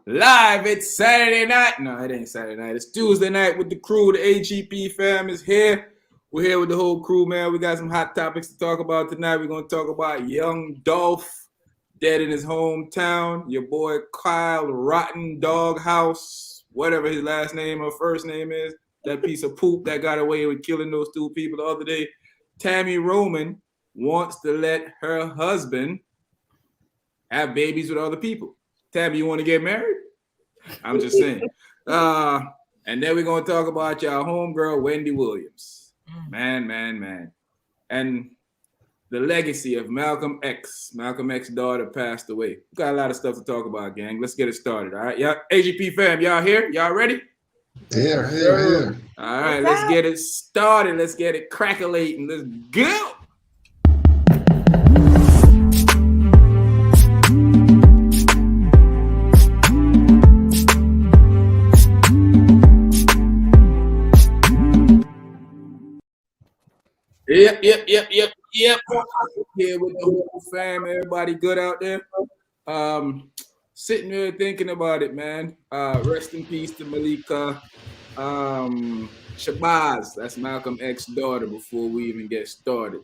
Live, it's Saturday night. No, it ain't Saturday night. It's Tuesday night with the crew. The AGP fam is here. We're here with the whole crew, man. We got some hot topics to talk about tonight. We're going to talk about young Dolph, dead in his hometown. Your boy Kyle Rotten Doghouse, whatever his last name or first name is. That piece of poop that got away with killing those two people the other day. Tami Roman wants to let her husband have babies with other people. Tami, you want to get married? I'm just saying. And then we're going to talk about y'all homegirl, Wendy Williams. Man. And the legacy of Malcolm X. Malcolm X's daughter passed away. We got a lot of stuff to talk about, gang. Let's get it started, all right? Y'all, AGP fam, y'all here? Y'all ready? Here. All right, let's get it started. Let's get it crackalating. Let's go. Yep. Here with the whole fam. Everybody good out there? Sitting there thinking about it, man. Rest in peace to Malikah Shabbaz. That's Malcolm X's daughter before we even get started.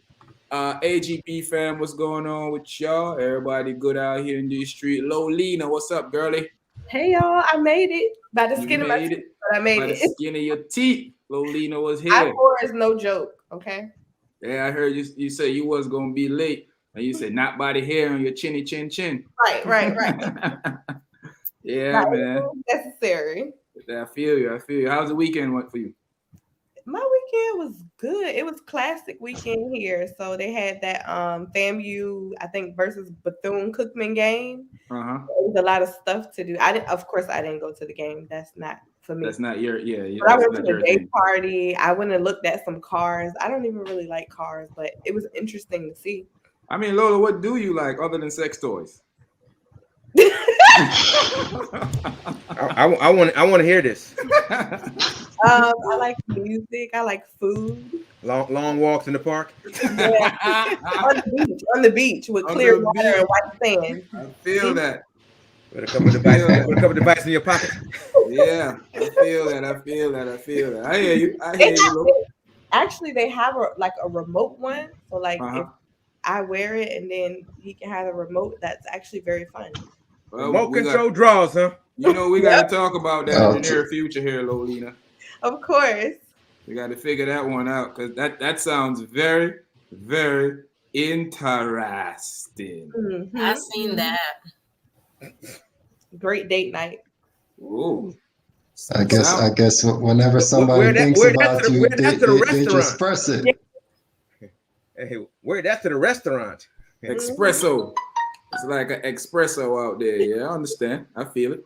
AGP fam, what's going on with y'all? Everybody good out here in the street. Lolina, what's up, girlie? Hey, y'all. I made it. By the skin of my teeth, but I made it. By the skin of your teeth. Lolina was here. I4 is no joke, okay? Yeah, I heard you say you was going to be late. And you said, not by the hair on your chinny chin chin. Right. Yeah, not man. Necessary. I feel you. How's the weekend went for you? My weekend was good. It was classic weekend here. So they had that FAMU, I think, versus Bethune-Cookman game. Uh-huh. There was a lot of stuff to do. Of course, I didn't go to the game. That's not for me. That's not your, But I went to a day party. I went and looked at some cars. I don't even really like cars, but it was interesting to see. I mean, Lola, what do you like other than sex toys? I want to hear this. I like music. I like food. Long walks in the park. Yeah. on the beach with clear water and white sand. I feel that. With a couple of devices in your pocket. Yeah, I feel that. I hear you. Actually, they have a remote one. So if I wear it and then he can have a remote, that's actually very fun. Well, remote control draws, huh? You know, we got to talk about that in the near future here, Lolina. Of course. We got to figure that one out because that sounds very, very interesting. Mm-hmm. I've seen that. Great date night. Ooh. I guess whenever somebody thinks about you, they just press it. Yeah. Hey, where that's to the restaurant. Espresso. It's like an espresso out there. Yeah, I understand. I feel it.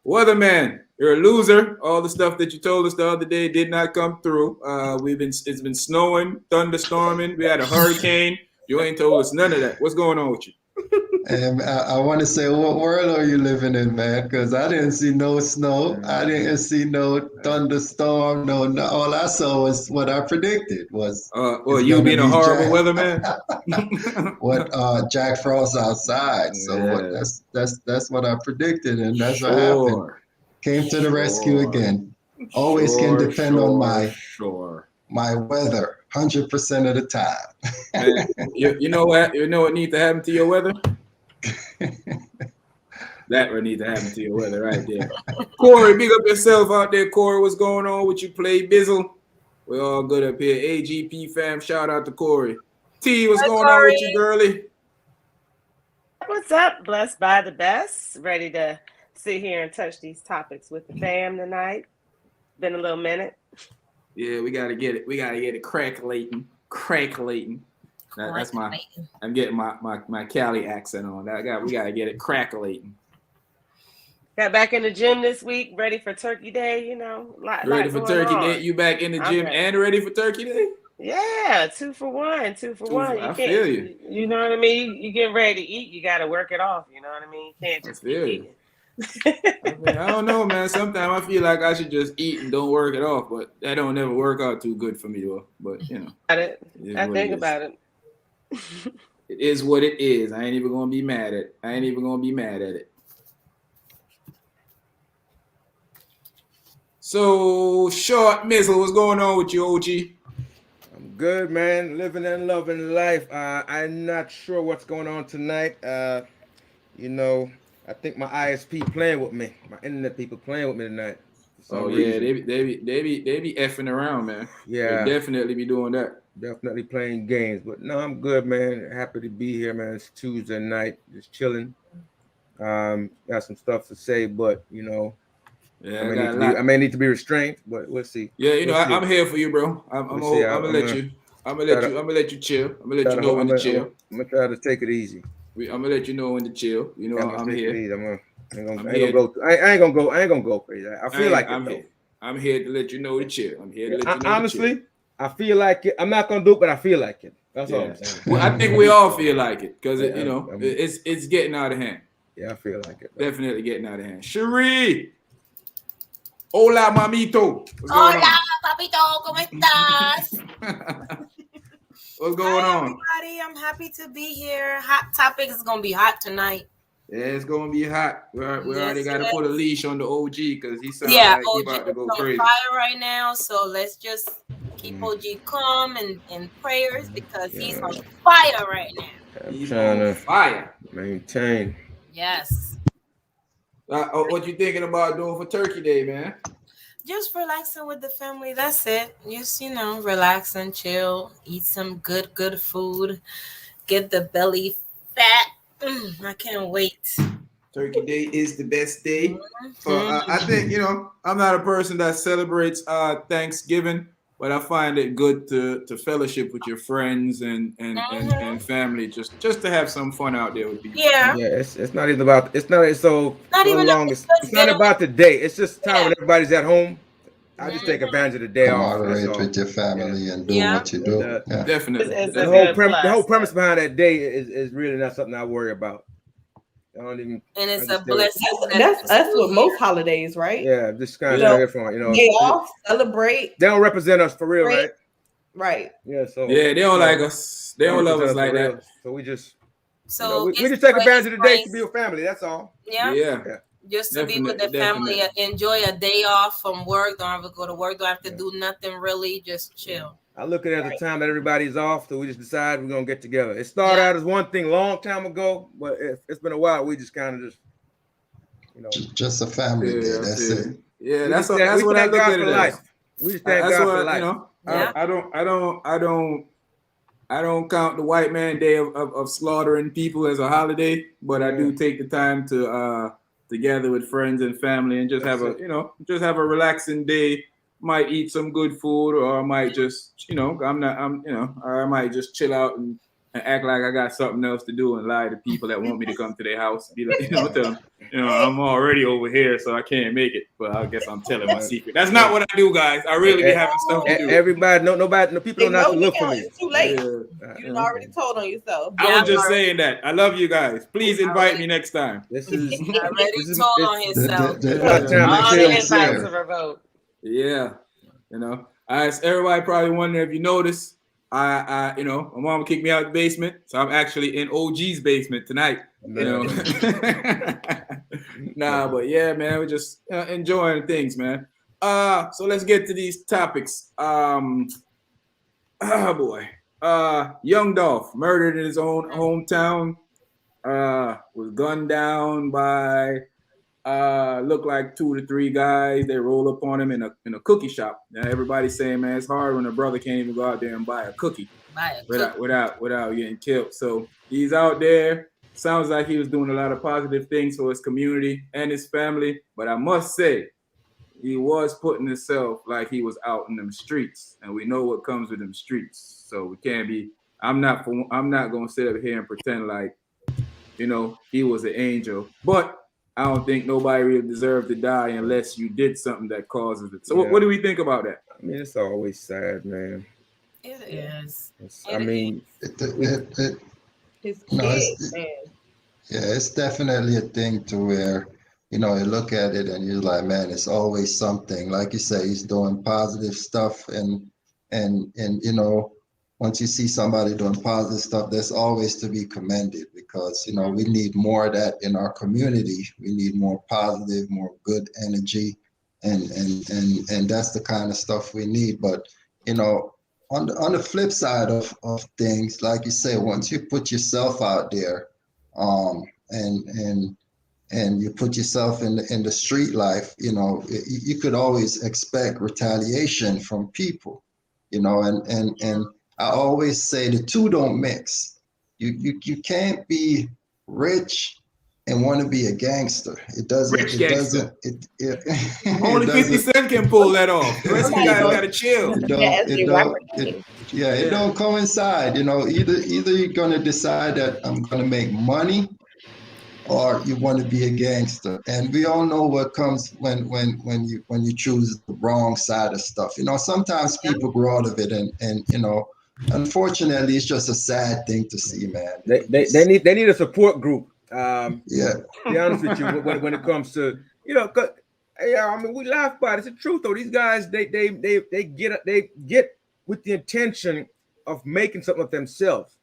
Weatherman, you're a loser. All the stuff that you told us the other day did not come through. It's been snowing, thunderstorming. We had a hurricane. You ain't told us none of that. What's going on with you? And I want to say, what world are you living in, man? Because I didn't see no snow. I didn't see no thunderstorm. No. All I saw was what I predicted was. You being a horrible weatherman. What Jack Frost outside. So that's what I predicted, and that's what happened. Came to the rescue again. Always can depend on my weather 100% of the time. Man, you know what? You know what needs to happen to your weather? That would need to happen to your weather right there. Corey, big up yourself out there, Corey. What's going on with you? Play Bizzle. We're all good up here. AGP fam, shout out to Corey. T, what's going on with you, girlie? What's up? Blessed by the best. Ready to sit here and touch these topics with the fam tonight. Been a little minute. Yeah, we gotta get it. We gotta get it crackalating. That's I'm getting my Cali accent on. We gotta get it crackalating. Got back in the gym this week, ready for Turkey Day. You know, ready for Turkey Day. You back in the gym and ready for Turkey Day? Yeah, 2 for 1. 2 for 1. I feel you. You know what I mean? You get ready to eat, you got to work it off. You know what I mean? You can't just eat. I don't know, man. Sometimes I feel like I should just eat and don't work it off, but that don't never work out too good for me, though. But you know, I think about it. It is what it is. I ain't even gonna be mad at it. So, Short Missile, what's going on with you, OG? I'm good, man. Living and loving life. I'm not sure what's going on tonight. You know, I think my ISP playing with me. My internet people playing with me tonight. Oh yeah, they be effing around, man. Yeah, they definitely be doing that. Definitely playing games, but no, I'm good, man. Happy to be here, man. It's Tuesday night, just chilling. Got some stuff to say, but you know, yeah, I may need to be restrained, but we'll see. Yeah, you know, we'll I'm here for you, bro. I'm gonna let you chill. I'm gonna let you know when to chill. I'm gonna try to take it easy. I'm gonna let you know when to chill. You know, I'm here. I ain't gonna go crazy. I feel like I'm here to let you know to chill. I'm here to let you know. Honestly, I feel like it. I'm not gonna do it, but I feel like it. That's all I'm saying. Well, I think we all feel like it because you know it's getting out of hand. Yeah, I feel like it. Definitely getting out of hand. Cherie, hola, mamito. Hola, papito, ¿cómo estás? What's going on? Everybody, I'm happy to be here. Hot topic is gonna be hot tonight. Yeah, it's gonna be hot. We already got to put a leash on the OG because he sounds like he's about to go crazy. On fire right now, so let's just keep OG calm and in prayers because he's on fire right now. He's on fire. Maintain. Yes. What you thinking about doing for Turkey Day, man? Just relaxing with the family. That's it. Just, you know, relax and chill. Eat some good food. Get the belly fat. I can't wait. Turkey Day is the best day. I think, you know, I'm not a person that celebrates Thanksgiving, but I find it good to fellowship with your friends and family, just to have some fun out there with people. Yeah. Yeah, it's not even about it's not about the day. It's just time when everybody's at home. I just take advantage of the day off. Moderate with your family and do what you do. Definitely. The whole premise behind that day is really not something I worry about. I don't even. And it's a blessing. That's with most holidays, right? Yeah, just kind of different. You know, get off, celebrate. They don't represent us for real, right? Right. Yeah. So they don't like us. They don't love us like that. So we just. So we just take advantage of the day to be with family. That's all. Yeah. Just to be with the family, enjoy a day off from work. Don't have to go to work. Don't have to do nothing really. Just chill. I look at it as a time that everybody's off, so we just decide we're gonna get together. It started out as one thing long time ago, but it's been a while. We just kind of just, you know, just a family day. That's it. Yeah, that's what I look at it as. We just thank God for life. You know, I don't count the white man day of slaughtering people as a holiday, but I do take the time to gather with friends and family and just have a relaxing day. Might eat some good food, or I might just, I might just chill out and act like I got something else to do and lie to people that want me to come to their house. Be like, tell them, I'm already over here, so I can't make it. But I guess I'm telling my secret. That's not what I do, guys. I really be having stuff to do. Everybody, no people don't have to look for me. It's too late. You already told on yourself. I was just saying that. I love you guys. Please invite me next time. This is already told on himself. All the invites are revoked. Yeah, everybody probably wondering if you notice, my mom kicked me out of the basement, so I'm actually in OG's basement tonight. Nah, but yeah, man, we're just enjoying things, man. So let's get to these topics. Oh boy, young Dolph murdered in his own hometown. Was gunned down by. Look like 2 to 3 guys. They roll up on him in a cookie shop. Now everybody's saying, man, it's hard when a brother can't even go out there and buy a cookie without getting killed. So he's out there. Sounds like he was doing a lot of positive things for his community and his family. But I must say, he was putting himself like he was out in them streets, and we know what comes with them streets. So we can't be. I'm not gonna sit up here and pretend like, he was an angel, but. I don't think nobody really deserved to die unless you did something that causes it. So what do we think about that? I mean, it's always sad, man. It is. It's definitely a thing to where, you look at it and you're like, man, it's always something. Like you say, he's doing positive stuff and once you see somebody doing positive stuff, that's always to be commended because, we need more of that in our community. We need more positive, more good energy. and that's the kind of stuff we need. But you know, on the flip side of things, like you say, once you put yourself out there, and you put yourself in the street life, you know, you could always expect retaliation from people, you know, and I always say the two don't mix. You can't be rich and want to be a gangster. It doesn't. Rich it gangster. doesn't. It Only 50 doesn't. Cent can pull that off. The rest of you guys gotta chill. It don't coincide. You know, either you're gonna decide that I'm gonna make money, or you want to be a gangster. And we all know what comes when you choose the wrong side of stuff. You know, sometimes people grow out of it, and you know, unfortunately, it's just a sad thing to see, man. They need a support group. Yeah. To be honest with you, when it comes to, you know, I mean, we laugh about it. It's the truth though. These guys, they get with the intention of making something of themselves,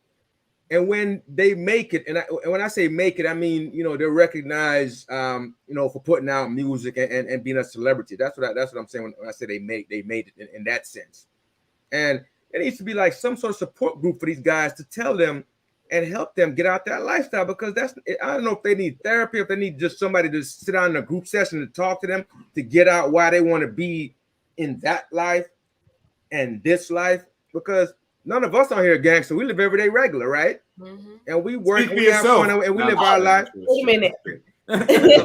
and when they make it, and when I say make it, I mean, you know, they're recognized, you know, for putting out music and being a celebrity. That's what I'm saying when I say they made it in that sense. And it needs to be like some sort of support group for these guys to tell them and help them get out that lifestyle, because I don't know if they need therapy, if they need just somebody to sit down in a group session and talk to them to get out why they want to be in that life and this life, because none of us on here are gangsters. We live everyday regular, right? Mm-hmm. And we work, we have fun, and we live our life. Wait a minute.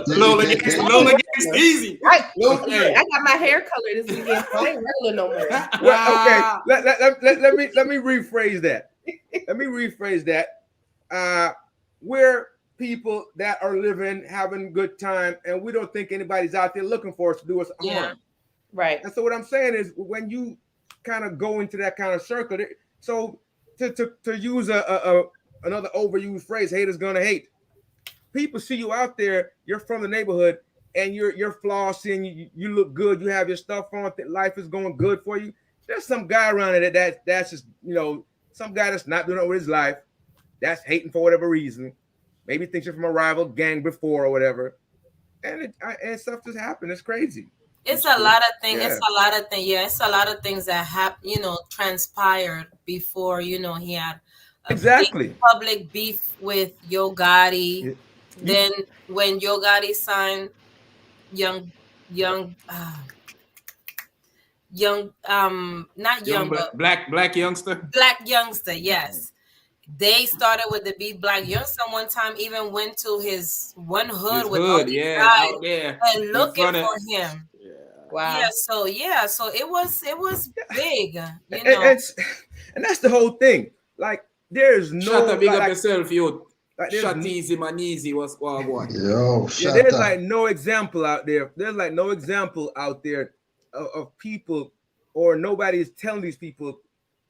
Lola gets easy. I got my hair colored this weekend, so I ain't regular no more. Well, okay, let me rephrase that. We're people that are living, having good time, and we don't think anybody's out there looking for us to do us harm. Right. And so what I'm saying is, when you kind of go into that kind of circle, so to use another overused phrase, haters gonna hate. People see you out there, you're from the neighborhood, and you're flossing, you look good, you have your stuff on, life is going good for you. There's some guy around there that's just, you know, some guy that's not doing it with his life, that's hating for whatever reason. Maybe thinks you're from a rival gang before or whatever. And stuff just happened. It's crazy. It's a lot of things. Yeah. It's a lot of things that have, you know, transpired before, you know, he had big public beef with Yo Gotti. Then when Yo Gotti signed Black Youngster, yes. They started with the beef. Black Youngster one time even went to his hood with all these guys out there and looking for him. Wow. So it was big, you know. And that's the whole thing. Like, there's no shut up, big up yourself, you. Like, shut easy, man, easy. What's what? Yo, there's like no example out there. There's like no example out there of people, or nobody is telling these people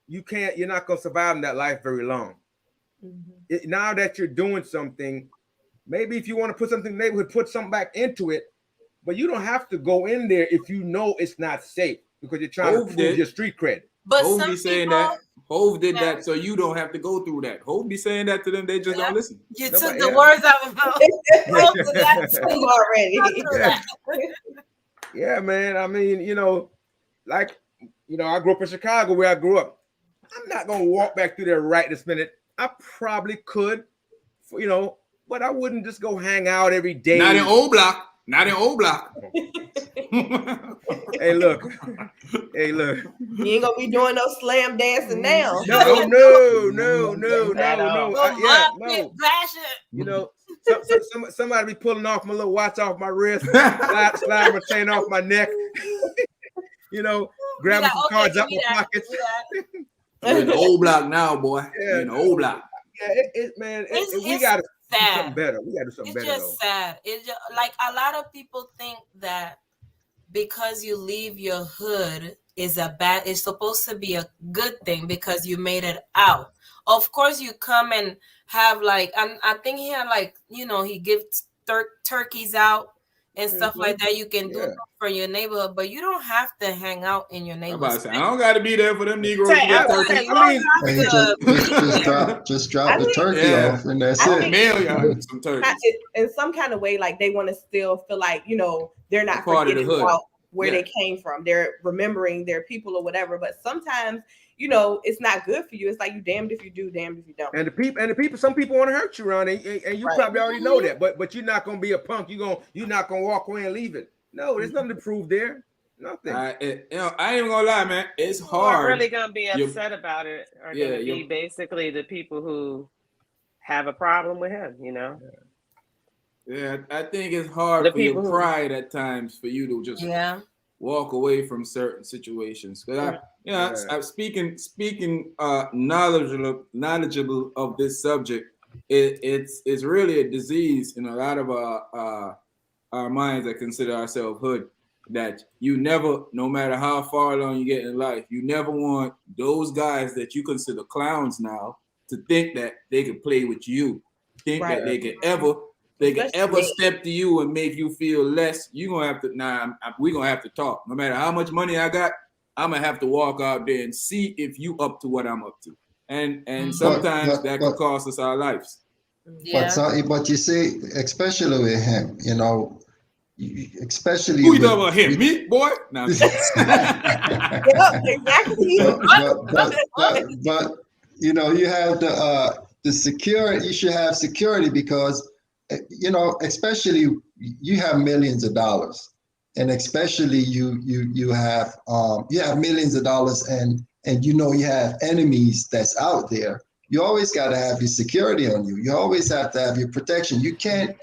you're not gonna survive in that life very long. Mm-hmm. Now that you're doing something, maybe if you want to put something in the neighborhood, put something back into it, but you don't have to go in there if you know it's not safe, because you're trying to prove your street cred. But Hove be saying that. Hove did that, so you don't have to go through that. Hove be saying that to them, they just don't listen. You took the words out of mouth. already. Yeah, man. I mean, you know, like, you know, I grew up in Chicago, where I grew up. I'm not gonna walk back through there right this minute. I probably could, you know, but I wouldn't just go hang out every day. Not in old block. Hey, look. You ain't gonna be doing no slam dancing now. No. You know, somebody be pulling off my little watch off my wrist, slide my chain off my neck. You know, grabbing some cards out my pockets. You're in the old block now, boy. You're in the old block. Yeah, we gotta do something better. We gotta do something better. It's just sad. It's just like a lot of people think that because you leave your hood it's supposed to be a good thing because you made it out. Of course, you come and have like, I think he had like, you know, he gives turkeys out and stuff like that. You can do for your neighborhood, but you don't have to hang out in your neighborhood. I don't got to be there for them Negroes. Just drop the turkey off, and that's it. Mail y'all some turkeys. In some kind of way, like they want to still feel like, you know, they're not part of the hood. where they came from. They're remembering their people or whatever. But sometimes, you know, it's not good for you. It's like you damned if you do, damned if you don't. And the people, some people want to hurt you around, and you probably already know that. But you're not gonna be a punk. You're not gonna walk away and leave it. No, there's nothing to prove there. Nothing. I ain't even gonna lie, man. It's hard. Who are really gonna be upset about it are gonna be basically the people who have a problem with him. You know. Yeah, I think it's hard for your pride at times for you to just walk away from certain situations. Because I'm speaking knowledgeable of this subject. It's really a disease in a lot of our minds that consider ourselves hood. That you never, no matter how far along you get in life, you never want those guys that you consider clowns now to think that they can play with you, think that they can ever step to you and make you feel less. You're gonna have to we're gonna have to talk. No matter how much money I got, I'm gonna have to walk out there and see if you up to what I'm up to. And sometimes that could cost us our lives. But you see, especially with him, you know, especially who you talking about him? Me, boy? No, exactly. But you know, you have the security. You should have security because, you know, especially you have millions of dollars, and especially you have millions of dollars, and you know you have enemies that's out there. You always got to have your security on you. You always have to have your protection. You can't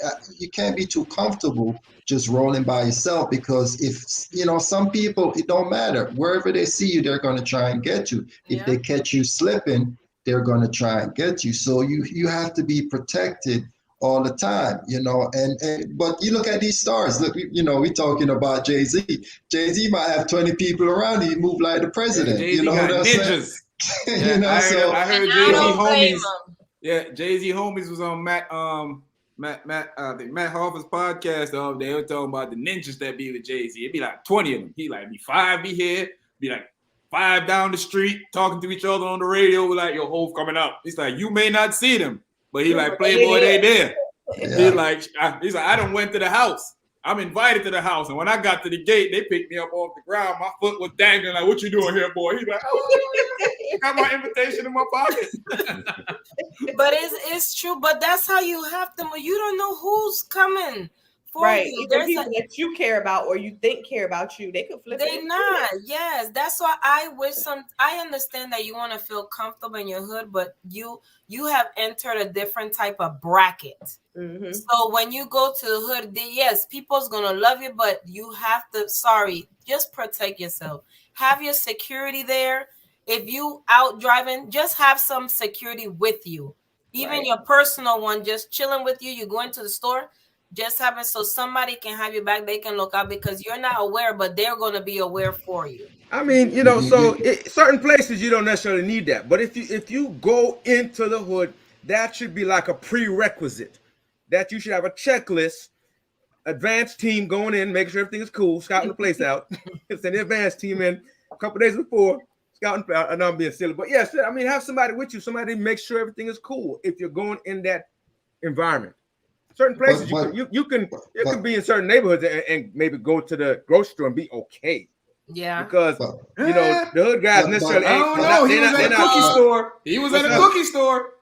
be too comfortable just rolling by yourself, because if, you know, some people, it don't matter. Wherever they see you, they're going to try and get you. If they catch you slipping, they're going to try and get you. So you have to be protected all the time, you know. But you look at these stars. Look, you know, we're talking about Jay-Z. Jay-Z might have 20 people around him. He move like the president. Jay-Z you know got what I'm ninjas. saying? You know, I heard Jay-Z homies. Yeah, Jay-Z homies was on Matt Hoffa's podcast the other day. They were talking about the ninjas that be with Jay-Z. It'd be like 20 of them. He like be 5 be here, be like 5 down the street talking to each other on the radio. We're like, yo, Hov coming up. He's like, you may not see them, but he like, Playboy, they there. Yeah. He's like, I done went to the house. I'm invited to the house, and when I got to the gate, they picked me up off the ground. My foot was dangling. Like, what you doing here, boy? He's like, got my invitation in my pocket. But it's true. But that's how you have to. You don't know who's coming for you. There's people that you care about or you think care about you. They could flip. They're not. Yes, that's why I wish I understand that you want to feel comfortable in your hood, but you have entered a different type of bracket. Mm-hmm. So when you go to the hood, yes, people's gonna love you, but you have to. Just protect yourself. Have your security there. If you out driving, just have some security with you. Even your personal one, just chilling with you. You go into the store, just have it so somebody can have your back. They can look out because you're not aware, but they're going to be aware for you. I mean, you know, so certain places you don't necessarily need that. But if you go into the hood, that should be like a prerequisite. That you should have a checklist, advanced team going in, making sure everything is cool, scouting the place out. It's an advanced team in a couple days before. Scouting, I know I'm being silly, but yes, I mean, have somebody with you, somebody to make sure everything is cool if you're going in that environment. Certain places you can be in certain neighborhoods and maybe go to the grocery store and be okay. Yeah, because you know the hood guys necessarily. I don't know. He was at a cookie store. He was at a cookie store.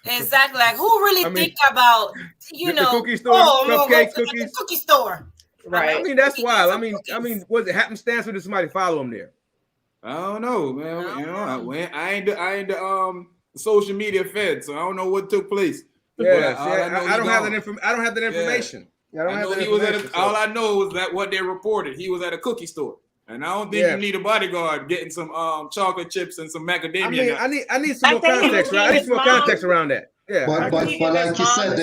Exactly. Like, who really think about the cookie store, cupcakes, cookies, cookie store? Right. I mean, that's wild. I mean, was it happenstance or did somebody follow him there? I don't know, man. I ain't the social media fed, so I don't know what took place. Yeah, I don't have that information. Yeah. I know he was at all I know is that what they reported. He was at a cookie store. And I don't think you need a bodyguard getting some chocolate chips and some macadamia. I need some more context, right? I need some more context around that. Yeah. But like you said,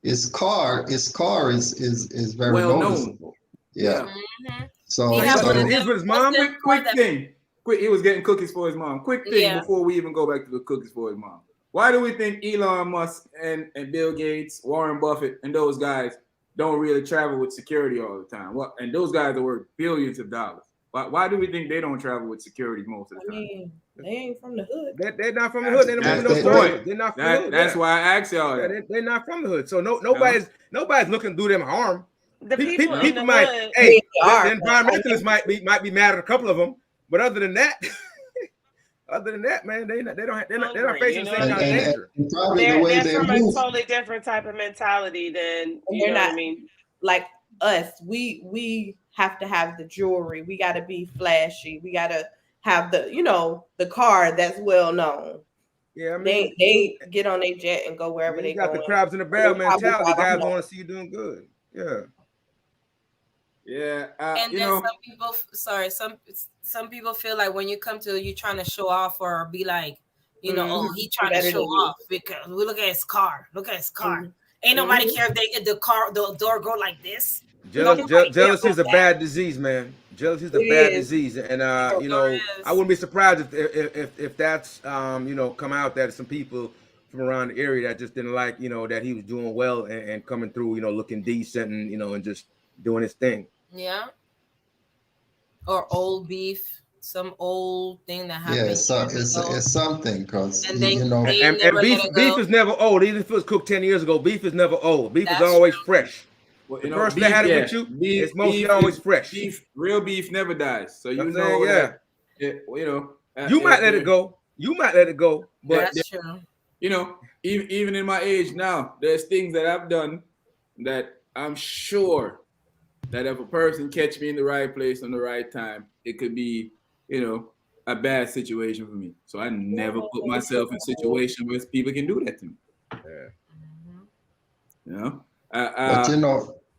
his car is very well noticeable. Known. Yeah. Mm-hmm. So he's with his mom. Quick thing. He was getting cookies for his mom. Quick thing before we even go back to the cookies for his mom. Why do we think Elon Musk and Bill Gates, Warren Buffett, and those guys don't really travel with security all the time? And those guys are worth billions of dollars. Why do we think they don't travel with security most of the time? I mean, they ain't from the hood. They're not from the hood. They're not from the hood. That's why I asked y'all. They're not from the hood. So nobody's looking to do them harm. The people in people the might, hood, hey, They are, the environmentalists might be mad at a couple of them, but other than that, man, they're not facing the same kind of danger. And probably the way they're they from move. a totally different type of mentality than you know what I mean. Like us, we have to have the jewelry. We got to be flashy. We got to have the car that's well known. Yeah, I mean, they get on their jet and go wherever they got going. the crabs in the barrel mentality. Guys want to see you doing good. Yeah. Yeah, and then some people feel like when you come to you trying to show off or be like, oh, he trying to show off because we look at his car. Ain't nobody care if they get the door go like this. Jealousy is a bad disease, man. Jealousy is a bad disease, and I wouldn't be surprised if that's come out that some people from around the area that just didn't like that he was doing well and coming through looking decent and and just doing his thing. Yeah. Or old beef, some old thing that happened. Yeah, it's something because and beef is never old. Even if it was cooked 10 years ago, beef is never old. Beef is always fresh. Well, the person that had it with you, it's mostly always fresh. Real beef never dies. So you might let it go. You might let it go, but that's true. Even in my age now, there's things that I've done that I'm sure that if a person catch me in the right place on the right time, it could be, a bad situation for me. So I never put myself in a situation where people can do that to me. Yeah. But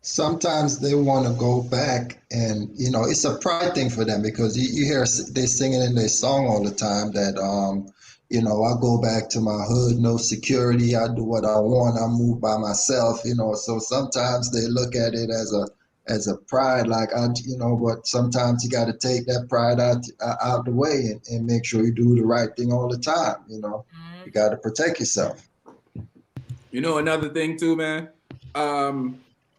sometimes they want to go back and, it's a pride thing for them because you hear they singing in their song all the time that, I go back to my hood, no security. I do what I want. I move by myself, so sometimes they look at it as a pride, like, but sometimes you got to take that pride out the way and make sure you do the right thing all the time. You got to protect yourself. Another thing too, man,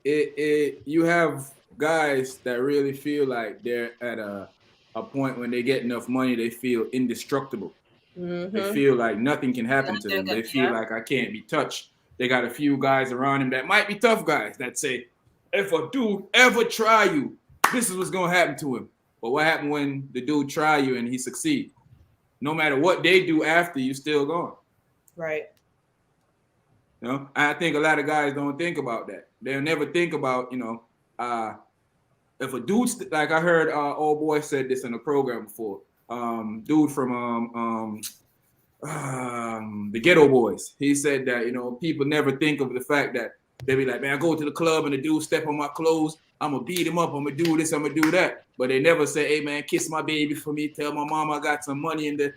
you have guys that really feel like they're at a point when they get enough money, they feel indestructible. Mm-hmm. They feel like nothing can happen to them. They feel like I can't be touched. They got a few guys around him that might be tough guys that say, if a dude ever try you, this is what's going to happen to him. But what happened when the dude try you and he succeed? No matter what they do after, you still gone. Right. I think a lot of guys don't think about that. They'll never think about, if a dude, like I heard old boy said this in a program before, dude from the Ghetto Boys. He said that, people never think of the fact that they be like, man, I go to the club and the dude step on my clothes. I'm going to beat him up. I'm going to do this. I'm going to do that. But they never say, hey, man, kiss my baby for me. Tell my mom I got some money in the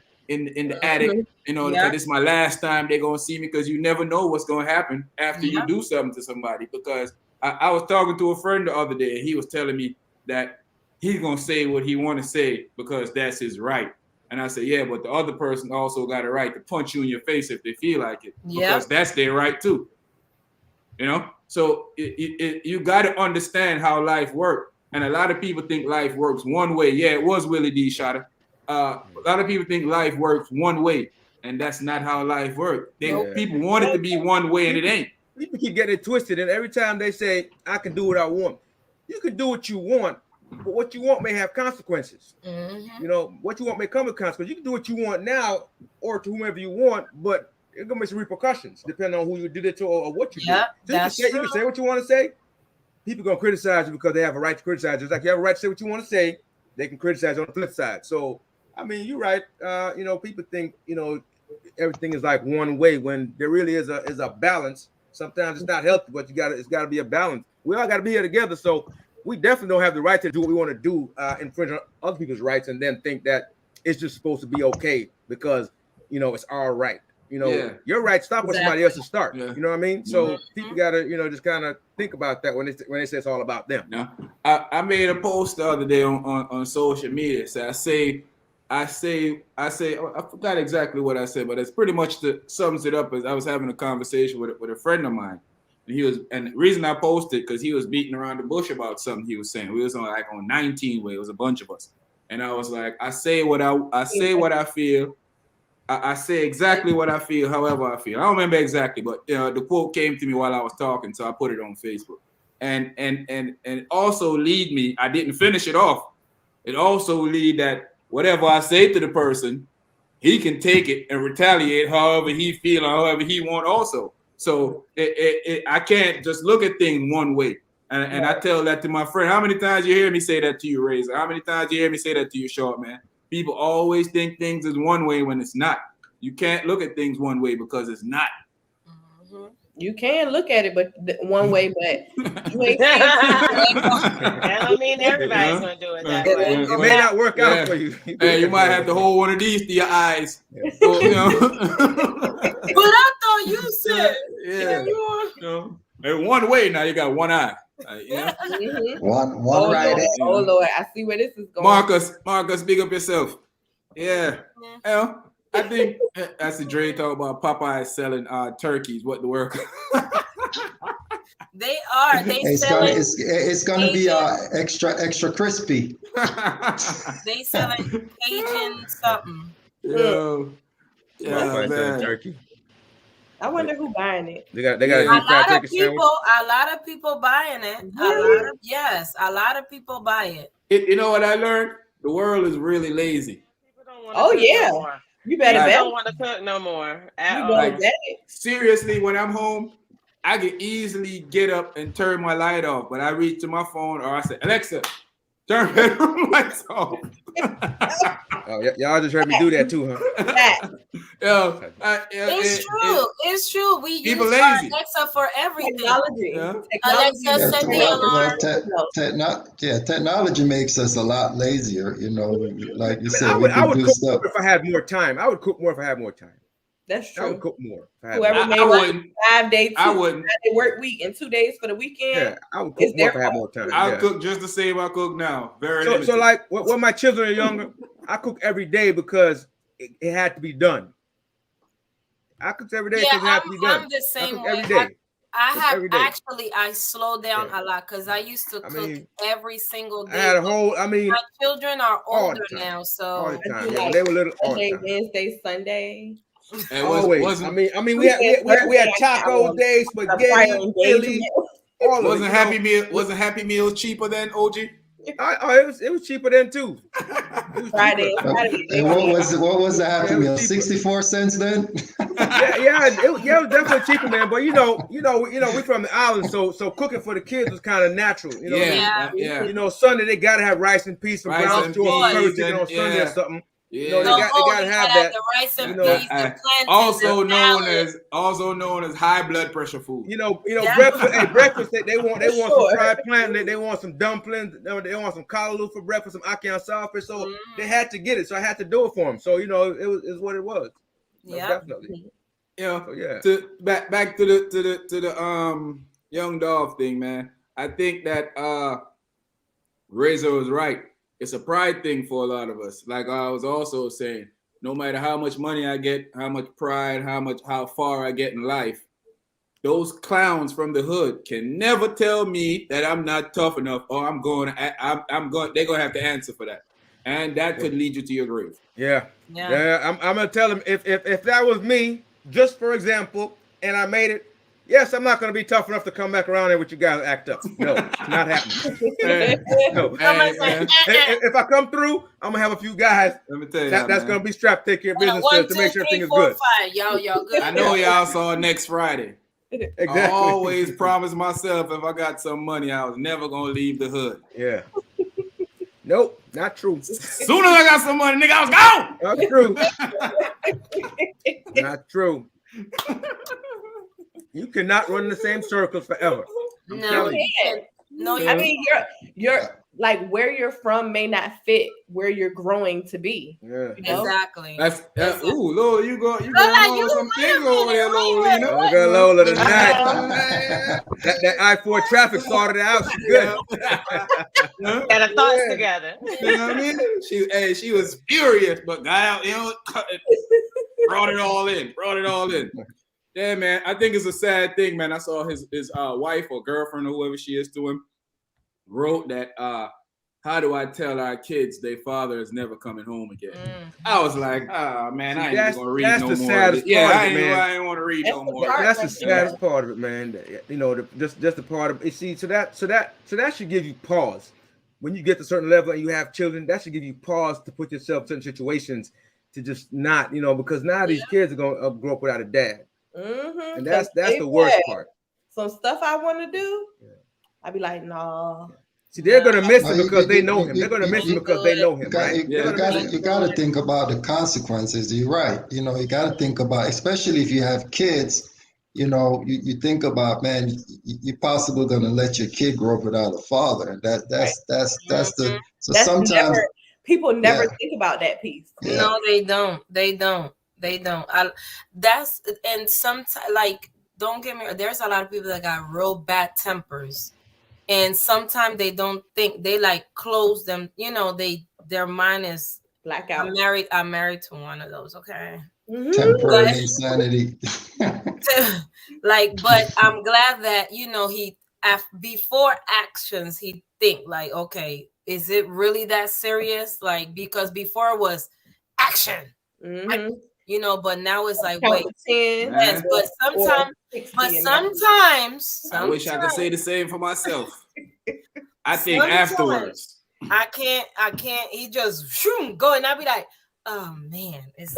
attic. Because this is my last time they're going to see me because you never know what's going to happen after you do something to somebody. Because I was talking to a friend the other day and he was telling me that he's going to say what he want to say because that's his right. And I said, yeah, but the other person also got a right to punch you in your face if they feel like it. Because that's their right too. So you got to understand how life works. And a lot of people think life works one way. Yeah, it was Willie D. Shotta. A lot of people think life works one way. And that's not how life works. People want it to be one way and it ain't. People keep getting it twisted. And every time they say, I can do what I want, you can do what you want. But what you want may have consequences. Mm-hmm. What you want may come with consequences. You can do what you want now or to whomever you want, but it's gonna make some repercussions depending on who you did it to or what you did. So you can say what you want to say. People gonna criticize you because they have a right to criticize. Just like you have a right to say what you want to say, they can criticize on the flip side. So I mean, you're right. People think everything is like one way when there really is a balance. Sometimes it's not healthy, but it's got to be a balance. We all got to be here together. So we definitely don't have the right to do what we want to do, infringe on other people's rights, and then think that it's just supposed to be okay because it's our right. Your right stop when somebody else's start. Yeah. You know what I mean? So people gotta, just kind of think about that when they say it's all about them. Yeah. I made a post the other day on social media. So I forgot exactly what I said, but it's pretty much sums it up. As I was having a conversation with a friend of mine, and the reason I posted because he was beating around the bush about something he was saying. We was on 19 way. It was a bunch of us, and I was like, I say what I feel. I say exactly what I feel, however I feel. I don't remember exactly, but the quote came to me while I was talking, so I put it on Facebook. and also lead me. I didn't finish it off. It also lead that whatever I say to the person, he can take it and retaliate however he feel or however he want also. So I can't just look at things one way. And I tell that to my friend. How many times you hear me say that to you, Razor? How many times you hear me say that to you, Short Man? People always think things is one way when it's not. You can't look at things one way because it's not. You can look at it, but one way, but you ain't that don't mean everybody's gonna do it that way. It may not work out for you. Hey, you might have to hold one of these to your eyes. So, you know. But I thought you said, And one way now, you got one eye. One right. Oh Lord, I see where this is going. Marcus, big up yourself. Yeah. Well, I think that's the Dre talk about Popeye selling turkeys. What the work? They are. It's gonna be extra crispy. They selling Cajun something. Yeah, man. Turkey. I wonder who buying it. They got a lot of people buying it. Really? A lot of people buy it. You know what I learned? The world is really lazy. Oh yeah. You better bet. Don't want to cook no more. Seriously, when I'm home, I can easily get up and turn my light off, but I reach to my phone or I say, Alexa, turn bedroom lights off. Y'all just heard me do that too, huh? It's true. We use Alexa for everything. Alexa set the alarm. Technology makes us a lot lazier. You know, like you said, I would cook more if I had more time. I would cook more if I had more time. That's true. I would cook more. Whoever made a 5 day, 5 day work week and 2 days for the weekend. Yeah, I would cook more if I had more time. I'll cook just the same I cook now. So like when my children are younger, I cook every day because it had to be done. I cook every day because it had to be done. I'm the same way. Every day. I slowed down a lot because I used to cook every single day. I had my children are older now, so all the time. They were little. Monday, Wednesday, Sunday. Always. I mean, we had taco days, spaghetti, chili. Wasn't Happy Meal cheaper than OG? It was cheaper then too. Friday. And what was the Happy Meal? 64 cents then? It was definitely cheaper, man. But you know, we from the island, so cooking for the kids was kind of natural. You know, You know, Sunday they gotta have rice and peas, some ground turkey on Sunday or something. Yeah. You know, they gotta have that. The rice and peas, the plantains, also known as high blood pressure food. You know, breakfast. They want some fried plantain. They want some dumplings. They want some callaloo for breakfast, some ackee and saltfish. So they had to get it. So I had to do it for them. So you know, it was what it was. Yeah, definitely. Back to the young Dolph thing, man. I think that Razor was right. It's a pride thing for a lot of us. Like I was also saying, no matter how much money I get, how much pride, how far I get in life, those clowns from the hood can never tell me that I'm not tough enough or they're gonna have to answer for that. And that could lead you to your grave. Yeah. I'm gonna tell them if that was me, just for example, and I made it. Yes, I'm not going to be tough enough to come back around there with you guys act up. No, not happening. No. If I come through, I'm going to have a few guys. Let me tell you that's going to be strapped to take care of business to make sure everything is good. 5. Y'all good. I know y'all saw next Friday. Exactly. I always promised myself if I got some money, I was never going to leave the hood. Yeah. Nope, not true. Soon as I got some money, nigga, I was gone. Not true. Not true. You cannot run in the same circles forever. No, you can't. No, I mean, you're like where you're from may not fit where you're growing to be. Yeah, you know? Exactly. That's ooh, Lola, you going on some things over there, Lola. Look at Lola tonight. that I-4 traffic sorted out. She's good. Got her thoughts together. You know what I mean? She was furious, but brought it all in. Yeah, man. I think it's a sad thing, man. I saw his wife or girlfriend or whoever she is to him wrote that how do I tell our kids their father is never coming home again? I was like, oh man, I ain't even gonna read no more. I ain't want to read no more. That's the saddest part of it, man. You know, just the part of it. See, so that should give you pause. When you get to a certain level and you have children, that should give you pause to put yourself in certain situations to just not, you know, because now these kids are gonna grow up without a dad, and that's the worst part. Some stuff I want to do, I'd be like, nah. See, they're gonna miss him because they know him. They're gonna miss him because they know him, right? You gotta think about the consequences. You're right. You know, you gotta think about, especially if you have kids. You know, you think about, man, you're possibly gonna let your kid grow up without a father, and that's the. So that's sometimes people never think about that piece. Yeah. No, they don't. They don't. And sometimes, like, don't get me wrong, there's a lot of people that got real bad tempers. And sometimes they don't think, they like close them, you know, their mind is blackout. I'm married to one of those, okay? Temporary insanity. Like, but I'm glad that, you know, before actions, he think like, okay, is it really that serious? Like, because before it was action. You know, but now it's like, wait, yes, but sometimes, I wish I could say the same for myself. I think afterwards. I can't. He just go, and I'll be like, oh man, it's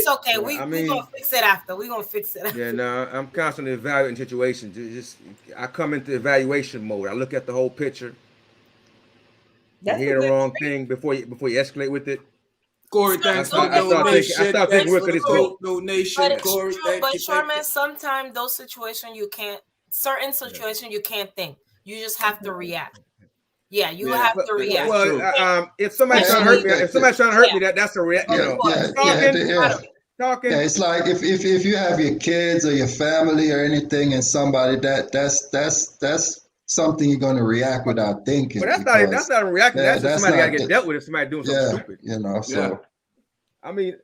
okay. We're gonna fix it after. We're gonna fix it after. Yeah, no, I'm constantly evaluating situations. I come into evaluation mode. I look at the whole picture. You hear the wrong thing before you escalate with it. Corey, thanks for the donation. I start thinking with this donation. Corey, but Sherman, sometimes those situations you can't think. You just have to react. Yeah, you have to react. Well, if somebody's trying to hurt me, that's a reaction. You know, talking. Yeah, it's like if you have your kids or your family or anything, and somebody that's something you're going to react without thinking. But that's not a reaction. That's somebody got to get dealt with if somebody doing something stupid. You know, so I mean,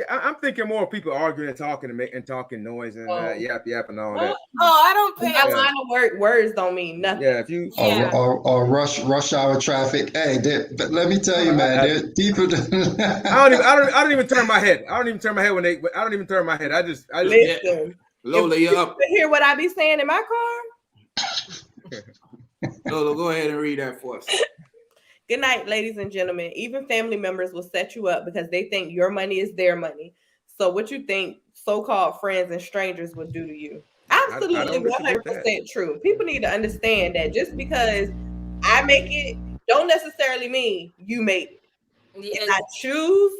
I'm thinking more people arguing and talking noise and yap and all that. Oh, I don't pay. A line of words don't mean nothing. Yeah, if you or rush hour traffic. Hey, but let me tell you, man, there people. I don't even turn my head. I don't even turn my head I don't even turn my head. I just listen. Lola, you up? You hear what I be saying in my car? Lola, go ahead and read that for us. Good night, ladies and gentlemen. Even family members will set you up because they think your money is their money. So what you think so-called friends and strangers would do to you? Absolutely 100% true. People need to understand that just because I make it don't necessarily mean you made it. If I choose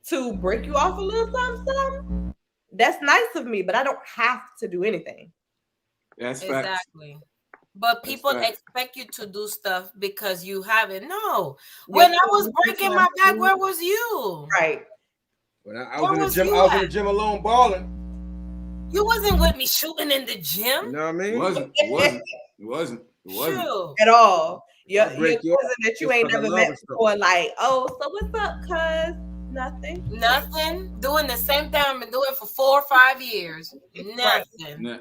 to break you off a little something, that's nice of me, but I don't have to do anything. That's facts. Exactly. But people expect you to do stuff because you have it. No. When I was breaking my back, where was you? Right. When I was in the gym alone balling. You wasn't with me shooting in the gym. You know what I mean? It wasn't. At all. Your cousin that you ain't never met before, like, oh, so what's up, cuz? Nothing. Doing the same thing I've been doing for 4 or 5 years. Nothing.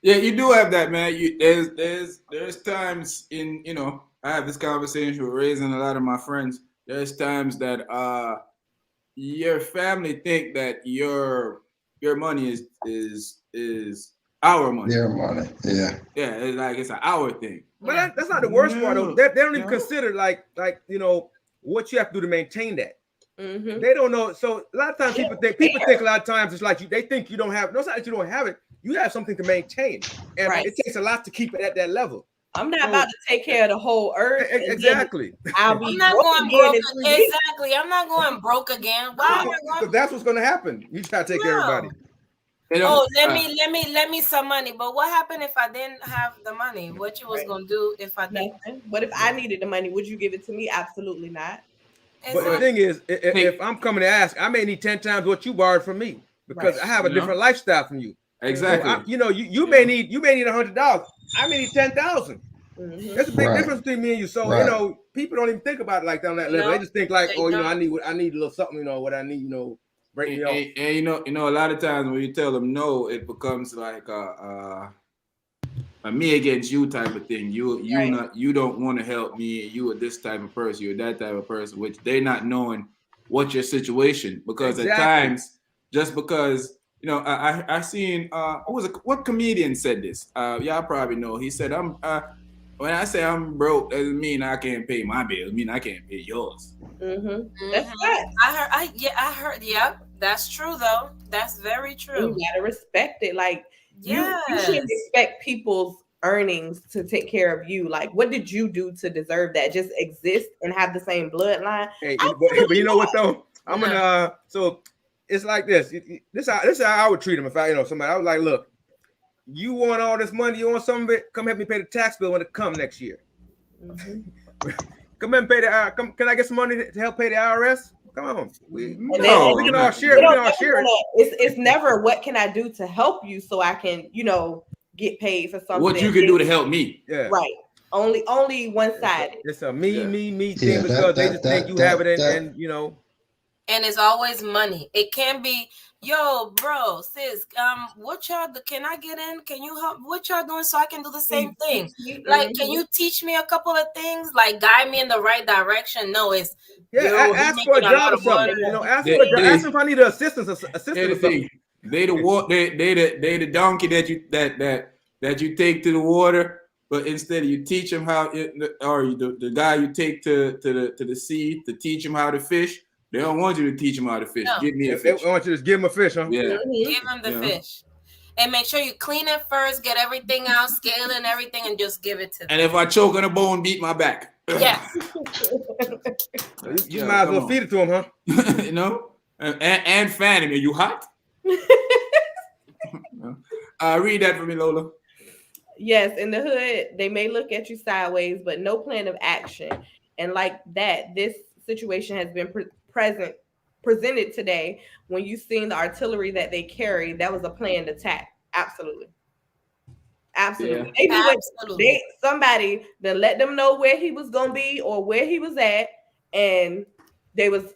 Yeah, you do have that, man. There's times in, you know, I have this conversation with raising a lot of my friends. There's times that your family think that your money is our money. Their money, yeah. Yeah, it's like it's our thing. But that's not the worst part though. They don't even consider like you know what you have to do to maintain that. They don't know. So a lot of times people think a lot of times it's like they think you don't have. No, it's not that you don't have it. You have something to maintain, and it takes a lot to keep it at that level. I'm not about to take care of the whole earth. Exactly. I'm not going broke. Exactly. I'm not going broke again. Why? Because that's what's going to happen. You try to take care of everybody. Let me some money. But what happened if I didn't have the money? What you was gonna do if I didn't? What if I needed the money? Would you give it to me? Absolutely not. But the thing is, if I'm coming to ask, I may need 10 times what you borrowed from me because I have a different lifestyle from you. Exactly. So you may need $100. I may need 10,000. There's a big difference between me and you. So you know, people don't even think about it like that on that level. They just think like, you know, I need a little something. You know what I need. You know, break me off. And you know, a lot of times when you tell them no, it becomes like a me against you type of thing. Right. You don't want to help me. You are this type of person. You're that type of person. Which they not knowing what your situation, because at times, just because I seen what comedian said this? Y'all probably know. He said when I say I'm broke, doesn't mean I can't pay my bills. It mean I can't pay yours. That's right. I heard. Yeah, that's true though. That's very true. You gotta respect it. Like you shouldn't expect people's earnings to take care of you. Like, what did you do to deserve that? Just exist and have the same bloodline. Hey, but you know what though? I'm gonna so it's like this. This is how I would treat him if I somebody. I was like, look, you want all this money, you want some of it? Come help me pay the tax bill when it come next year. Come and pay the. Can I get some money to help pay the IRS? Come on, we can all share. We can all share it. It's never what can I do to help you so I can get paid for something. What you can do to help me? Yeah, right. Only one sided. It's a me thing because they just think you have it and And it's always money. It can be, yo, bro, sis, what y'all do? Can I get in? Can you help? What y'all doing so I can do the same thing? Like, can you teach me a couple of things? Like, guide me in the right direction? No, it's ask for a job or something. Ask if I need assistance or something. They the donkey that you take to the water, but instead you teach them how, or the guy you take to the sea to teach him how to fish. They don't want you to teach them how to fish. No. Give me a fish. They want you to just give them a fish, huh? Yeah. Give them the fish. And make sure you clean it first, get everything out, scale and everything, and just give it to them. And if I choke on a bone, beat my back. Yeah. You might as well feed it to him, huh? And fan him. Are you hot? Read that for me, Lola. Yes, in the hood, they may look at you sideways, but no plan of action. And like that, this situation has been presented today. When you seen the artillery that they carry, that was a planned attack. Absolutely. Yeah. Somebody then let them know where he was gonna be or where he was at, and they was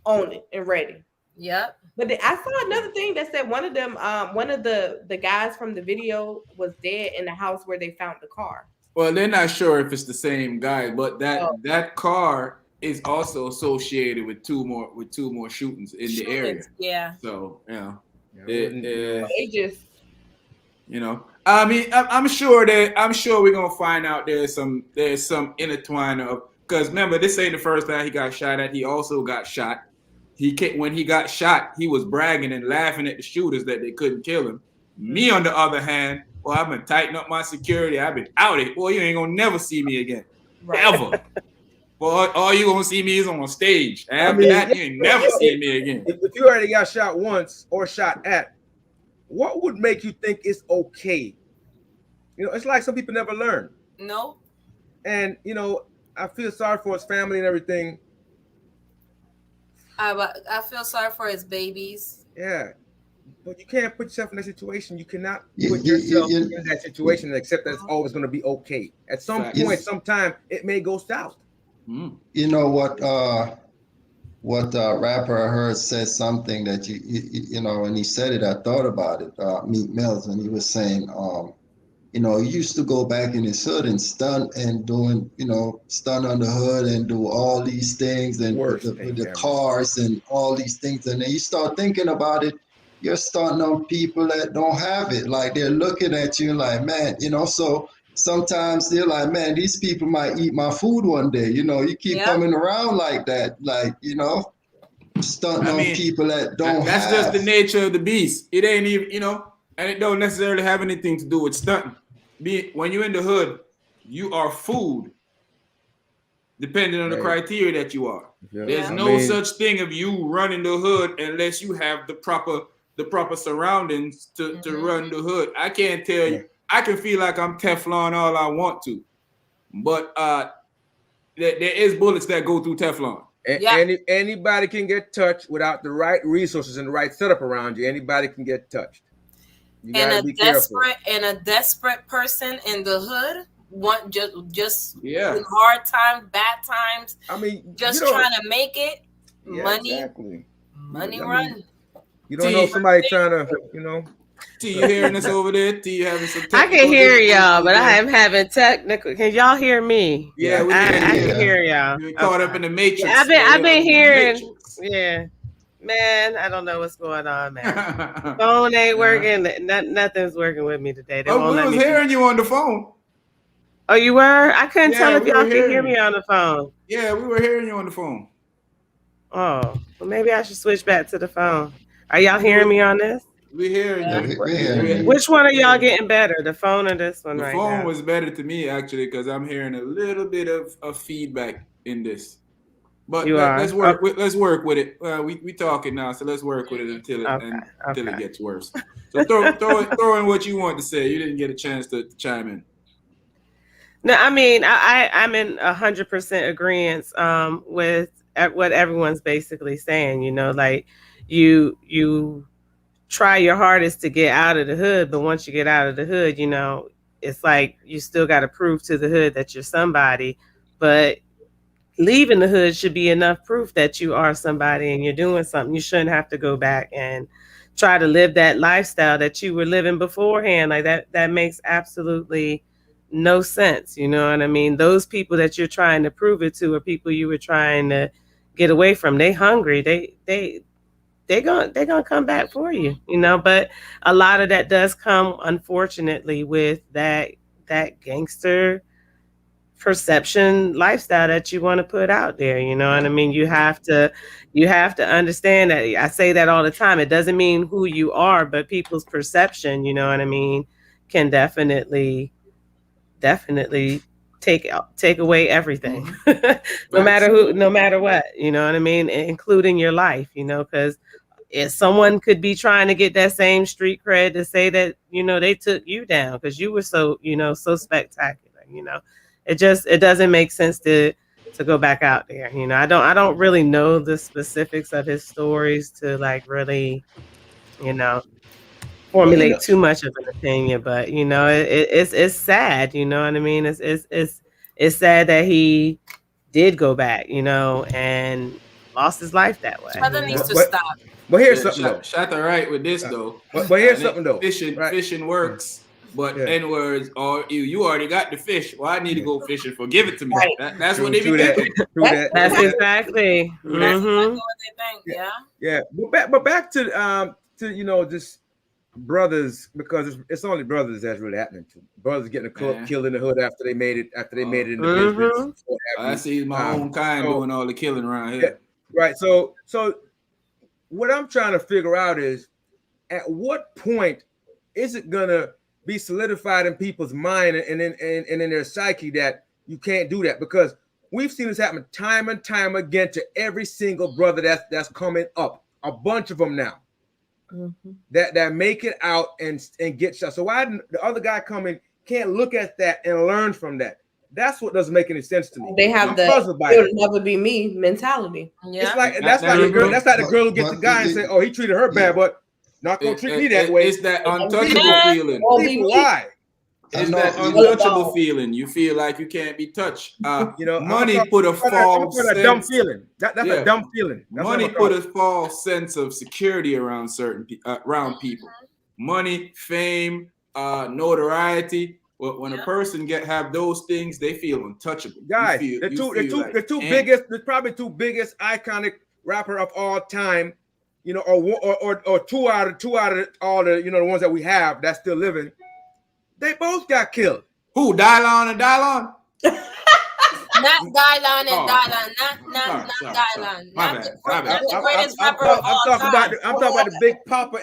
on it and ready. Yep. But I saw another thing that said one of them, one of the guys from the video was dead in the house where they found the car. Well, they're not sure if it's the same guy, but that car is also associated with two more shootings in the area. Yeah. So they just, I mean, I'm sure we're gonna find out there's some intertwine of, because remember, this ain't the first time he got shot at. He also got shot. When he got shot, he was bragging and laughing at the shooters that they couldn't kill him. Me, on the other hand, I've been tightening up my security. I've been out it. Boy, you ain't gonna never see me again, ever. Boy, all you gonna see me is on a stage. After that, you ain't never see me again. If you already got shot once or shot at, what would make you think it's okay? It's like some people never learn. No. And I feel sorry for his family and everything. I feel sorry for his babies. Yeah, but you can't put yourself in that situation. You cannot put yourself in that situation and accept that it's always going to be okay. At some point, sometime, it may go south. You know what rapper I heard said something that when he said it, I thought about it. Meek Mills, and he was saying, he used to go back in his hood and stunt and doing, stunt on the hood and do all these things and with the cars and all these things. And then you start thinking about it, you're starting on people that don't have it. Like they're looking at you like, man, so sometimes they're like, man, these people might eat my food one day. You keep coming around like that, like, stunting on people that don't That's have. just the nature of the beast. It ain't even, and it don't necessarily have anything to do with stunting. When you're in the hood, you are food, depending on the criteria that you are. Yeah. There's no such thing of you running the hood unless you have the proper surroundings to run the hood. I can't tell you. I can feel like I'm Teflon all I want to, but there is bullets that go through Teflon. Anybody can get touched without the right resources and the right setup around you. Anybody can get touched. You gotta be careful. And a desperate person in the hood just in hard times, bad times. I mean, just trying to make it. Money run. You don't know somebody trying to, T, you hearing us over there? T, you having some I can hear y'all, but I am having technical. Can y'all hear me? Yeah, we I can hear y'all. You're caught up in the matrix. Yeah, I've been hearing. Yeah, man, I don't know what's going on, man. Phone ain't working. Nothing's working with me today. They won't we let was me hearing you on the phone. Oh, you were? I couldn't tell if y'all could hear me on the phone. Yeah, we were hearing you on the phone. Oh, well, maybe I should switch back to the phone. Are y'all hearing me on this? We hearing you. We hearing you. Which one are y'all getting better, the phone or this one right now? The phone was better to me, actually, because I'm hearing a little bit of feedback in this. But let's work with it. We talking now, so let's work with it until it gets worse. So throw in what you want to say. You didn't get a chance to chime in. No, I mean I'm in 100% agreement with what everyone's basically saying. You know, like you try your hardest to get out of the hood, but once you get out of the hood, you know, it's like you still got to prove to the hood that you're somebody. But leaving the hood should be enough proof that you are somebody and you're doing something. You shouldn't have to go back and try to live that lifestyle that you were living beforehand. Like that makes absolutely no sense. You know what I mean? Those people that you're trying to prove it to are people you were trying to get away from. They hungry. They're gonna come back for you, you know. But a lot of that does come, unfortunately, with that gangster perception lifestyle that you want to put out there. You know what I mean? You have to understand that. I say that all the time. It doesn't mean who you are, but people's perception, you know what I mean, can definitely take away everything. no matter what, you know what I mean, including your life, you know, because if someone could be trying to get that same street cred to say that, you know, they took you down because you were so, you know, so spectacular, you know, it doesn't make sense to go back out there. You know, I don't really know the specifics of his stories to like really, you know, formulate too much of an opinion, but you know, it's sad, you know what I mean? It's sad that he did go back, you know, and lost his life that way. Brother needs to stop. But here's something though. Shot the right with this though. But here's something though. Fishing works, but N-words or you already got the fish. Well, I need to go fishing for. Give it to me. Right. That's what they be thinking. That's exactly. What they think, yeah. But back to you know, just brothers, because it's only brothers that's really happening to. Brothers getting killed in the hood after they made it in the business. I see my own kind doing all the killing around here. Yeah, right. So what I'm trying to figure out is at what point is it gonna be solidified in people's mind and in their psyche that you can't do that? Because we've seen this happen time and time again to every single brother that's coming up. A bunch of them now. Mm-hmm. That make it out and get shot. So why the other guy coming can't look at that and learn from that? That's what doesn't make any sense to me. They have it'll never be me mentality. Yeah, it's like that's like the girl. That's like the girl who gets the guy and say, "Oh, he treated her bad, but not gonna treat me that way." It's that untouchable feeling. Why? It's that untouchable feeling. You feel like you can't be touched. You know, money put a false sense. A dumb feeling. That's a dumb feeling. Money put a false sense of security around around people. Money, fame, notoriety. When a person have those things, they feel untouchable. Guys, the probably two biggest iconic rapper of all time, you know, or two out of all the, you know, the ones that we have that's still living. They both got killed. Who? Dylon and Dylon? Not Dylon and Dylon. Not Dylon. Not the greatest rapper of all time. I'm talking about the Big Papa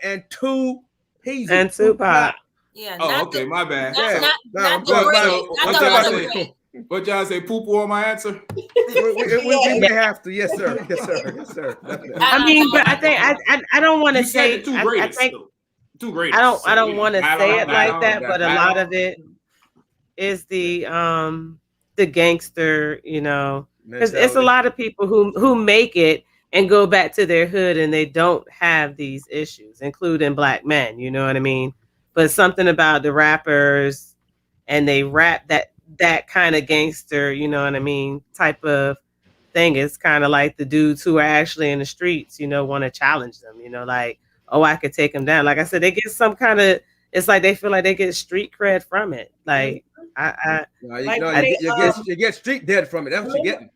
and two Peasy. And Tupac. Yeah. Oh, okay, my bad. Not the great. But y'all say poo-poo on my answer? we may have to. Yes, sir. Yes, sir. I mean, but I think I don't want to say. I think too great. I don't want to say it like that, but a lot of it is the gangster, you know, because it's a lot of people who make it and go back to their hood and they don't have these issues, including black men. You know what I mean? But something about the rappers and they rap that kind of gangster, you know what I mean, type of thing. It's kind of like the dudes who are actually in the streets, you know, want to challenge them, you know, like, oh, I could take them down. Like I said, they get some kind of, it's like they feel like they get street cred from it. Like you get street dead from it. That's what you're getting.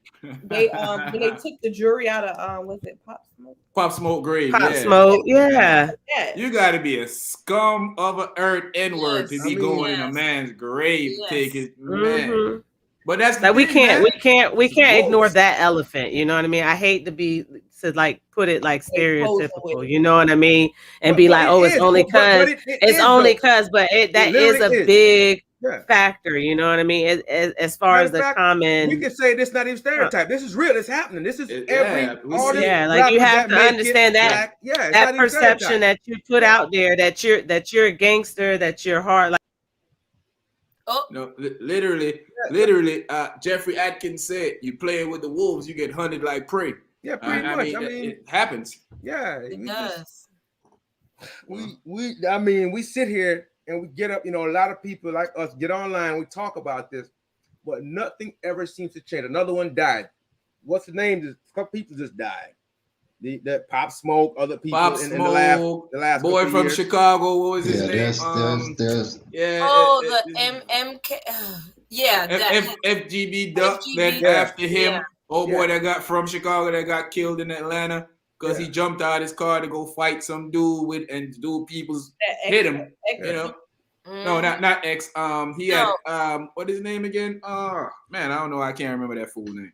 They when they took the jury out of was it Pop Smoke? Pop Smoke grave. Pop Smoke, yeah. You got to be a scum of a earth N-word to be going in a man's grave to take his man. But that's like we can't ignore that elephant. You know what I mean? I hate to put it like stereotypical. You know what I mean? And be like, oh, it's only because but that is a big factor. You know what I mean? As far as the common, you can say this not even stereotype. This is real. It's happening. This is like you have to understand that that perception that you put out there that you're a gangster, that you're hard. Like, no, literally, Jeffrey Atkins said, "You play with the wolves, you get hunted like prey." Yeah, pretty much. I mean, it happens. Yeah, it does. We sit here and we get up. You know, a lot of people like us get online. We talk about this, but nothing ever seems to change. Another one died. What's the name? A couple people just died. The Pop Smoke, other people in the last boy from Chicago. What was his name? There's the MK. FGB Duck. Then after him, boy that got from Chicago that got killed in Atlanta because he jumped out his car to go fight some dude hit him. You know. No, not X. He had what is his name again? Man, I don't know. I can't remember that fool name.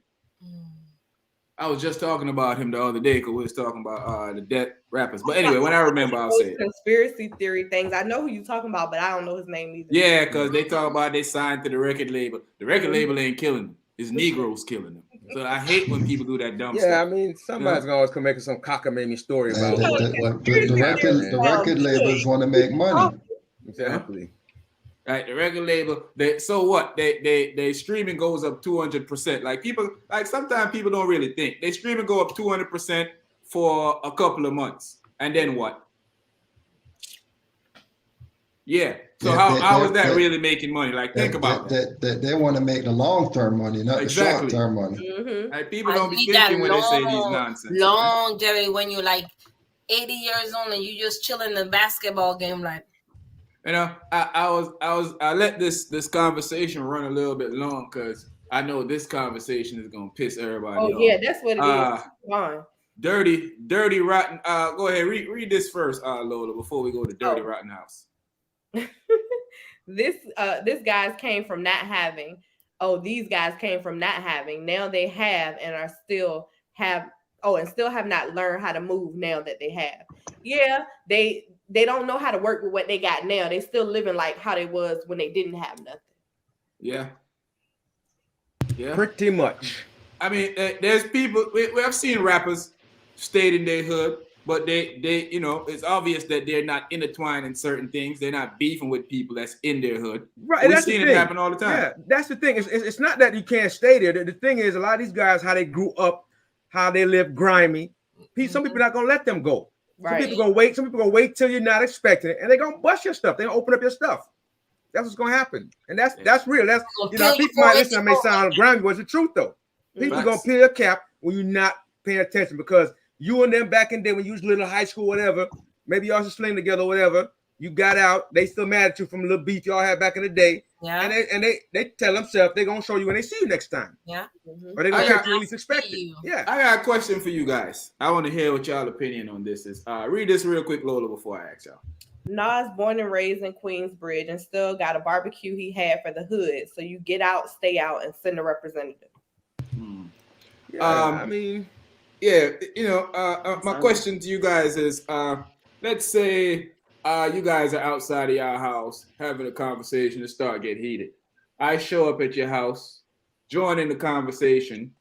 I was just talking about him the other day because we was talking about the dead rappers. But anyway, when I remember, I'll say it. Conspiracy theory things. I know who you're talking about, but I don't know his name either. Yeah, because they talk about they signed to the record label. The record label ain't killing them. It's Negroes killing them. So I hate when people do that dumb stuff. Yeah, I mean, somebody's gonna always come make some cockamamie story about the record labels want to make money. Exactly. Right, the record label. They streaming goes up 200%. Like sometimes people don't really think they streaming go up 200% for a couple of months, and then what? Yeah. So how is that really making money? Like think about that. They want to make the long-term money, not the short-term money. Mm-hmm. Like people don't be thinking when they say these nonsense. Longevity when you're like 80 years old and you just chill in the basketball game like. You know, I let this conversation run a little bit long because I know this conversation is gonna piss everybody off. Oh yeah, that's what it is. Fine. Dirty rotten. Go ahead, read this first, Lola, before we go to Dirty Rotten House. This guys came from not having. Oh, these guys came from not having. Now they have and are still have. Oh, and still have not learned how to move now that they have. Yeah, they don't know how to work with what they got now. They still living like how they was when they didn't have nothing. Yeah. Pretty much. I mean, there's people. We have seen rappers stayed in their hood, but they you know, it's obvious that they're not intertwined in certain things. They're not beefing with people that's in their hood. Right. We've seen it happen all the time. Yeah, that's the thing. It's not that you can't stay there. The thing is, a lot of these guys, how they grew up, how they live grimy. Some people are not gonna let them go. Some people gonna wait. Some people gonna wait till you're not expecting it, and they're gonna bust your stuff. They're gonna open up your stuff. That's what's gonna happen, and that's real. That's people might listen. That may sound grimy, but it's the truth though. People gonna peel your cap when you're not paying attention because you and them back in the day when you was little high school, whatever. Maybe y'all should sling together, whatever. You got out. They still mad at you from a little beef y'all had back in the day. Yeah. And they tell themselves they're gonna show you when they see you next time. Yeah. Or they're gonna at least expect it. Yeah. I got a question for you guys. I want to hear what y'all opinion on this is. Read this real quick, Lola, before I ask y'all. Nas born and raised in Queensbridge and still got a barbecue he had for the hood. So you get out, stay out, and send a representative. My question to you guys is, let's say you guys are outside of your house having a conversation and start getting heated. I show up at your house, join in the conversation,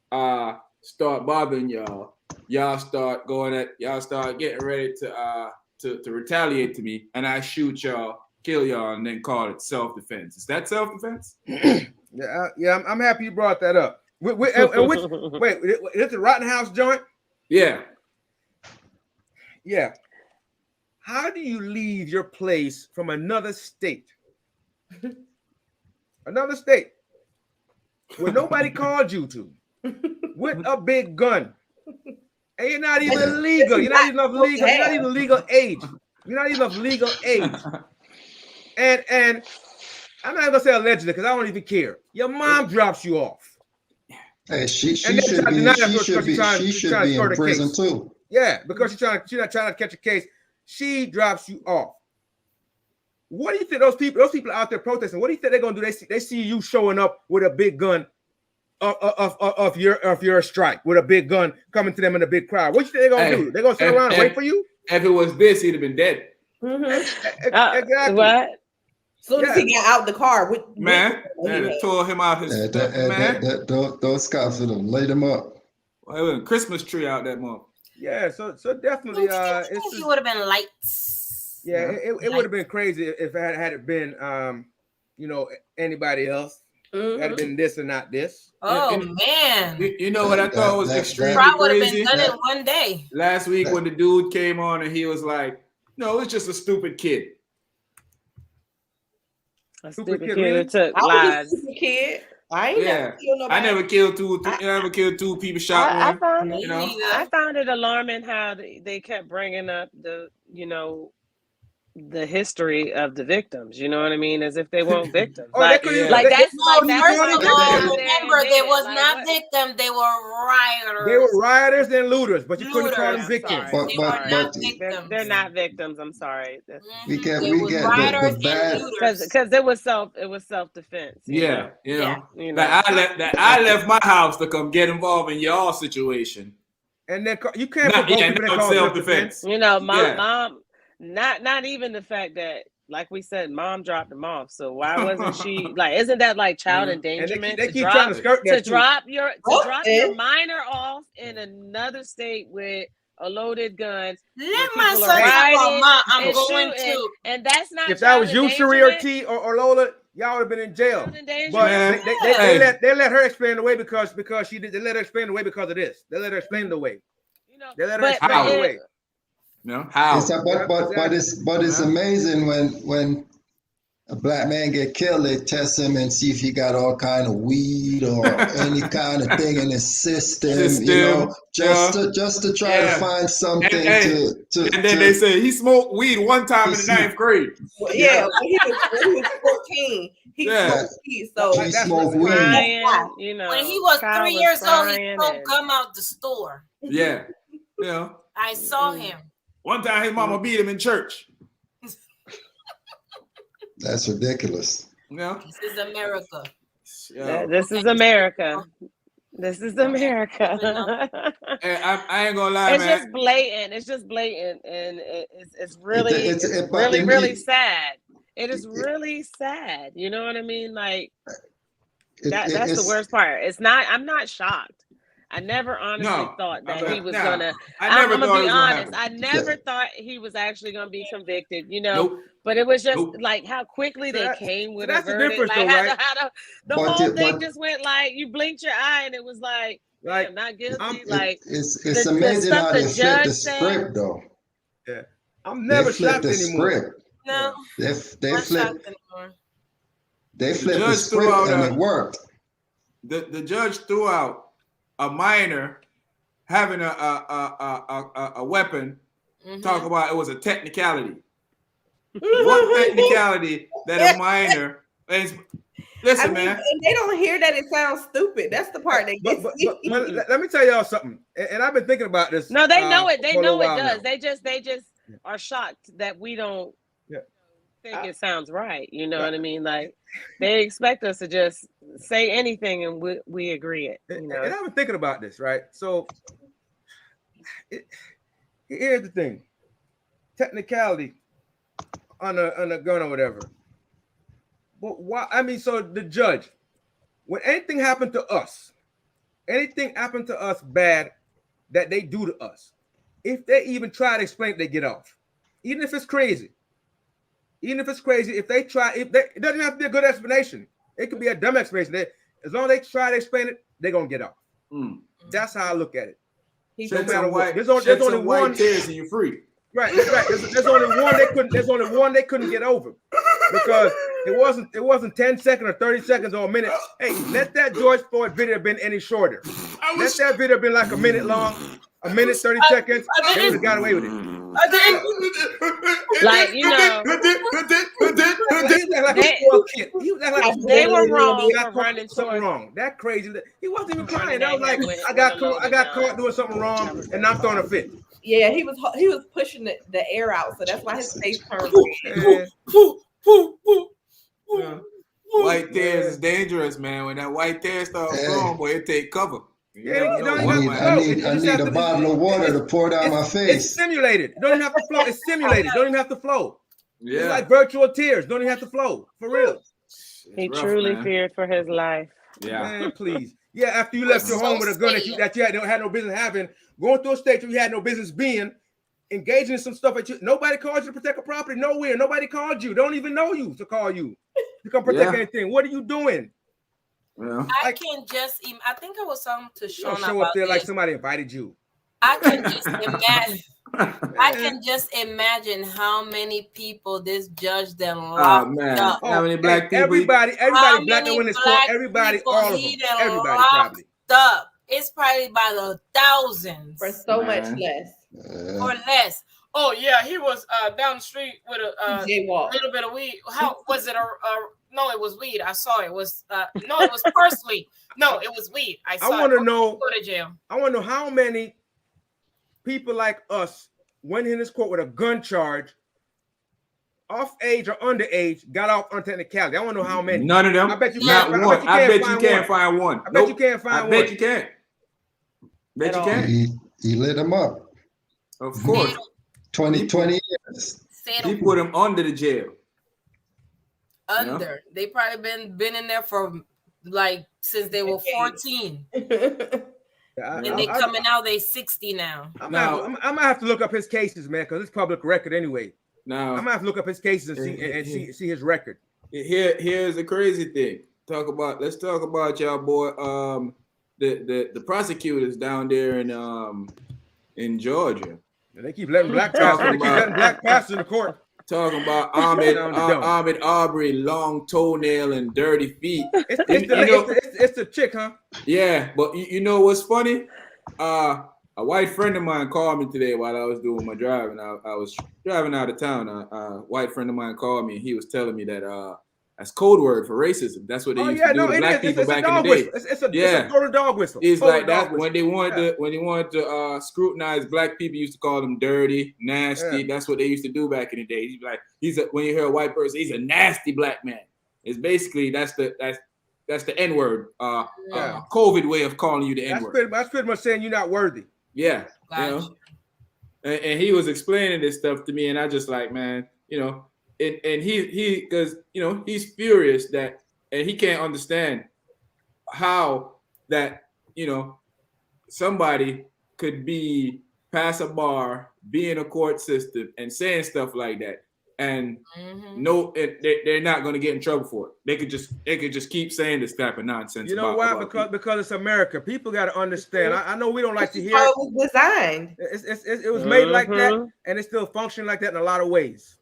start bothering y'all. Y'all start getting ready to retaliate to me, and I shoot y'all, kill y'all, and then call it self-defense. Is that self-defense? Yeah, I'm happy you brought that up. Wait, it's a Rittenhouse joint? Yeah. Yeah. How do you leave your place from another state? Another state where nobody called you to with a big gun And you're not even legal. You're not even of legal. You're not even legal age. You're not even of legal age. And I'm not gonna say allegedly because I don't even care. Your mom drops you off. Hey, she should be in prison too. Yeah, because she's not trying to catch a case. She drops you off. What do you think those people out there protesting? What do you think they're gonna do? They see you showing up with a big gun of your strike, with a big gun coming to them in a big crowd. What do you think they're gonna do? They're gonna sit around and wait for you? If it was this, he'd have been dead. Exactly. What? As soon as he got out the car, tore him out his those cops would have laid him up. Well, it was a Christmas tree out that month. Yeah, so definitely it would have been lights. Yeah, it would have been crazy if it had it been anybody else. Had been this and not this. Oh man! You know what I thought was extremely would have crazy? been done in one day. Last week when the dude came on and he was like, "No, it's just a stupid kid." A stupid kid who took lives. Kid. I ain't never killed nobody. I never killed two people. Shot one. I found it alarming how they kept bringing up the history of the victims. You know what I mean? As if they weren't victims. Remember, they was not victims. They were rioters. They were rioters and looters, but you couldn't call them victims. They're not victims. I'm sorry. We get the bad because it was self-defense. Yeah. I left my house to come get involved in y'all situation. And then you can't put both people in self-defense. Mom. Not even the fact that, like we said, mom dropped him off. So why wasn't she like? Isn't that like child endangerment? They keep trying to skirt that to drop your minor off in another state with a loaded gun. Let my son know, Mom, I'm going to. And that's not. If that was you, Cherie or T or Lola, y'all would have been in jail. But they let her explain the way because she did. They let her explain the way because of this. They let her explain the way. They let her explain the way. No, how? But it's amazing when a black man get killed, they test him and see if he got all kind of weed or any kind of thing in his system. Just to try to find something to. And then they say he smoked weed one time in the 9th grade. Well, when he was 14, he smoked weed. So he smoked weed. When he was 3 years old, he smoked gum out the store. Yeah. I saw him. One time his mama beat him in church. That's ridiculous. This is America. This is America. This is America. I ain't gonna lie, it's man. It's just blatant, and it's really sad. It is really sad. You know what I mean? Like that's the worst part. I'm not shocked. I never honestly thought that he was gonna. I'm gonna be honest. I never thought he was actually gonna be convicted. But it was just like how quickly they came with a verdict. Like the whole thing just went like you blinked your eye and it was like I'm not guilty. It's amazing how they flip the script though. Yeah, I'm never shocked anymore. No, they flip the script and it worked. The judge threw out a minor having a weapon. Talk about it was a technicality. What technicality that a minor is? Listen, man. And they don't hear that it sounds stupid. That's the part they get. But let me tell y'all something. And I've been thinking about this. No, they know it. They know it does. Now. They just are shocked that we don't think it sounds right. You know what I mean? Like they expect us to just say anything and we agree it. And I've been thinking about this, right? So here's the thing: technicality on a gun or whatever. But why? I mean, so the judge, when anything happened to us bad that they do to us, if they even try to explain it, they get off. Even if it's crazy. If they try, it doesn't have to be a good explanation. It could be a dumb explanation. As long as they try to explain it, they're gonna get off. That's how I look at it. No matter what. There's only one tears and you're free. Right. There's only one they couldn't get over because it wasn't 10 seconds or 30 seconds or a minute. Hey, let that George Floyd video have been any shorter. Let that video have been like a minute long. a minute, 30 seconds, they would have got away with it. Like, you know, they were wrong for running something wrong. That crazy. He wasn't even crying. That was like, I got caught doing something wrong, and I'm throwing a fit. Yeah, he was pushing the air out, so that's why his face turned red. White tears is dangerous, man. When that white tear starts flowing, boy, it take cover. I need a bottle of water to pour down my face. It's simulated. It don't even have to flow. It's simulated. It don't even have to flow. Yeah. It's like virtual tears. Don't even have to flow. For real. He truly feared for his life. Yeah. Man, please. Yeah, after you left your home with a gun that you had no business having, going through a state where you had no business being, engaging in some stuff that nobody called you to protect a property. Nowhere. Nobody called you. Don't even know you to call you to come protect anything. What are you doing? Yeah. I can just. I think I was talking to Sean show about up there this. like somebody invited you. I can just imagine. I can just imagine how many people this judge then locked up. How many black people? Everybody black that went to court. Everybody, all of them. Everybody probably. Up. It's probably by the thousands. For so much less. Or less. Oh yeah, he was down the street with a little bit of weed. How was it? No, it was weed. I saw it. It was no, it was parsley. No, it was weed. I want to know. Go to jail. I want to know how many people like us went in this court with a gun charge, off age or underage, got off on technicality. I want to know how many. None of them. I bet you can't. One. I bet you can't find one. I bet you can't find one. I bet you can't. Bet you can't. He lit him up. Of course. 20 years. He put him under the jail. Under. They probably been in there for like since they were 14. And they coming out, they 60 now. I might have to look up his cases, man, because it's public record anyway. No, I might have to look up his cases and see his record. Here's the crazy thing. Let's talk about y'all, boy. The prosecutors down there in Georgia. And they keep letting black pastors in the court. Talking about Ahmaud Arbery, long toenail and dirty feet. It's the chick, huh? Yeah, but you know what's funny? A white friend of mine called me today while I was doing my driving. I was driving out of town. A white friend of mine called me, and he was telling me that that's code word for racism. That's what they used to do to black people back in the day. It's a total dog whistle. It's like that when they wanted to scrutinize black people, used to call them dirty, nasty. Yeah. That's what they used to do back in the day. He's like, when you hear a white person, he's a nasty black man. It's basically that's the N-word, COVID way of calling you the N-word. That's pretty much saying you're not worthy. Yeah, gotcha. And he was explaining this stuff to me, and I just like, man, And he because he's furious that, and he can't understand how that somebody could be pass a bar, be in a court system, and saying stuff like that, and they're not going to get in trouble for it. They could just keep saying this type of nonsense. You know why? Because it's America. People got to understand. I know we don't like to hear it. It was designed. It was made like that, and it still functions like that in a lot of ways.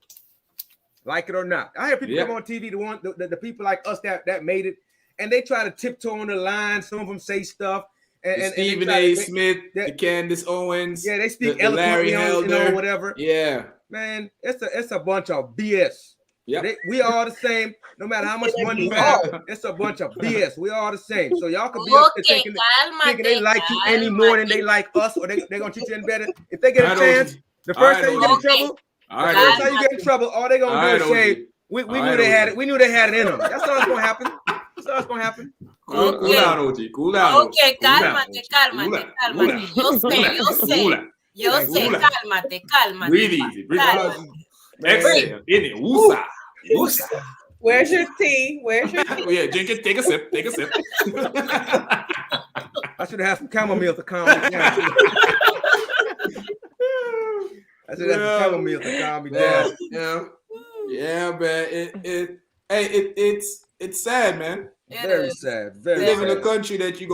Like it or not, I hear people come on TV. The people like us that made it, and they try to tiptoe on the line. Some of them say stuff, and Stephen A. Smith, the Candace Owens, they speak eloquently, whatever. Yeah, man, it's a bunch of BS. Yeah, we all the same. No matter how much money you have, it's a bunch of BS. We all the same. So y'all could be up there thinking they like you any more than they like us, or they gonna treat you any better. If they get a chance, the first time you get in trouble. First time you get in trouble, all they gonna do is say, "We knew they had it. We knew they had it in them." That's all that's gonna happen. Cool down, OG. Cool down. Okay, cálmate. Yo sé, cálmate. Breathe easy. Exhale. In it. Woosah. Where's your tea? Yeah, drink it. Take a sip. I should have had some chamomile to calm me down. I said that's a chamomile to calm me down. Yeah, man. It's sad, man. Very sad. Very you live in a country that you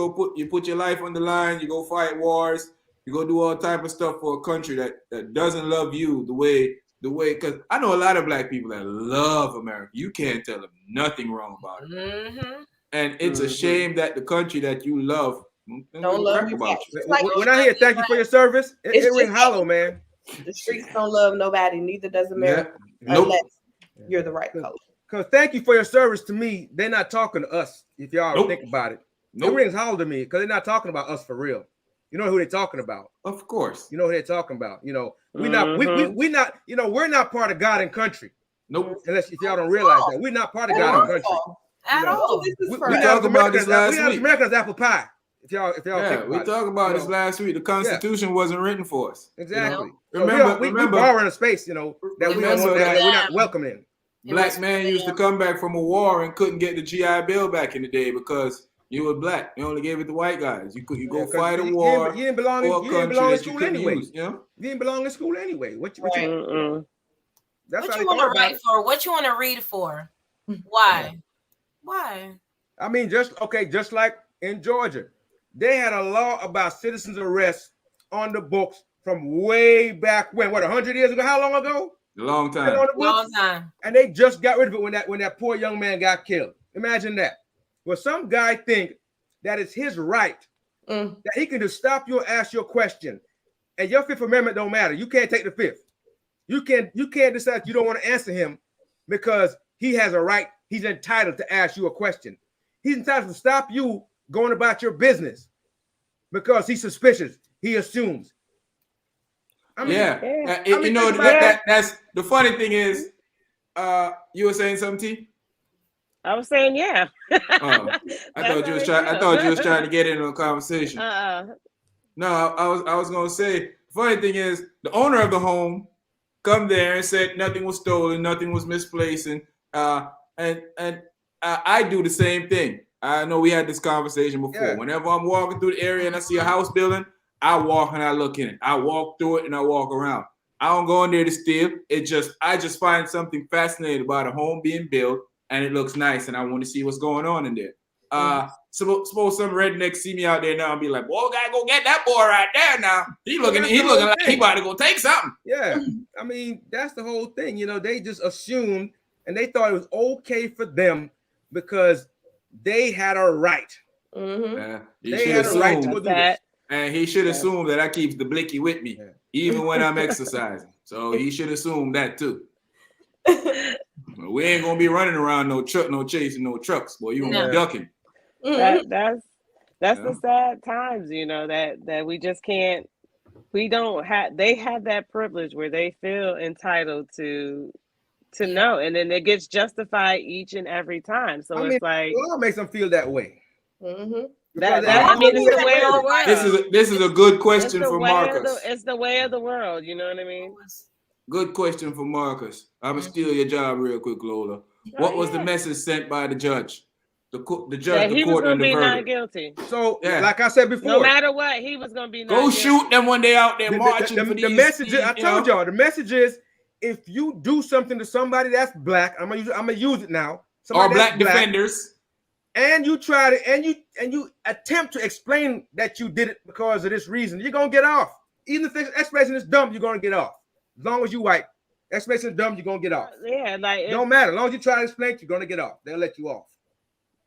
put your life on the line, you go fight wars, you go do all type of stuff for a country that doesn't love you the way because I know a lot of black people that love America. You can't tell them nothing wrong about it. And it's a shame that the country that you love Don't love you back. When I hear thank you for your service, it ring hollow, man. The streets don't love nobody, neither does America, unless you're the right color. Because thank you for your service to me, they're not talking to us. If y'all think about it, it rings hollow to me because they're not talking about us for real. You know who they're talking about? Of course. You know who they're talking about. You know, we're not. You know, we're not part of God and country. Nope. Unless if y'all don't realize that we're not part of God and country at all. We talked about this last week. America's apple pie. If y'all think we talked about this last week. The Constitution wasn't written for us. Exactly. You know? So remember, we borrow in a space, you know, that we're not welcome in. Black man used to come back from a war and couldn't get the GI Bill back in the day because you were black. You only gave it to white guys. You go fight a war. You didn't belong in school anyway. You know? You didn't belong in school anyway. What you want to write for? What you want to read for? Why? Why? I mean, just like in Georgia, they had a law about citizens arrest on the books from way back when. What, 100 years ago? How long ago? A long time. Long time. And they just got rid of it when that poor young man got killed. Imagine that. Well, some guy think that it's his right that he can just stop you and ask you a question, and your Fifth Amendment don't matter. You can't take the Fifth. You can't decide you don't want to answer him because he has a right. He's entitled to ask you a question. He's entitled to stop you going about your business because he's suspicious. He assumes. I mean, you know that's the funny thing is, you were saying something, T? I was saying, yeah. I thought you was trying to get into a conversation. No, I was gonna say. The funny thing is, the owner of the home come there and said nothing was stolen, nothing was misplaced, and I do the same thing. I know we had this conversation before. Yeah. Whenever I'm walking through the area and I see a house building, I walk and I look in it. I walk through it and I walk around. I don't go in there to steal. I just find something fascinating about a home being built and it looks nice and I want to see what's going on in there. Suppose some redneck see me out there now and be like, "Boy, gotta go get that boy right there now. He looking like he about to go take something." Yeah, I mean that's the whole thing. You know, they just assumed and they thought it was okay for them because they had a right. They had a right to do that. And he should assume that I keeps the blicky with me, even when I'm exercising. So he should assume that too. We ain't gonna be running around no chasing no trucks, boy. You gonna be ducking. That's the sad times, you know, that we just can't. We don't have. They have that privilege where they feel entitled to know, and then it gets justified each and every time. So it's like what makes them feel that way. I mean, it's the way of the world. This is a good question for Marcus. It's the way of the world. You know what I mean? Good question for Marcus. I'm gonna steal your job real quick, Lola. What was the message sent by the judge? The judge, the he was court, going to be verdict. not guilty. So, like I said before, no matter what, he was going to be not guilty. Go shoot them when they out there marching. The message. I told y'all. The message is: if you do something to somebody that's black, I'm gonna use it now. Or black defenders. And you try to, and you attempt to explain that you did it because of this reason, you're gonna get off. Even if the explanation is dumb, you're gonna get off. As long as you white, explanation is dumb, you're gonna get off. Yeah, like don't matter. As long as you try to explain, you're gonna get off. They'll let you off.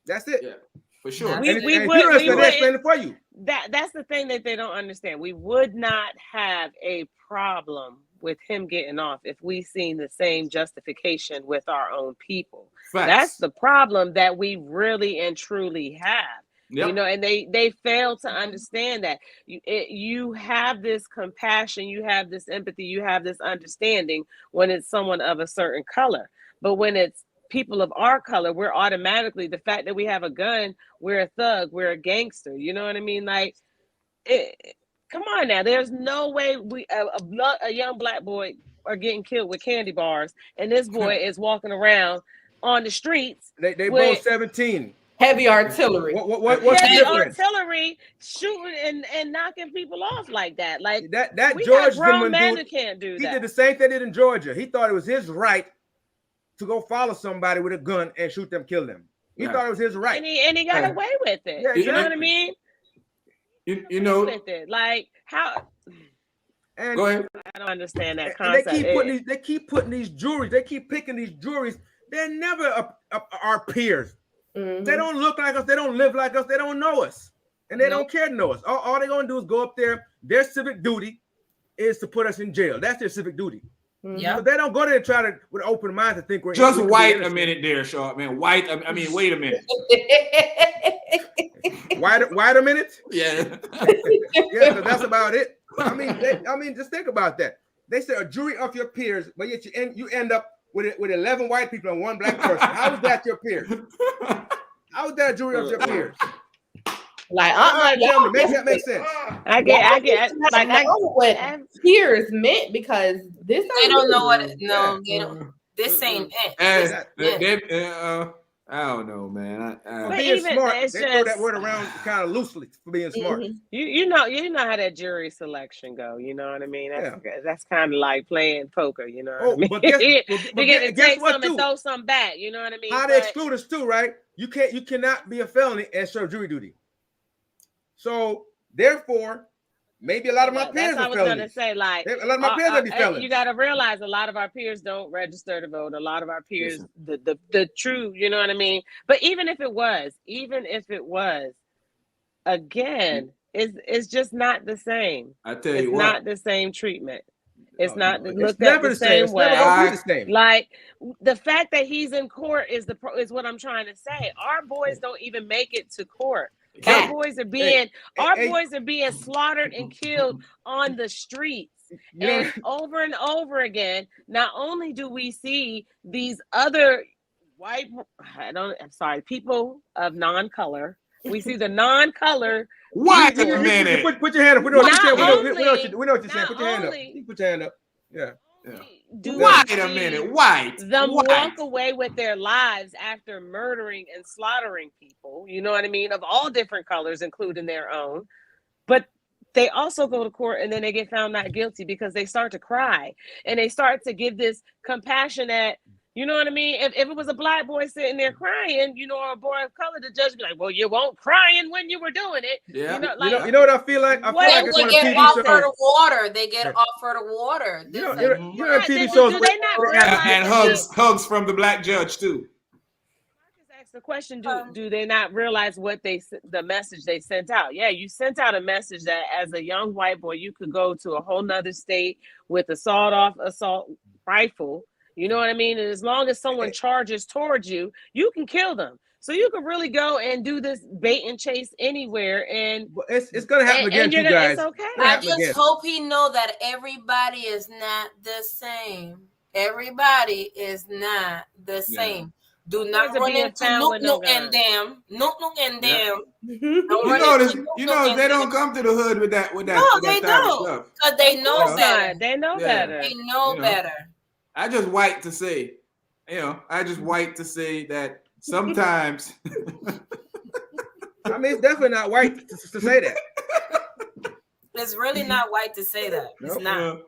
That's it. Yeah, for sure. We would explain it for you. That's the thing that they don't understand. We would not have a problem with him getting off if we seen the same justification with our own people. Facts. That's the problem that we really and truly have. Yep. You know, and they fail to understand that you have this compassion, you have this empathy, you have this understanding when it's someone of a certain color. But when it's people of our color, we're automatically, the fact that we have a gun, we're a thug, we're a gangster. You know what I mean? Like, come on now. There's no way a young black boy are getting killed with candy bars, and this boy is walking around on the streets. They both 17. Heavy artillery. What's the difference? Artillery shooting and knocking people off like that. Like that George Zimmerman dude can't do that. He did the same thing they did in Georgia. He thought it was his right to go follow somebody with a gun and shoot them, kill them. He thought it was his right. And he got away with it. Yeah, you know what I mean? You know, with it. Like how and go ahead. I don't understand that concept. They keep putting these juries, they keep picking these juries. They're never our peers. Mm-hmm. They don't look like us, they don't live like us, they don't know us. and they don't care to know us. All they're gonna do is go up there. Their civic duty is to put us in jail. That's their civic duty. Yeah. So they don't go there and try to with an open mind to think we're just white a minute there, Sharp man. White. I mean, wait a minute. White a minute. Yeah. Yeah. So that's about it. I mean, just think about that. They say a jury of your peers, but yet you end up with 11 white people and 1 black person. How is that your peers? How is that a jury of your peers? Like, make that make sense. I get. Like, I know what peers meant because this they don't know what. No, they don't. This ain't it. I don't know, man. For being smart, they throw that word around kind of loosely for being smart. You know how that jury selection go. You know what I mean? That's kind of like playing poker. You know what I mean? But you get to take some and throw some back. You know what I mean? How they exclude us too, right? You cannot be a felony and serve jury duty. So therefore, maybe a lot of my peers are felonies. I was gonna say, like, a lot of my peers may be felonies. You got to realize a lot of our peers don't register to vote. A lot of our peers, the true, you know what I mean. But even if it was, again, it's just not the same. I tell you it's what, not the same treatment. It's not looked at the same way. The same. Like the fact that he's in court is what I'm trying to say. Our boys don't even make it to court. Our boys are being slaughtered and killed on the streets. And over again, not only do we see these other people of non-color, we see the non-color. Wait a minute. Put your hand up. We know what you're saying. Put your hand up. Put your hand up. Yeah. Wait a minute. Them walk away with their lives after murdering and slaughtering people, you know what I mean, of all different colors, including their own. But they also go to court and then they get found not guilty because they start to cry and they start to give this compassionate, you know what I mean? If it was a black boy sitting there crying, you know, or a boy of color, the judge would be like, well, you weren't crying when you were doing it. Yeah. You know what I feel like? I feel like they get offered water. They get offered water. You know TV shows. Do they not realize and hugs from the black judge too. I just asked the question: Do they not realize the message they sent out? Yeah, you sent out a message that as a young white boy, you could go to a whole nother state with a assault rifle. You know what I mean? And as long as someone charges towards you, you can kill them. So you could really go and do this bait and chase anywhere, and it's gonna happen again, you guys. It's okay. I just hope he know that everybody is not the same. Everybody is not the same. Do not run into Nook and them. Nook and them. You know, they don't come to the hood with that. No, they don't, because they know better. They know better. They know better. I just white to say, that sometimes. I mean, it's definitely not white to say that. It's really not white to say that. It's not.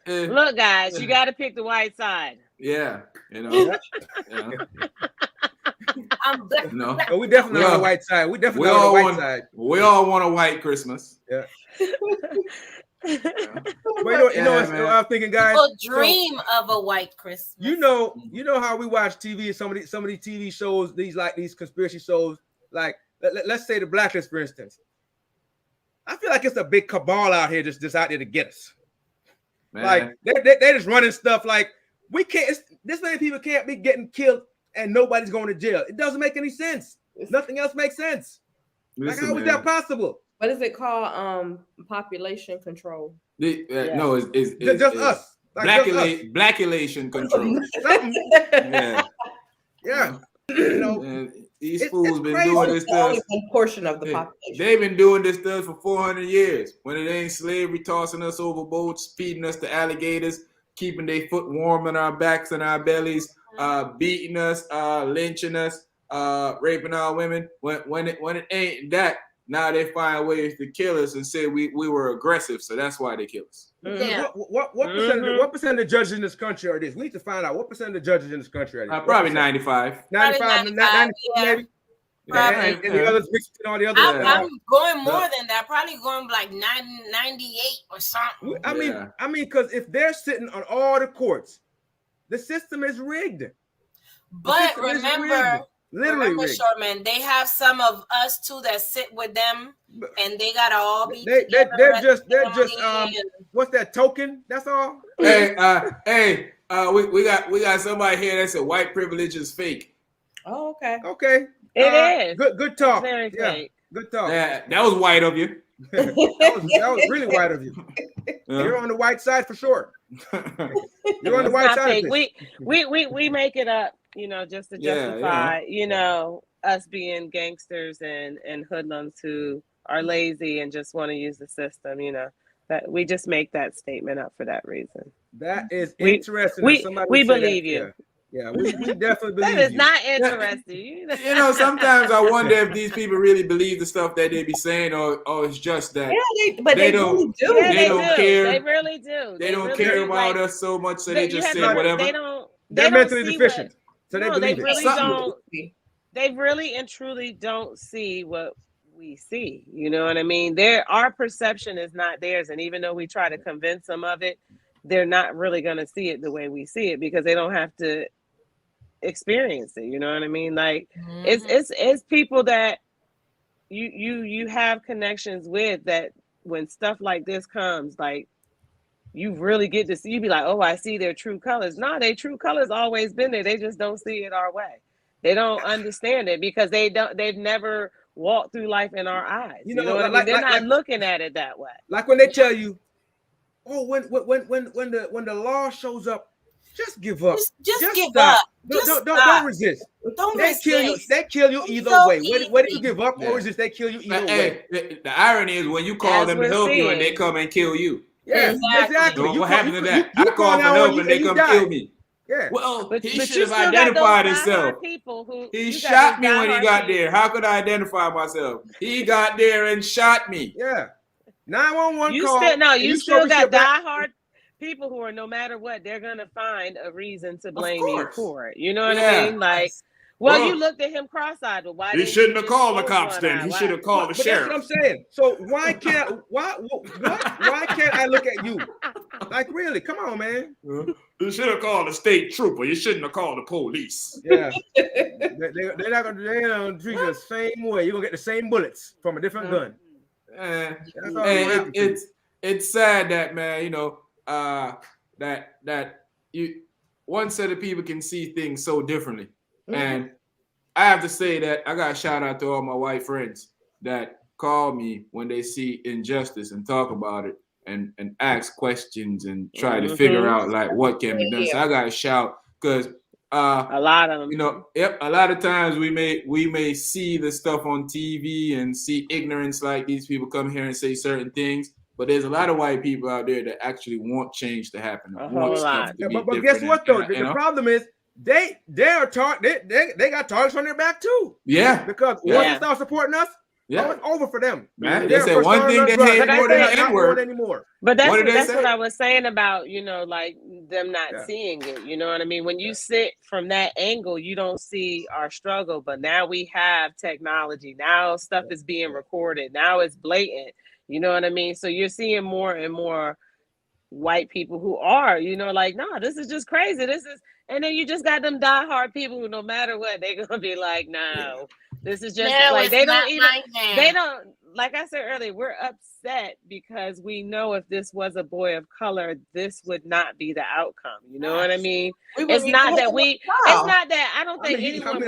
Look, guys, you got to pick the white side. Yeah, you know. I'm definitely. We definitely on the white side. We definitely on the white side. We all want a white Christmas. Yeah. But you know what I'm thinking, guys? People dream of a white Christmas. You know how we watch TV. Some of these TV shows, these conspiracy shows, like let's say the Blacklist, for instance. I feel like it's a big cabal out here just out there to get us. Man. Like they're just running stuff like we can't. This many people can't be getting killed and nobody's going to jail. It doesn't make any sense. Nothing else makes sense. Listen, how is that possible? What is it called? Population control. No, it's just us. Blackulation control. Yeah. You know, these fools been doing this stuff. One portion of the population. They've been doing this stuff for 400 years. When it ain't slavery, tossing us over boats, feeding us to alligators, keeping their foot warm on our backs and our bellies, beating us, lynching us, raping our women. When it ain't that. Now they find ways to kill us and say we were aggressive, so that's why they kill us. Yeah. What percent of the judges in this country are this? We need to find out what percent of the judges in this country are this. Probably 95. 95, maybe. And the others mixed in all the others. I'm going more than that. Probably going like 98 or something. I mean, because if they're sitting on all the courts, the system is rigged. But remember. Literally remember, rigged. short man, they have some of us too that sit with them, and they gotta all be They're together. just what's that token? That's all. Hey, we got somebody here that said white privilege is fake. Oh, okay. Okay. It is. Good talk. It's very fake. Good talk. That was white of you. that was really white of you. You're on the white side for sure. You're on the white side. We make it up, just to justify, us being gangsters and hoodlums who are lazy and just want to use the system. That we just make that statement up for that reason. That is interesting. We believe you. Yeah, we definitely believe that is you. not interesting. Sometimes I wonder if these people really believe the stuff that they be saying, or it's just that. Yeah, they don't really do. Yeah, they don't care. They really do. They don't really care do. about us so much, so they just say whatever. They're mentally deficient, so they believe they it. really don't. They really and truly don't see what we see. You know what I mean? Our perception is not theirs, and even though we try to convince them of it, they're not really going to see it the way we see it because they don't have to experience it. You know what I mean? Like it's people that you have connections with, that when stuff like this comes, like you really get to see, you be like, oh, I see their true colors. No, their true colors always been there. They just don't see it our way. They don't understand it because they've never walked through life in our eyes. You know what I mean? They're not looking at it that way. Like when they tell you, oh, when the law shows up, just give up. Just give stop. up. Don't resist. Don't resist. They kill you either way. Whether you give up or resist, they kill you either way. The irony is when you call them to help you and they come and kill you. Yeah, exactly. What happened to that? I call for help and they come kill me. Yeah. Well, he should have identified himself. He shot me when he got there. How could I identify myself? He got there and shot me. Yeah. 911 call. You still got diehard people who are, no matter what, they're gonna find a reason to blame you for it. You know what I mean? Like, well, you looked at him cross-eyed, but why? He shouldn't have called the cops then. He should have called the sheriff. That's what I'm saying. So why can't I look at you? Like, really? Come on, man. You should have called the state trooper. You shouldn't have called the police. Yeah. They're not gonna treat you the same way. You're gonna get the same bullets from a different gun. It's sad that, man, that one set of people can see things so differently. And I have to say that I got a shout out to all my white friends that call me when they see injustice and talk about it and ask questions and try to figure out like what can be done. So I got a shout because a lot of them, a lot of times we may see the stuff on TV and see ignorance, like these people come here and say certain things. But there's a lot of white people out there that actually want change to happen. But guess what though? The problem is they got targets on their back too. Yeah. Because once they start supporting us, it's over for them. Man, they said one thing they hate more than the N-word anymore. But that's what I was saying about, like them not seeing it. You know what I mean? When you sit from that angle, you don't see our struggle. But now we have technology. Now stuff is being recorded. Now it's blatant. You know what I mean? So you're seeing more and more white people who are, like, no, this is just crazy. And then you just got them diehard people who, no matter what, they're gonna be like, no, this is just like they don't. Like I said earlier, we're upset because we know if this was a boy of color, this would not be the outcome. You know what I mean? It's not that I don't think anyone would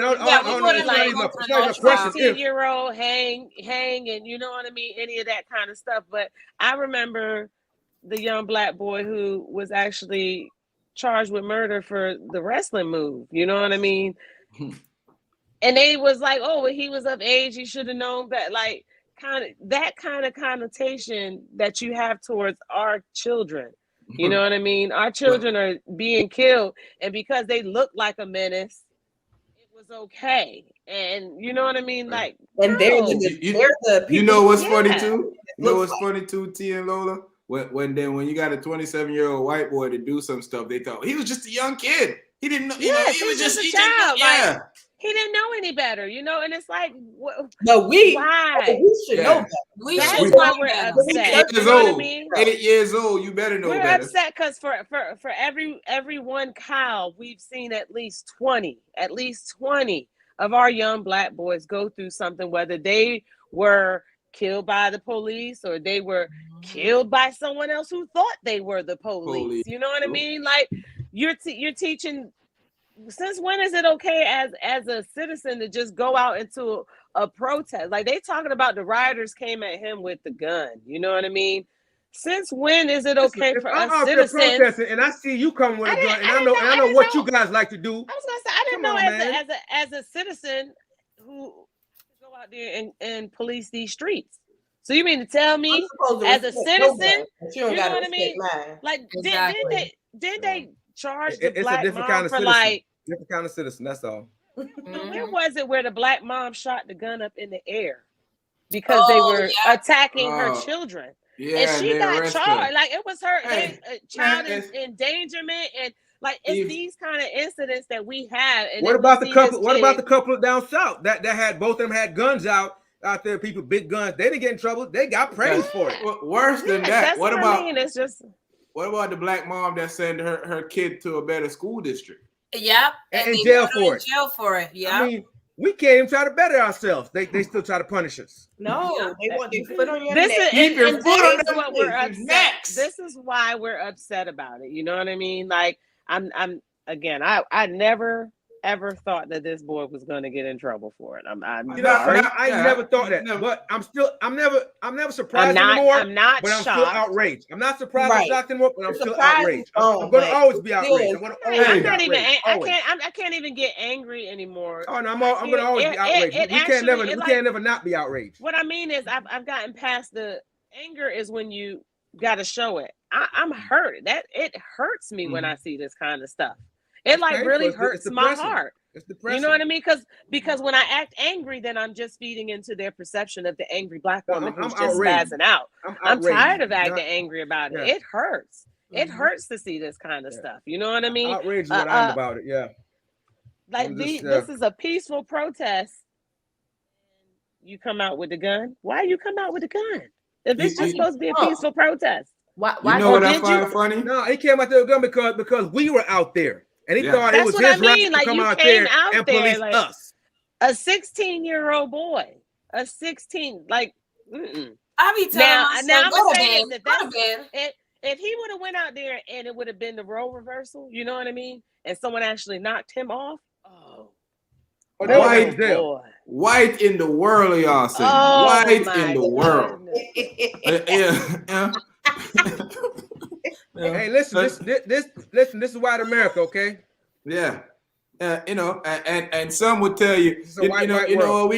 like a 14-year-old hang, and you know what I mean, any of that kind of stuff. But I remember the young black boy who was actually charged with murder for the wrestling move. You know what I mean? And they was like, oh, well, he was of age, he should have known that. Like, that kind of connotation that you have towards our children. You know what I mean? Our children are being killed, and because they look like a menace, it was okay. And you know what I mean? Like, and they're the people. You know what's funny too? You know what's funny too, T and Lola? When you got a 27-year-old white boy to do some stuff, they thought he was just a young kid. He didn't know. He was just a child. He didn't know any better, and it's like, no, we should know better. That's why we're upset. 8 years old. 8 years old, you better know better. We're upset because for every one cow, we've seen at least 20 of our young Black boys go through something, whether they were killed by the police or they were killed by someone else who thought they were the police. You know what I mean? Like you're teaching. Since when is it okay as a citizen to just go out into a protest? Like they talking about the rioters came at him with the gun. You know what I mean? Since when is it okay for us citizens? Protesting and I see you coming with a gun, and I know what you guys like to do. I was gonna say I didn't know as a citizen who go out there and police these streets. So you mean to tell me as a citizen, you know what I mean? Like did they charge the Black mom for like different kind of citizen? That's all. Where was it where the Black mom shot the gun up in the air because they were attacking her children? Yeah, and she got charged. Like it was her child endangerment, and like it's these kind of incidents that we have. And what about the couple? What about the couple down south that had both of them had guns out there? People, big guns. They didn't get in trouble. They got praised for it. Well, worse than that. What about? I mean. It's just. What about the Black mom that sent her kid to a better school district? Yep, and in jail for it. Jail for it. Yeah. I mean, we can't even try to better ourselves. They still try to punish us. No, they want their foot on your neck. Keep your foot on what we're upset. This is why we're upset about it. You know what I mean? Like I'm again. I never ever thought that this boy was going to get in trouble for it. I never thought that, but I'm never surprised anymore. I'm not but I'm shocked. Still outraged. I'm not surprised and shocked anymore, but I'm still outraged. I'm going to always be outraged. I can't even get angry anymore. Oh no, I'm going to always be outraged. We can't never not be outraged. What I mean is I've gotten past the anger is when you got to show it. I'm hurt. That it hurts me when I see this kind of stuff. It like really hurts my heart. It's depressing. You know what I mean? Because when I act angry, then I'm just feeding into their perception of the angry Black woman who's just spazzing out. I'm tired of acting angry about it. It hurts. It hurts to see this kind of stuff. You know what I mean? Outraged is what I'm about it. Yeah. Like this is a peaceful protest. You come out with the gun. Why you come out with the gun? If it's just supposed to be a peaceful protest. Why you know what I find funny? No, he came out there with a gun because we were out there. And he thought it was his right to come out there and police us. A 16-year-old boy. A 16, like, I be telling now I'm gonna say this, if he would have went out there and it would have been the role reversal, you know what I mean? And someone actually knocked him off. White in the world, y'all say. White in the world. Hey, listen, this is white America, okay? Yeah. You know, and some would tell you, we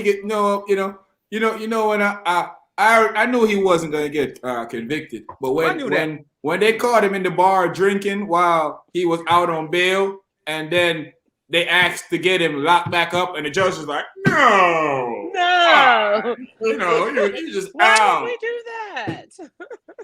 get when I knew he wasn't gonna get convicted, but when they caught him in the bar drinking while he was out on bail, and then they asked to get him locked back up, and the judge was like, no. You just why would we do that?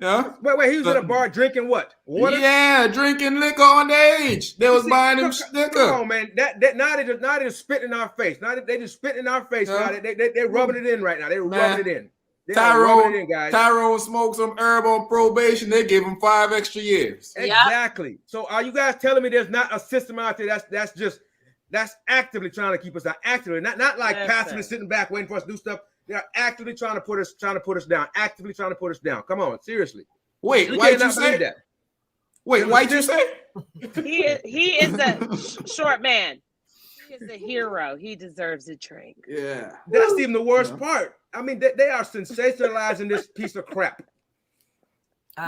Yeah. Wait, he was at a bar drinking what? Water? Yeah, drinking liquor on the age. They was buying him liquor. Come on, man. Now they just spitting in our face. Now they just spitting in our face. Now they're rubbing it in right now. They're rubbing it in. Tyrone smoked some herb on probation. They give him 5 extra years. Exactly. Yep. So are you guys telling me there's not a system out there that's actively trying to keep us out? Actively, not like passively sitting back waiting for us to do stuff. They are actively trying to put us down. Actively trying to put us down. Come on, seriously. Wait, why'd you say that? Wait, why'd you say? He is a short man. He is a hero. He deserves a drink. Yeah. That's even the worst part. I mean, they are sensationalizing this piece of crap.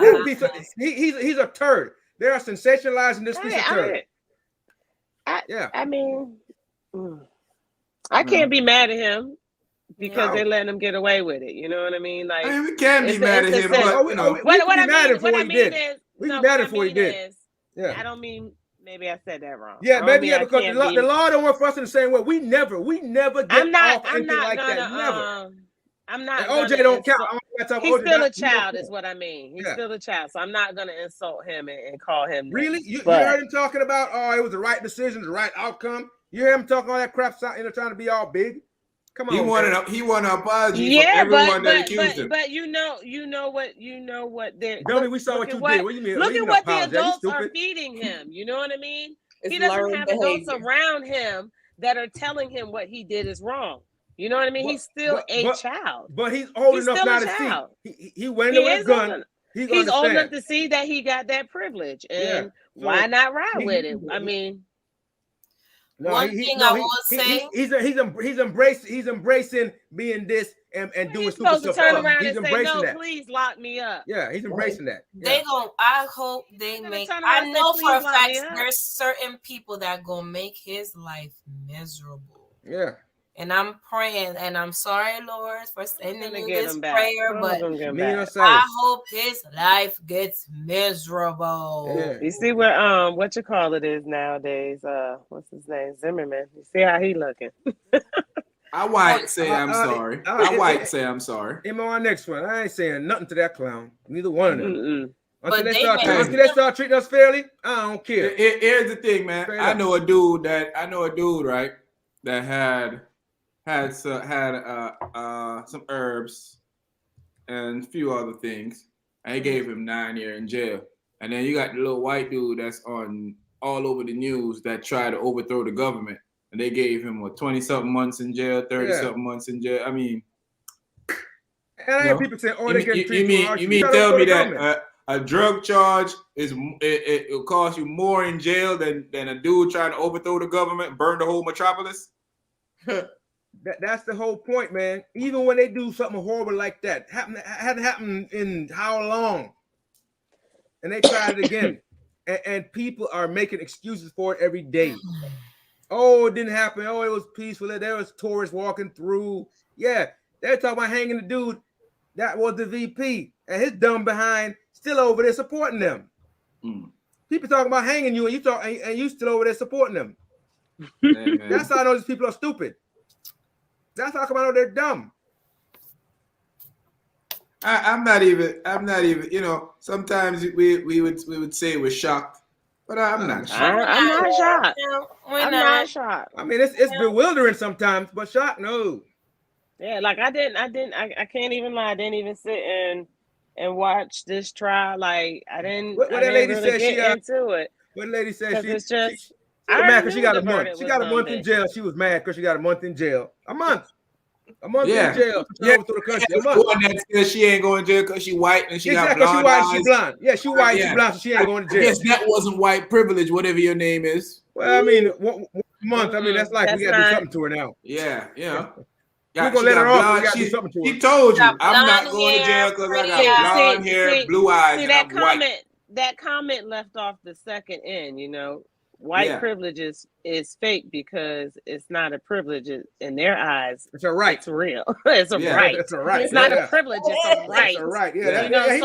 He's a turd. They are sensationalizing this piece of turd. I mean, I can't be mad at him because they letting him get away with it. You know what I mean? Like, we can be mad at him, but we can be mad at him for what he did. We can be mad at him for what he did. Yeah. I don't mean. Maybe I said that wrong. Yeah, maybe because the law don't work for us in the same way. We never get off anything like that. Never. I'm not. OJ don't count. He's still a child, is what I mean. He's still a child, so I'm not gonna insult him and call him. Really? You heard him talking about? Oh, it was the right decision, the right outcome. You hear him talking all that crap, trying to be all big. Come on. He wanted an apology from everyone that accused him. But you know what? They're. Dummy, we saw what you did. What do you mean? Look at what the adults are feeding him. You know what I mean? He doesn't have adults around him that are telling him what he did is wrong. You know what I mean? He's still a child. But he's old enough now to see. He went in with a gun. He's old enough to see that he got that privilege. And why not ride with it? I mean, one thing I will say, he's embracing being this and doing stupid stuff. Turn around and say, no, please lock me up. Yeah, he's embracing that. I hope they make. I know for a fact there's certain people that gonna make his life miserable. Yeah. And I'm praying, and I'm sorry, Lord, for sending you this prayer, but I hope his life gets miserable. Yeah. You see what you call it is nowadays? What's his name? Zimmerman. You see how he looking? I might say I'm sorry. I might say I'm sorry. In my next one, I ain't saying nothing to that clown. Neither one of them. Until they start treating us fairly, I don't care. Here's the thing, man. I know a dude, right, that had some herbs and a few other things, and they gave him 9 years in jail. And then you got the little white dude that's on all over the news that tried to overthrow the government, and they gave him 20-something months in jail, 30-something months in jail. I mean, and I hear people say, "Oh, they get treated." You mean tell me that a drug charge it'll cost you more in jail than a dude trying to overthrow the government, burn the whole metropolis? That's the whole point, man. Even when they do something horrible like that, hadn't happened in how long? And they tried it again, and people are making excuses for it every day. Oh, it didn't happen. Oh, it was peaceful. There was tourists walking through. Yeah, they're talking about hanging the dude that was the VP, and his dumb behind still over there supporting them. People talking about hanging you, and you still over there supporting them. That's how I know these people are stupid. That's how come I know they're dumb. I'm not even. You know, sometimes we would say we're shocked, but I'm not shocked. I'm not shocked. I'm not shocked. I mean, it's bewildering sometimes, but shocked, no. Yeah, like I can't even lie. I didn't even sit and watch this trial. Like I didn't. What that lady really said get into it. What lady said she it's just. She was mad because she got a month. She got a month in jail. She was mad because she got a month in jail. A month in jail. Because she ain't going to jail because she white and she got blonde eyes. She blonde. Yeah, she white. She blonde. So she ain't going to jail. I guess that wasn't white privilege, whatever your name is. Well, I mean, 1 month. I mean, that's like we got to do something to her now. Yeah. We're gonna let her off. We got to do something to her. She told you, I'm not going to jail because I got blonde hair, blue eyes, and I'm white. That comment left off the second end, you know. White privilege is fake because it's not a privilege in their eyes. It's a right. It's real. It's a right. It's a right. It's not a privilege. It's a right. It's a right. Yeah. You know, he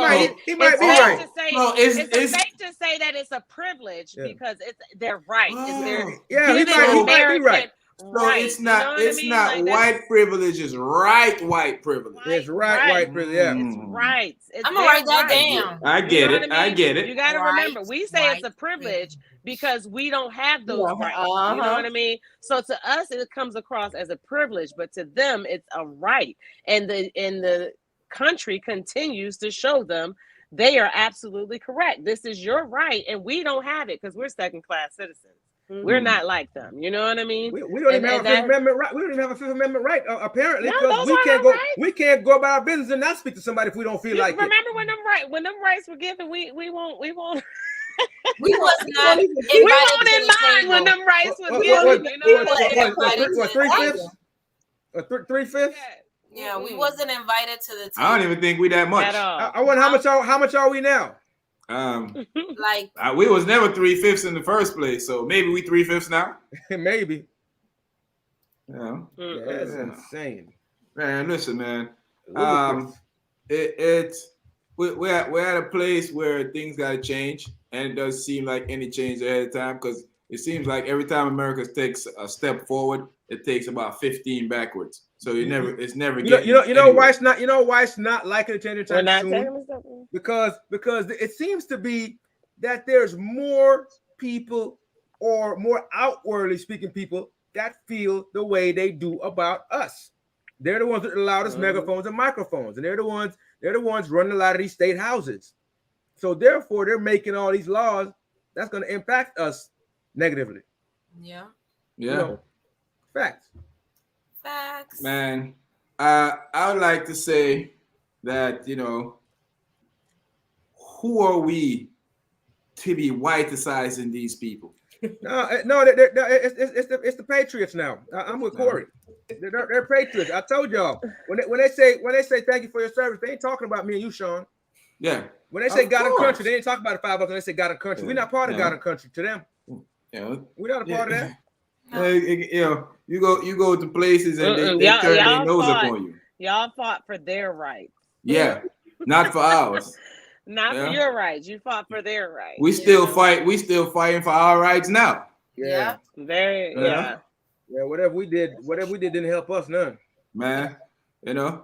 might be right. It's safe to say that it's a privilege because it's their right. It's their he might be right. So it's not like white privilege, it's right white privilege. It's white privilege, yeah. It's right. I'm gonna write that down. I get it. I get it. You gotta remember, we say it's a privilege because we don't have those rights. You know what I mean? So to us, it comes across as a privilege, but to them, it's a right. And the country continues to show them they are absolutely correct. This is your right, and we don't have it because we're second-class citizens. We're not like them. You know what I mean? We don't even have a Fifth Amendment right. We don't even have a Fifth Amendment right, apparently, because we can't go about our business and not speak to somebody if we don't feel like it. Remember when them rights were given? We won't. We was not in mind when them rights was given. Three-fifths? Yeah, we wasn't invited to the table. I don't even think we that much. I wonder how much are we now? We was never 3/5 in the first place, so maybe we 3/5 now. Maybe. Yeah, that's insane. Man, listen, man. We're at a place where things got to change, and it does seem like any change ahead of time because it seems like every time America takes a step forward, it takes about 15 backwards. So it's never getting. You know why it's not likely to change anytime soon? Because it seems to be that there's more people or more outwardly speaking people that feel the way they do about us. They're the ones with the loudest megaphones and microphones, and they're the ones running a lot of these state houses. So therefore, they're making all these laws that's going to impact us negatively. Yeah. Yeah. Facts. Man, I would like to say that, who are we to be whitecizing these people? No, it's the Patriots now. I'm with Corey. They're Patriots. I told y'all when they say thank you for your service, they ain't talking about me and you, Sean. Yeah. When they say God and country, they ain't talking about the 5 of us. They say God and country. We're not part of God and country to them. We're not a part of that. You go to places and they turn their nose up on you. Y'all fought for their rights. Yeah, not for ours. Not for your rights. You fought for their rights. We still fight. We still fighting for our rights now. Yeah. Yeah. Whatever we did didn't help us none. Man, you know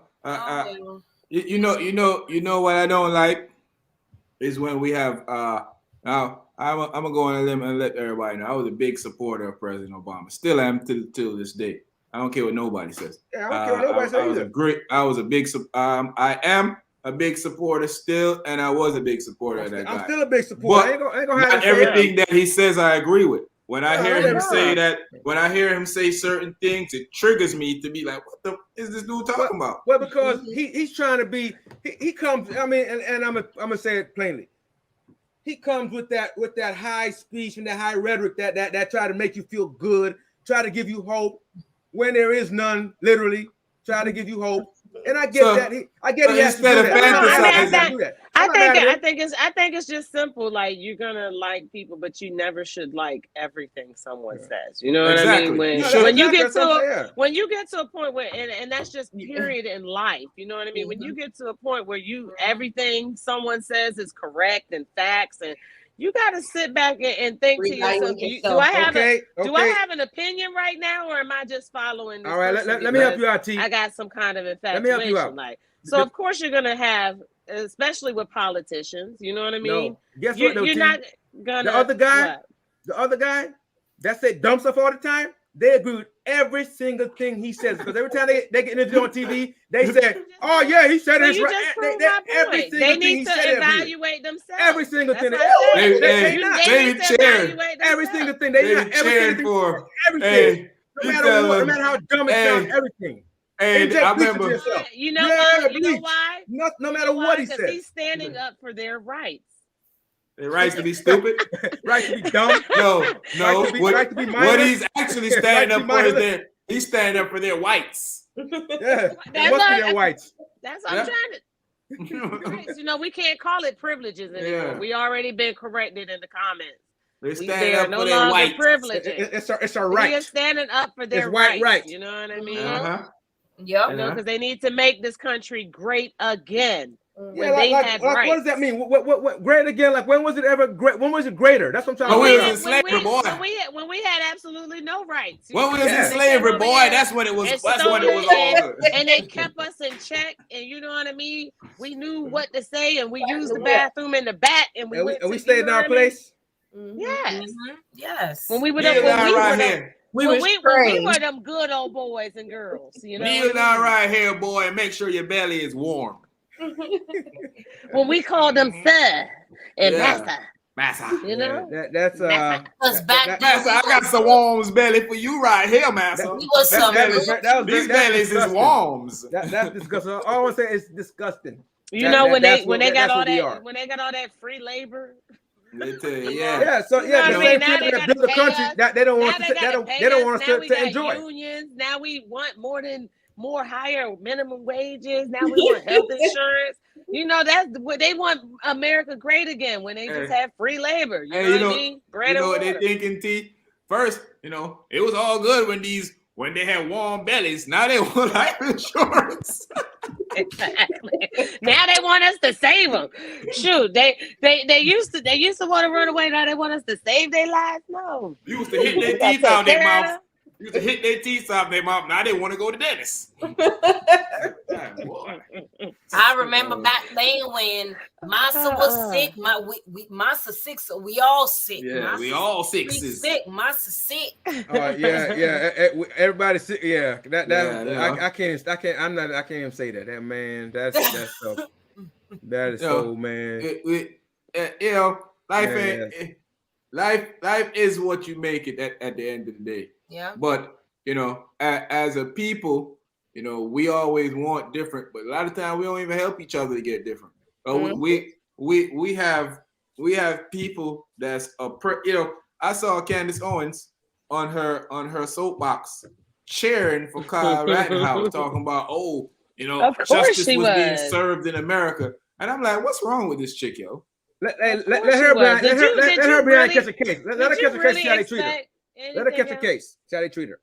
what I don't like is when we have now I'm gonna go on a limb and let everybody know I was a big supporter of President Obama. Still am till this day. I don't care what nobody says. Yeah, I don't care what nobody says either. I am a big supporter still, and I was a big supporter of that guy. I'm still a big supporter. But I ain't gonna have not everything that he says I agree with. When I hear him say certain things, it triggers me to be like, what the is this dude talking about? Well, because he's trying to be he comes, I mean, and I'm gonna say it plainly. He comes with that high speech and that high rhetoric that try to make you feel good, try to give you hope when there is none, literally, try to give you hope. And I get that. I get he has to do that. I think it's just simple. Like, you're gonna like people, but you never should like everything someone says. You know what I mean? When you get to a point where, and that's just period in life. You know what I mean? When you get to a point where everything someone says is correct and facts, and you got to sit back and think to yourself, do I have an opinion right now, or am I just following this? All right, let me help you out, T. I got some kind of infatuation. Let me help you out. So of course you're gonna have, especially with politicians, you know what I mean? No. Guess what? You're not gonna. The other guy that said dumb stuff all the time, they agree with every single thing he says, because every time they get interviewed on TV, they say, "Oh yeah, he said it's right." Every single thing he said, they need to evaluate themselves. Every single thing. Every single thing. They not everything. No matter what, no matter how dumb it sounds, everything. And I remember, you know why? No matter what he says, he's standing up for their rights. Their rights to be stupid, right to be dumb. No. Right to be what he's actually standing up for is he's standing up for their whites. Yeah, it must be their whites. That's what I'm trying to. You know, we can't call it privileges anymore. Yeah. We already been corrected in the comments. They're standing up for their whites. It's our right. They're standing up for their rights. You know what I mean? Yep. You know, because they need to make this country great again. Yeah, what does that mean? What great again? Like, when was it ever great? When was it greater? That's what I'm trying to figure out. When we had absolutely no rights. When we was in slavery, boy, that's when it was. That's when it was all good. And they kept us in check, and you know what I mean. We knew what to say, and we used the bathroom in the back, and we stayed in our place. Yes, yes. When we were we were them good old boys and girls. You know, kneel down right here, boy, and make sure your belly is warm. When we called them sir and massa, you know, that's Massa, I got some warms belly for you right here, massa. These bellies is warms. That's disgusting. All I want to say is disgusting. You know, when they got all that free labor. They tell you, So the same people that build the country that they don't want us to enjoy. Unions. Now we want more higher minimum wages. Now we want health insurance. You know, that's what they want. America great again when they just have free labor. You know what I mean? You know what they're thinking, T? First, you know, it was all good when they had warm bellies. Now they want life insurance. Exactly. Now they want us to save them. Shoot, they used to want to run away. Now they want us to save their lives. No. You used to hit their teeth out their mouth. Now they want to go to dentist. I remember back then when Massa was sick. Massa sick, so we all sick. Yeah, Massa we all sick. Massa sick. Everybody sick. Yeah, I can't even say that. That man, that's so. That is so, man. You know, life is what you make it at the end of the day. Yeah. But you know, as a people, you know, we always want different, but a lot of times we don't even help each other to get different. We have people that's you know, I saw Candace Owens on her soapbox cheering for Kyle Rittenhouse, talking about, oh, you know, justice was being served in America. And I'm like, what's wrong with this chick, yo? Let her be on catch a case. Let her catch a case. See how they treat her. Let her catch a case. See how they treat her.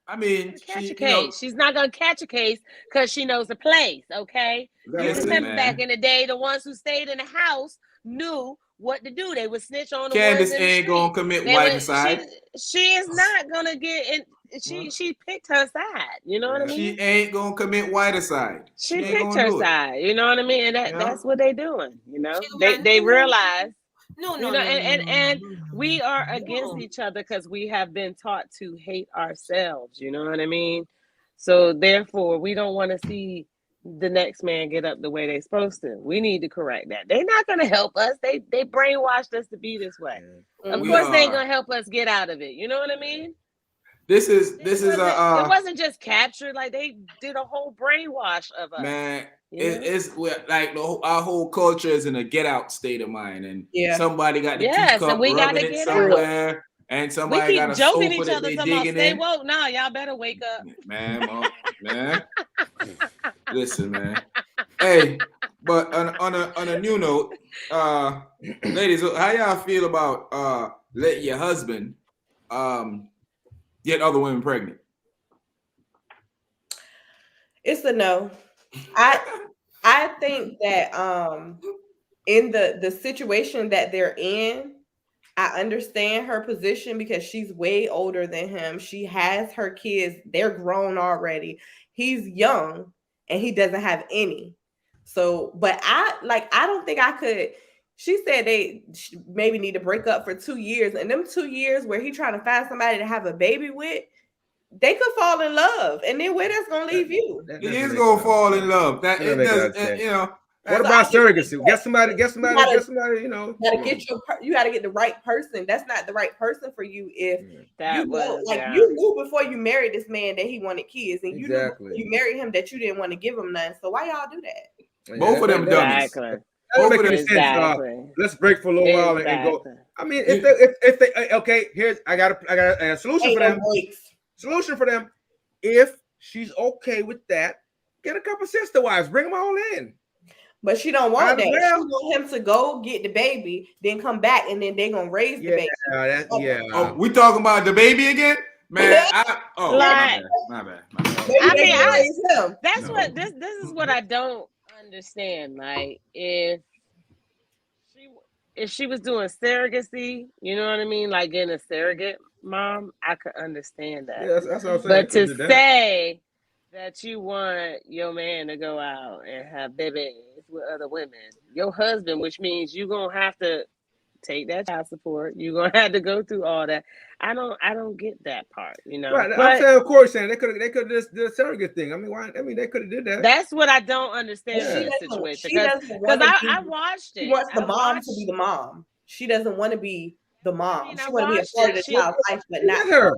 I mean, catch a case. Know, she's not gonna catch a case because she knows the place. Okay. Remember back in the day, the ones who stayed in the house knew what to do. They would snitch on the Candace ones ain't gonna commit whitecide. She is not gonna get in. She picked her side. You know what I mean? She ain't gonna commit whitecide. She picked her side. You know what I mean? And that's what they doing. You know, they realize. And we are against each other because we have been taught to hate ourselves. You know what I mean? So therefore, we don't want to see the next man get up the way they're supposed to. We need to correct that. They're not going to help us. They brainwashed us to be this way. Of course, they ain't going to help us get out of it. You know what I mean? It wasn't just captured. Like they did a whole brainwash of us. Man, it's like our whole culture is in a get out state of mind, and somebody got the teacup and we rubbing gotta it get somewhere, out. And somebody got a sofa that they digging stay in. woke now, y'all better wake up. Man. Listen, man. Hey, but on a new note, ladies, how y'all feel about letting your husband get other women pregnant? It's a no. I think that in the situation that they're in, I understand her position because she's way older than him. She has her kids. They're grown already. He's young and he doesn't have any. So, but I don't think I could. She said they maybe need to break up for 2 years. And them 2 years where he trying to find somebody to have a baby with, they could fall in love. And then where that's going to leave you? He is going to fall in love. That it does, you know. What about surrogacy? Get somebody, you know. You got to get the right person. That's not the right person for you if you knew before you married this man that he wanted kids, and you knew you married him that you didn't want to give him none. So why y'all do that? Both of them dummies. Both of them sense. Let's break for a little while and go. I mean, if they okay, here's I got a solution for them. Solution for them. If she's okay with that, get a couple sister wives, bring them all in. But she don't want that. She want him to go get the baby, then come back, and then they're gonna raise the baby. Oh, we talking about the baby again, man? My bad. That's what this is what I don't understand. Like if she was doing surrogacy, you know what I mean, like getting a surrogate mom, I could understand that. Yeah, that's what I'm saying. But to say that you want your man to go out and have babies with other women, your husband, which means you're gonna have to take that child support, you're gonna have to go through all that. I don't get that part, you know. Right. I'm saying, of course, saying they could have just did a surrogate thing. I mean, why? I mean, they could have did that. That's what I don't understand in this situation. Because I watched it. She wants the mom to be the mom. She doesn't want to be the mom. She want to be a part of the child's life, but not her.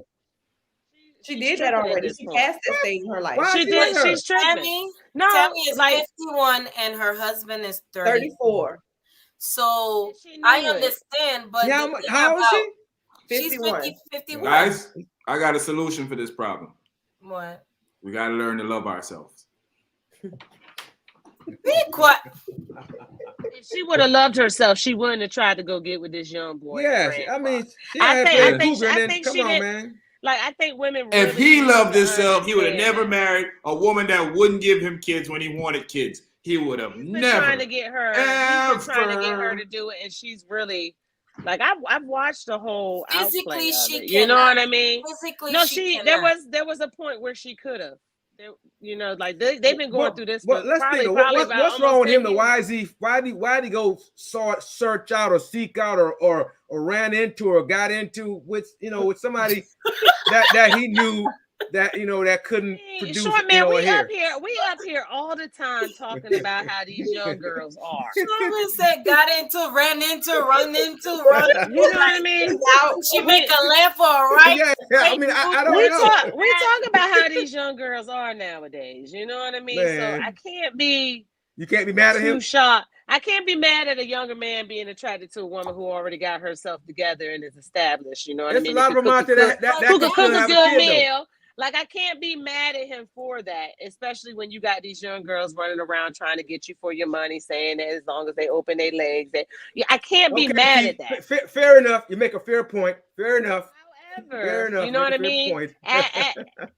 She did that already. She passed that stage in her life. She did. She's tripping. Tami is like 51 and her husband is 34. So I understand, but how old is she? 51. She's 51. Guys, I got a solution for this problem. What? We got to learn to love ourselves. Be quiet. If she would have loved herself, she wouldn't have tried to go get with this young boy. Yeah, I mean, I think come on, man. Like, I think women really if he loved himself, he would have never married a woman that wouldn't give him kids when he wanted kids. He would have never trying to get her to do it, and she's really like I've watched the whole outplay of it. You know what I mean? Physically, no, there was a point where she could have. You know, like they've been going through this. But let's think. What's wrong with him? Why did he go search out or seek out or ran into or got into with with somebody that he knew that that couldn't produce Sure, man, we hair. up here all the time talking about how these young girls are. Shabazz said, ran into. You know what I mean? She make a left or a right. Yeah. I mean, I don't know. We talk about how these young girls are nowadays. You know what I mean? Man. So I can't be. You can't be mad at him. Too shocked. I can't be mad at a younger man being attracted to a woman who already got herself together and is established. You know what I mean? There's a lot of them out there that who can cook a good meal. Though. Like, I can't be mad at him for that, especially when you got these young girls running around trying to get you for your money, saying that as long as they open their legs, I can't be mad at that. Fair enough. You make a fair point. Fair enough. However, fair enough. You know what I mean?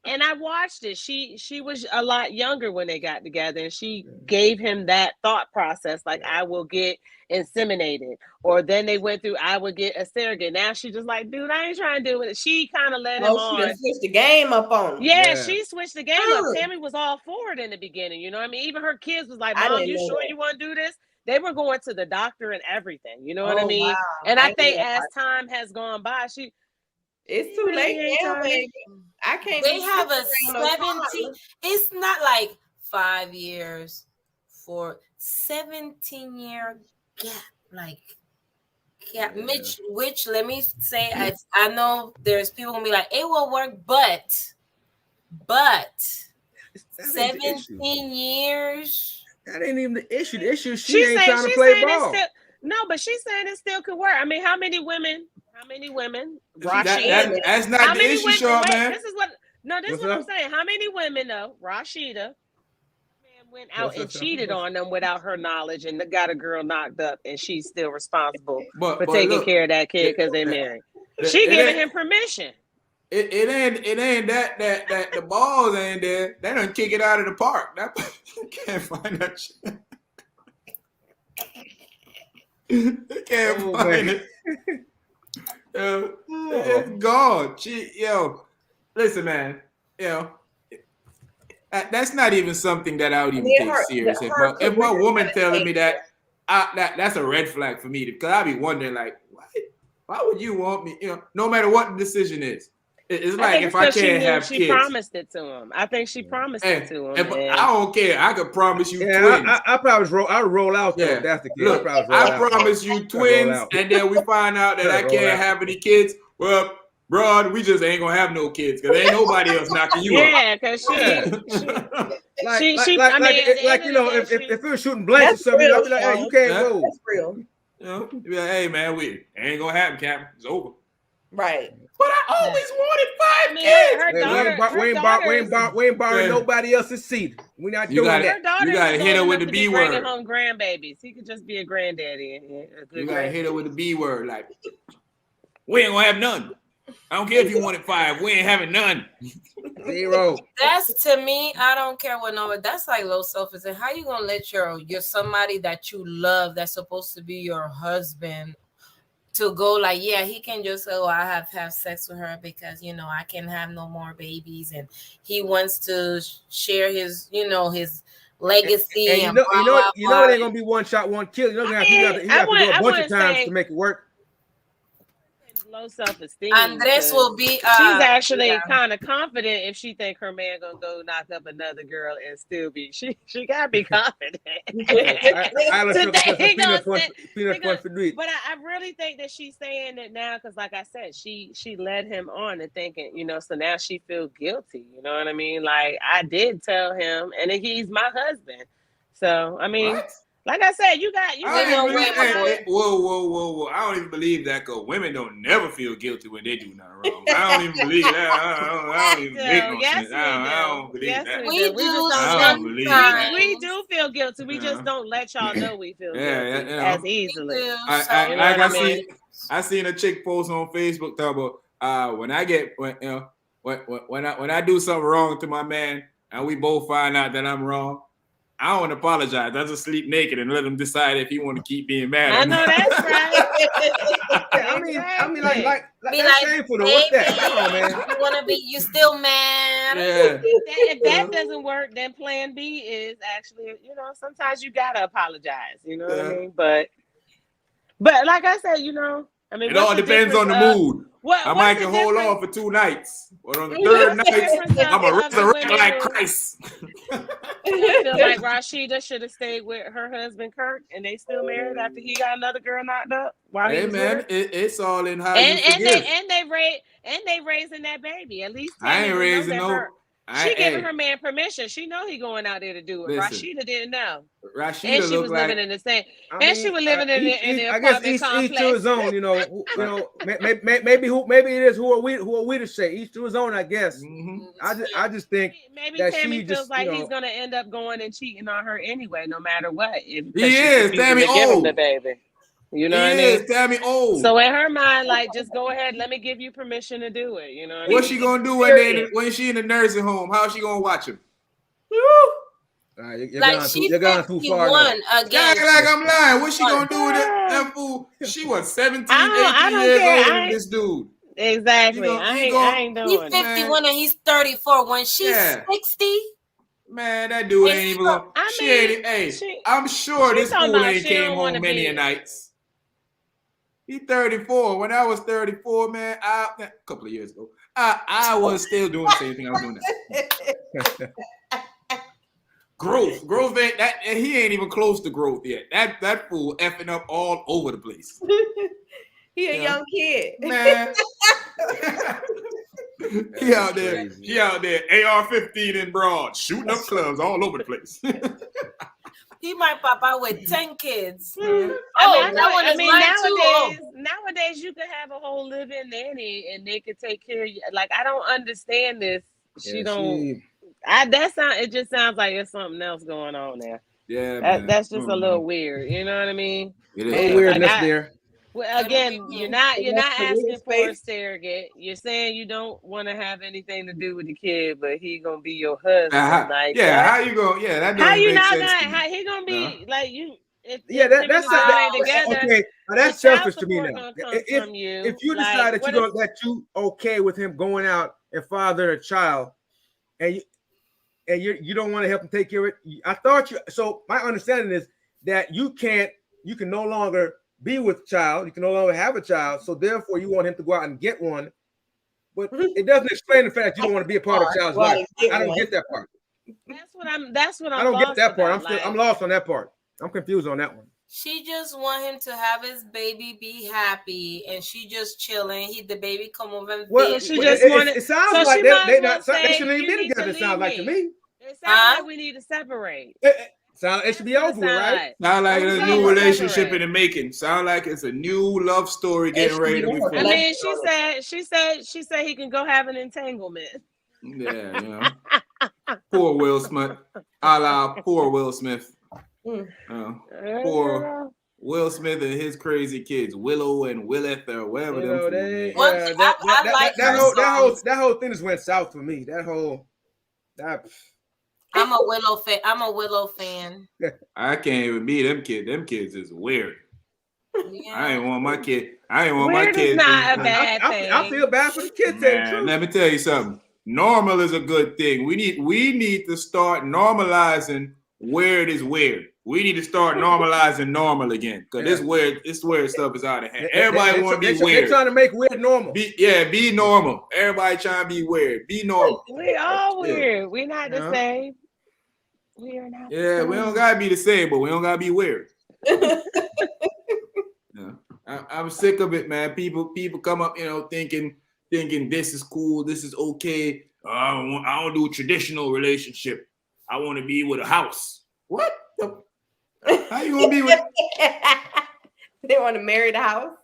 And I watched it. She was a lot younger when they got together, and she gave him that thought process, like, I will get inseminated, or then they went through, I would get a surrogate. Now she's just like, dude, I ain't trying to do it. She kind of let him on. She switched the game up on him. Yeah, she switched the game up. Tami was all for it in the beginning. You know what I mean? Even her kids was like, Mom, you sure you want to do this? They were going to the doctor and everything. You know what I mean? Wow. And I think as time has gone by, it's too late now, baby. I can't. They have a 17. It's not like 5 years for 17-year gap. Like, which let me say, I know there's people gonna be like, it will work, but 17 years. That ain't even the issue. The issue is she ain't trying to play ball. No, but she's saying it still could work. I mean, how many women? That's not the issue, Sean, man. This is what I'm saying. How many women though? Rashida went out and cheated on them without her knowledge and got a girl knocked up, and she's still responsible for taking care of that kid because they married. She giving him permission. It ain't that the balls ain't there. They don't kick it out of the park. You can't find that shit. You can't find it. It's gone. Listen, man. That's not even something that I would even take serious. If my woman telling me that, that's a red flag for me, because I'd be wondering, like, why would you want me? No matter what the decision is. It's like if I can't have kids. She promised it to him. I think she promised it to him. I don't care. I could promise you twins. I probably roll out there. That's the kid. Look, I promise you twins, and then we find out that I can't have any kids. Well, bro, we just ain't gonna have no kids because ain't nobody else knocking you up. Yeah, because if it was shooting blanks or something, I'd be like, hey, you can't go. That's real. You'd be like, hey, man, we ain't gonna happen, Captain. It's over. Right. But I always wanted 5 kids. We ain't borrowing nobody else's seat. We're not doing that. You gotta hit her with the B word. Bringing home grandbabies. He could just be a granddaddy. You gotta hit her with the B word. Like, we ain't gonna have none. I don't care if you wanted 5. We ain't having none. 0. That's, to me, I don't care what number. That's like low self-esteem. How you gonna let your somebody that you love, that's supposed to be your husband, to go like, yeah, he can just say, oh, I have sex with her because, I can have no more babies, and he wants to share his, his legacy. And you know it ain't gonna be one shot, one kill. You know, you have to do a bunch of times to make it work. Low self-esteem. Andres will be. She's actually kind of confident if she think her man gonna go knock up another girl and still be. She gotta be confident. But I really think that she's saying it now because, like I said, she led him on and thinking, so now she feels guilty. You know what I mean? Like, I did tell him, and he's my husband. So I mean. What? Like I said, you whoa. I don't even believe that, because women don't never feel guilty when they do nothing wrong. I don't even believe that. I don't even make no sense. I don't believe that. We do feel guilty. We just don't let y'all know we feel guilty as easily. I seen a chick post on Facebook talk about when I do something wrong to my man and we both find out that I'm wrong, I don't apologize. I just sleep naked and let him decide if he want to keep being mad. I know that's right. I mean, like that's shameful. What's that? Come on, man. You want to be? You still mad? Yeah. If that doesn't work, then Plan B is actually, sometimes you gotta apologize. You know what I mean? But like I said, I mean, it all depends on the mood. I might can hold on for 2 nights, but on the third night, I'm a resurrect like Christ. I feel like Rashida should have stayed with her husband Kirk, and they still married after he got another girl knocked up. Hey man, it's all in how you forgive. They raising that baby. At least I ain't raising no. She giving her man permission. She know he going out there to do it. Listen, Rashida didn't know. Rashida and she was living in the same. She was living in the apartment complex. Each to his own. You know, maybe it is who are we to say? Each to his own, I guess. Mm-hmm. I just think maybe that Tami feels like he's gonna end up going and cheating on her anyway, no matter what. He is. Tami give him the baby. You know what I mean? Tami old. So in her mind, like, just go ahead. Let me give you permission to do it. You know what's she gonna do when she in the nursing home? How's she gonna watch him? You're going too far. Again. Like I'm lying. What's she gonna do with that fool? She was 17, 18 years older than this dude. Exactly. I ain't doing it. He's 51 and he's 34. When she's 60. Man, that dude ain't even gonna. I'm sure this fool ain't came home many a nights. He's 34. When I was 34, man, a couple of years ago, I was still doing the same thing I was doing now. Growth ain't that. He ain't even close to growth yet. That fool effing up all over the place. He a young kid, man. He out there. AR-15 in broad, shooting up clubs all over the place. He might pop out with 10 kids. Nowadays you can have a whole living nanny and they can take care of you. Like, I don't understand this. It just sounds like there's something else going on there. Yeah, that's just a little weird. You know what I mean? It is weirdness there. Well, again, you're not asking for a surrogate. You're saying you don't want to have anything to do with the kid, but he gonna be your husband. How you gonna? Yeah, that doesn't make sense. How he gonna be like you? That's okay. That's selfish to me now. If you decide that you okay with him going out and fathering a child, and you don't want to help him take care of it, I thought you. So my understanding is that you can no longer be with child. You can no longer have a child. So therefore, you want him to go out and get one. But it doesn't explain the fact that you don't want to be a part of a child's life. I don't get that part. That's what I'm. I don't get that part. I'm lost on that part. I'm confused on that one. She just want him to have his baby, be happy, and she just chilling. The baby come over and she just wanted. It sounds like they shouldn't even be together. It sounds like to me. It sounds like we need to separate. It should be over with, right? Sound like a new relationship in the making. Sound like it's a new love story getting ready to be formed. I mean, she said he can go have an entanglement. Yeah, you know. Poor Will Smith. A la poor Will Smith. Poor Will Smith and his crazy kids, Willow and Willeth or whatever them. That whole thing just went south for me. I'm a Willow fan. I can't even be them kids. Them kids is weird. Yeah. I ain't want my kid. Weird is not a bad thing. I feel bad for the kids. Let me tell you something. Normal is a good thing. We need to start normalizing weird is weird. We need to start normalizing normal again, because this weird stuff is out of hand. Everybody want to be weird. They're trying to make weird normal. Be normal. Everybody trying to be weird. Be normal. We all weird. We're not the same. We are not. Yeah, we don't gotta be the same, but we don't gotta be weird. I'm sick of it, man. People come up, thinking this is cool, this is okay. I don't do a traditional relationship. I want to be with a house. What? How you gonna be with? They want to marry the house.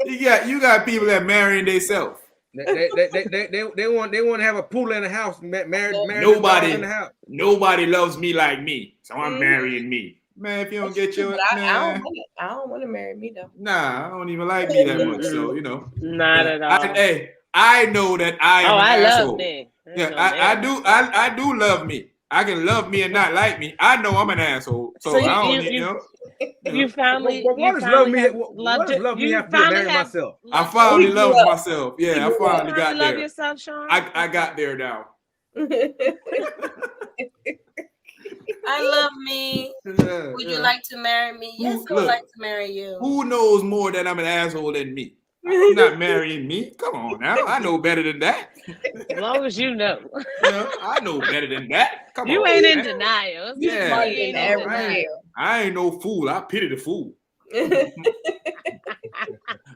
You got people that marrying themselves. They want to have a pool in the house. Married nobody in the house. Nobody loves me like me, so I'm marrying me. Man, if you don't get your, I don't want to marry me though. Nah, I don't even like me that much. So not at all. I know that I am. I asshole. love me. Yeah, I do love me. I can love me and not like me. I know I'm an asshole, so I don't need. You finally love me have to marry myself. I finally love myself. Yeah, I finally got there. Love yourself, Sean. I got there now. I love me. Would you like to marry me? Yes, I would like to marry you. Who knows more that I'm an asshole than me? You're not marrying me. Come on now. I know better than that. As long as you know. I know better than that. Come You on, ain't man. in denial. Yeah. You ain't in denial. I ain't no fool. I pity the fool.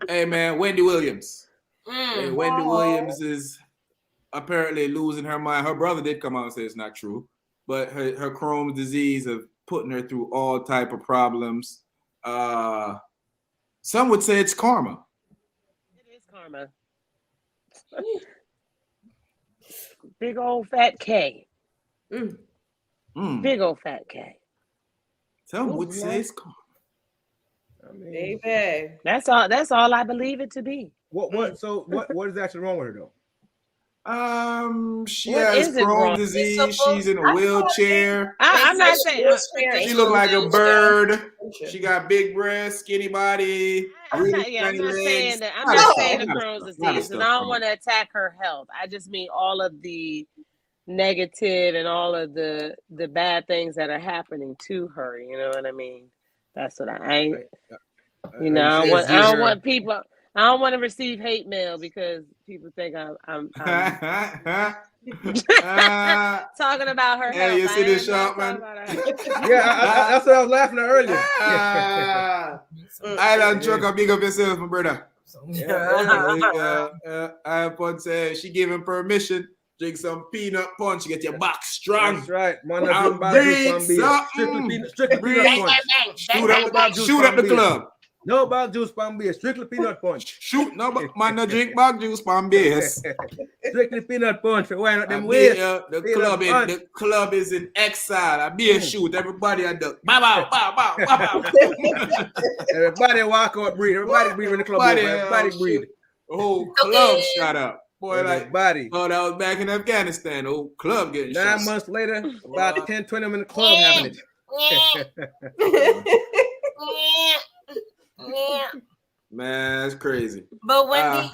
Hey, man, Wendy Williams. Hey, Wendy Williams is apparently losing her mind. Her brother did come out and say it's not true, but her Crohn's disease of putting her through all type of problems. Some would say it's karma. It is karma. Big old fat K. Big old fat K. Some would say it's karma. I mean, Baby. That's all I believe it to be. What is actually wrong with her though? She What has is it Crohn's wrong? disease. She's in a wheelchair. I'm not saying She look like a bird. She got big breasts, skinny body. I'm not saying that. I'm not saying the Crohn's disease, and I don't want to attack her health. I just mean all of the negative and all of the bad things that are happening to her. You know what I mean? That's what I don't want people. I don't want to receive hate mail because people think I'm talking about her health. You see this shot, man? Yeah, that's what I was laughing at earlier. I don't truck big up yourself, my brother. I put say she gave him permission. Drink some peanut punch, get your back strong. That's right. Strictly peanut punch. Shoot up the club. No bag juice, pan beer. Strictly peanut punch. Shoot, no, man, no drink bag juice, pan beer. Strictly peanut punch. Why not them ways? The club is in exile. I be a shoot. Everybody at the bow. Everybody walk out, breathe. Everybody breathe in the club. Everybody breathe. The whole club shut up. Boy, everybody. Oh, that was back in Afghanistan. The whole club getting shot. 9 months later, about 10, 20 in the club having it. Man, that's crazy. But Wendy,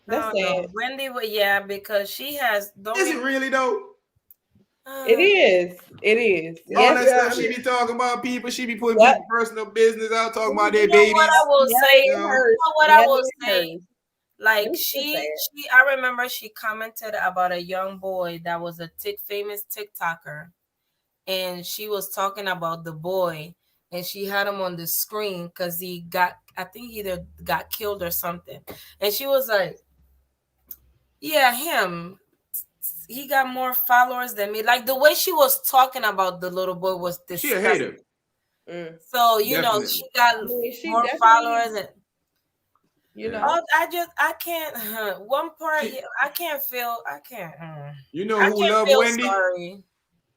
Wendy, because she has. Is it really though? It is. All that stuff she be talking about people. She be putting people's personal business out, talking about their babies. What I will say. Like I remember she commented about a young boy that was a famous TikToker, and she was talking about the boy, and she had him on the screen because he either got killed or something, and she was like, "Yeah, him. He got more followers than me." Like the way she was talking about the little boy was disgusting. She a hater. So she got more followers and. You know, I can't. One part, I can't. You know who love Wendy? Sorry.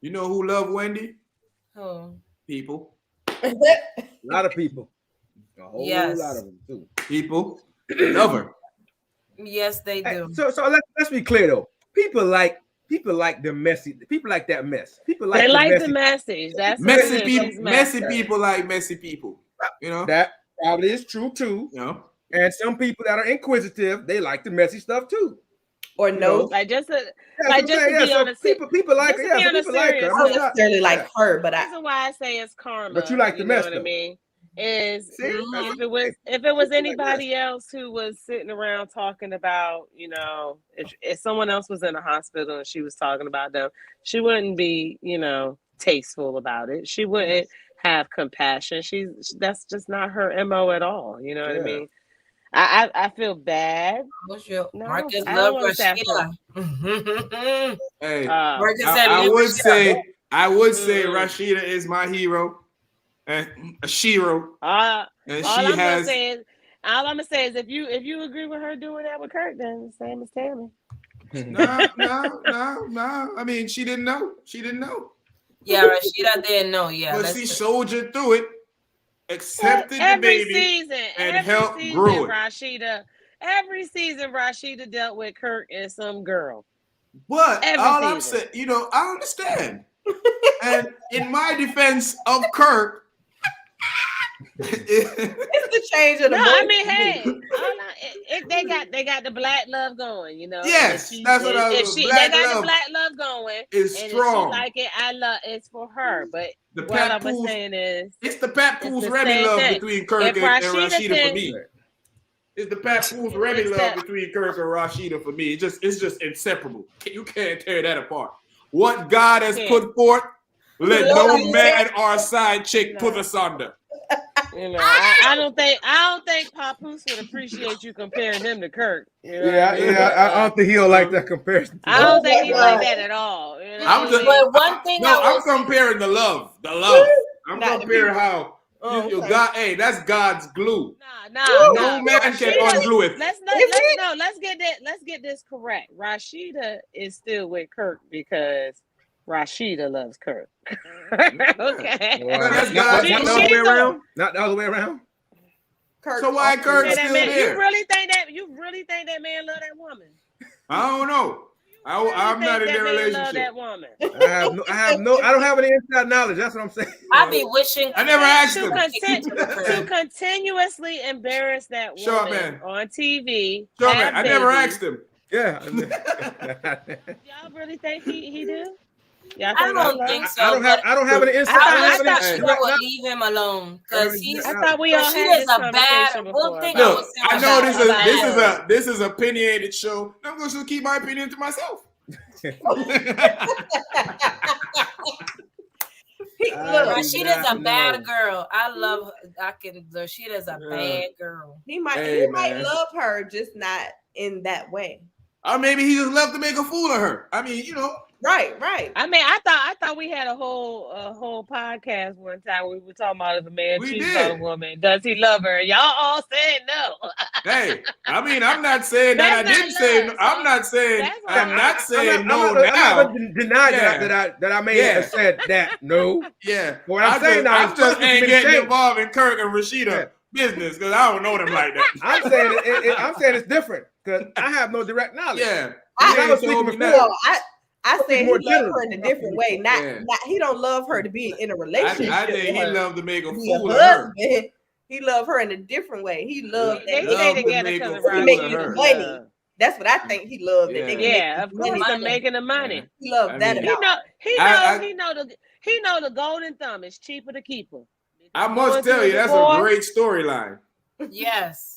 You know who love Wendy? Who? People. A lot of people. A whole lot of them too. People love her. Yes, they do. So let's be clear though. People like the messy. People like that mess. People like the message. That's messy people. Messy people like messy people. You know that probably is true too. You know. And some people that are inquisitive, they like the messy stuff too. Or no, like just to be on a people like her. Yeah, people like her. I don't necessarily like her, but that's why I say it's karma. But you like the mess, what I mean? Is if it was anybody else who was sitting around talking about, if someone else was in a hospital and she was talking about them, she wouldn't be, tasteful about it. She wouldn't have compassion. That's just not her MO at all. You know what I mean? I feel bad. Marcus love Rashida. Hey, I would say Rashida is my hero and a shiro. All I'm gonna say is if you agree with her doing that with Kurt, then the same as Tami. No. I mean, she didn't know. Yeah, Rashida didn't know. Yeah, but she soldiered through it. Accepted the baby and helped grow it. Every season, Rashida dealt with Kirk and some girl. But I'm saying, I understand. And in my defense of Kirk, it's the change of the. No, I mean, hey, they got the black love going, Yes, that's what I was. They got the black love going. It's strong. If she like it, I love it's for her. But what I was saying is, it's the Pat Pools Remy love between Kirk and Rashida for me. It's the Papoose Remy love between Kirk and Rashida for me. It's just inseparable. You can't tear that apart. What God has put forth, let no man or side chick put asunder. You know, I don't think Papoose would appreciate you comparing him to Kirk. You know I don't think he'll like that comparison. I don't think he like that at all. You know? I'm comparing the love. I'm comparing how you God. Hey, that's God's glue. No man can unglue it. Let's get this correct. Rashida is still with Kirk because Rashida loves Kirk. Okay. Well, that's not the other way around. Not the other way around. Kirk, so why Kirk still there? You really think that man love that woman? I don't know. I'm not in their relationship. That woman. I don't have any inside knowledge. That's what I'm saying. I be wishing. I never asked him. To continuously embarrass that woman on TV. Sure, man. I never asked him. Yeah. Y'all really think he do? I don't think so. I don't have any inside. I thought she would leave him alone because I thought we all had this conversation before. Look, I know this is an opinionated show. I'm going to keep my opinion to myself. Rashida's a bad girl. I love her. Rashida's a bad girl. He might love her, just not in that way. Or maybe he just left to make a fool of her. I mean, you know. Right. I mean, I thought we had a whole podcast one time we were talking about if a man cheats on a woman, does he love her? Y'all all said no. Hey, I mean, I'm not saying that I didn't say no. I'm not saying no now. I'm not deny that I may have said that. No. Yeah. What I'm saying now, I just ain't getting involved in Kirk and Rashida business because I don't know them like that. I'm saying it's different because I have no direct knowledge. Yeah. I said he loved her in a different way. Not he don't love her to be in a relationship. I think he loved to make a fool of her. He loved her in a different way. He loved that they stay together because of making the money. That's what I think he loved. Yeah, of course, I'm making the money. He loved that. He know the golden thumb is cheaper to keep her. I must tell you, that's a great storyline. Yes.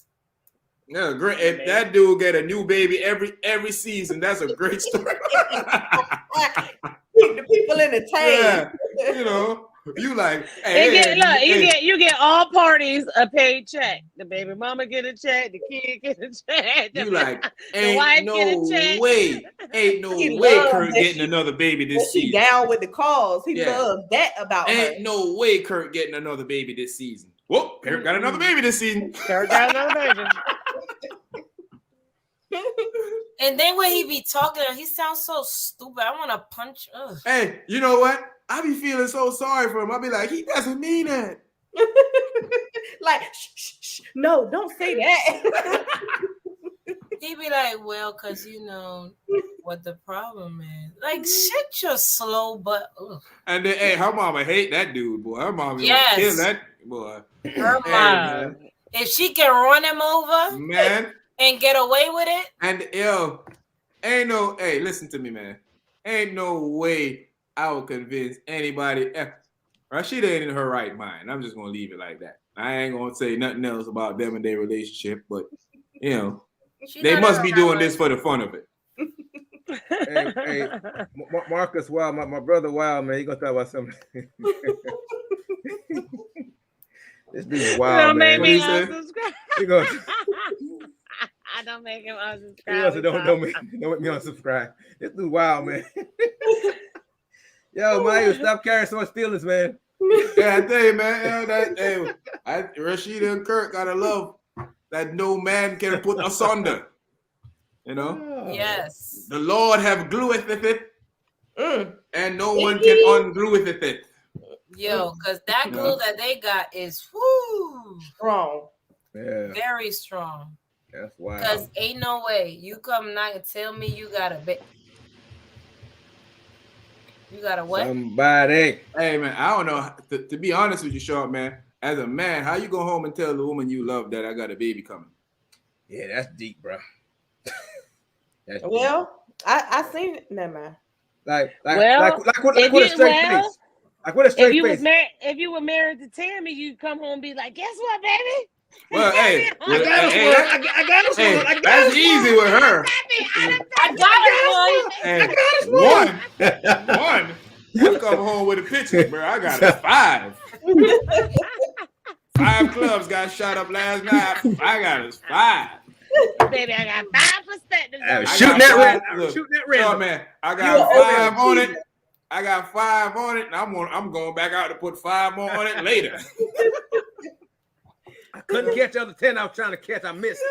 Yeah, great. If that dude get a new baby every season, that's a great story. Keep the people entertained. Yeah, you know, you like. You get all parties a paid check. The baby mama get a check. The kid get a check. You like, the wife no get a check. way, ain't no way Kurt getting another baby this season. Down with the cause. He loved that about her. Ain't no way Kurt getting another baby this season. Whoop, Kurt got another baby this season. Kurt got another baby. And then when he be talking, he sounds so stupid. I want to punch. Ugh. Hey, you know what? I be feeling so sorry for him. I be like, he doesn't mean that. Like, shh, no, don't say that. He be like, well, because you know what the problem is. Like, shut your slow butt. Ugh. And then, hey, her mama hate that dude, boy. Her mama kill that boy. Her mama. If she can run him over, man, and get away with it. And hey, listen to me, man. Ain't no way I would convince anybody. Rashida ain't in her right mind. I'm just gonna leave it like that. I ain't gonna say nothing else about them and their relationship, but you know, they must be doing this for the fun of it. Hey, Marcus Wild, my brother Wild, man, he gonna talk about something. This dude's wild, man. What he said? Don't make him unsubscribe. Don't make me unsubscribe. This dude wild, man. Yo, Mayu, stop carrying so much feelings, man. Yeah, I tell you, man. Rashida and Kirk gotta love that no man can put asunder. You know? Yes. The Lord have glueth it, and no one can unglueth it. Yo, because that glue that they got is strong. Yeah. Very strong. That's wild. Because ain't no way you come now and tell me you got a bit. You got a what? Somebody. Hey, man, I don't know. To be honest with you, Sharp, man, as a man, how you go home and tell the woman you love that I got a baby coming? Yeah, that's deep, bro. That's deep. I seen it. Never mind. Like what a straight face. Like what a straight face. If you were married to Tami, you'd come home and be like, guess what, baby? Well, hey, I got us one. That's easy with her. I got us one. One. You come home with a picture, bro. I got us 5. 5 clubs got shot up last night. I got us 5. Baby, I got 5 perspectives. Shooting that red. Oh man, I got 5 on it. I got 5 on it, and I'm going back out to put 5 more on it later. I couldn't catch the other 10 I was trying to catch. I missed.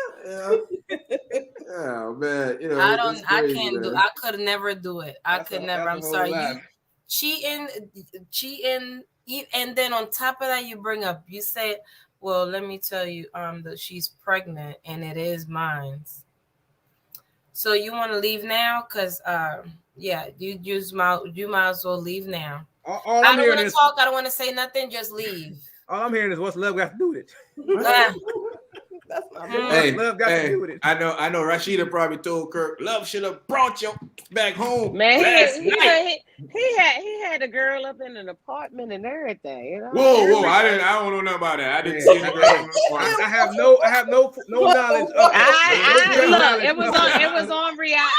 Oh man, you know, I crazy, can't man. do. I could never do it. I could never. I'm sorry. Lie. Cheating, and then on top of that, you bring up. You say, "Well, let me tell you, that she's pregnant and it is mine." So you want to leave now? Cause yeah, you might as well leave now. All I I'm don't hearing want to is talk. I don't want to say nothing. Just leave. all I'm hearing is what's love got to do with it. That's not Hey, love got to do with it. I know. Rashida probably told Kirk, "Love should have brought you back home Man, last night." he had a girl up in an apartment and everything. You know? Whoa! I don't know nothing about that. I didn't see the girl. I have no knowledge of Look, it was on reality.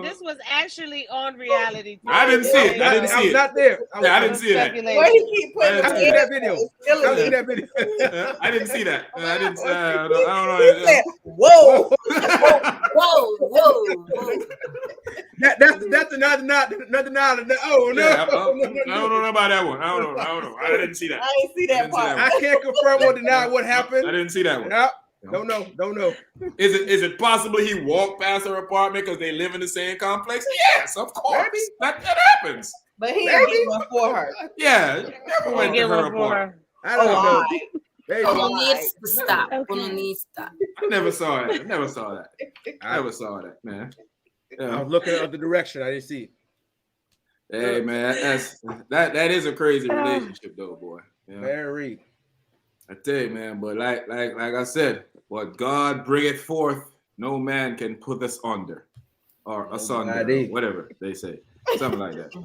This was actually on reality. I didn't see it. I was not there. I didn't see that. Why he keep putting I see that video. I didn't see that. I didn't. I don't know. He said, whoa. Whoa. That's another. Oh no! Yeah, I don't know about that one. I don't know. I didn't see that. I didn't see that part. I can't confirm or deny what happened. I didn't see that one. No, don't know. Is it possible he walked past her apartment because they live in the same complex? Yes, of course. Maybe. That happens. But he didn't get one for her. Yeah, never went to her apartment. I don't know. Lie. Uno needs to stop. Uno needs to stop. I never saw that. I never saw that, man. I Yeah. was looking at the direction. I didn't see it. Hey, man, that is a crazy relationship, though, boy. Yeah. Very. I tell you, man. But like I said, what God bringeth forth, no man can put us under or asunder, or whatever they say, something like that.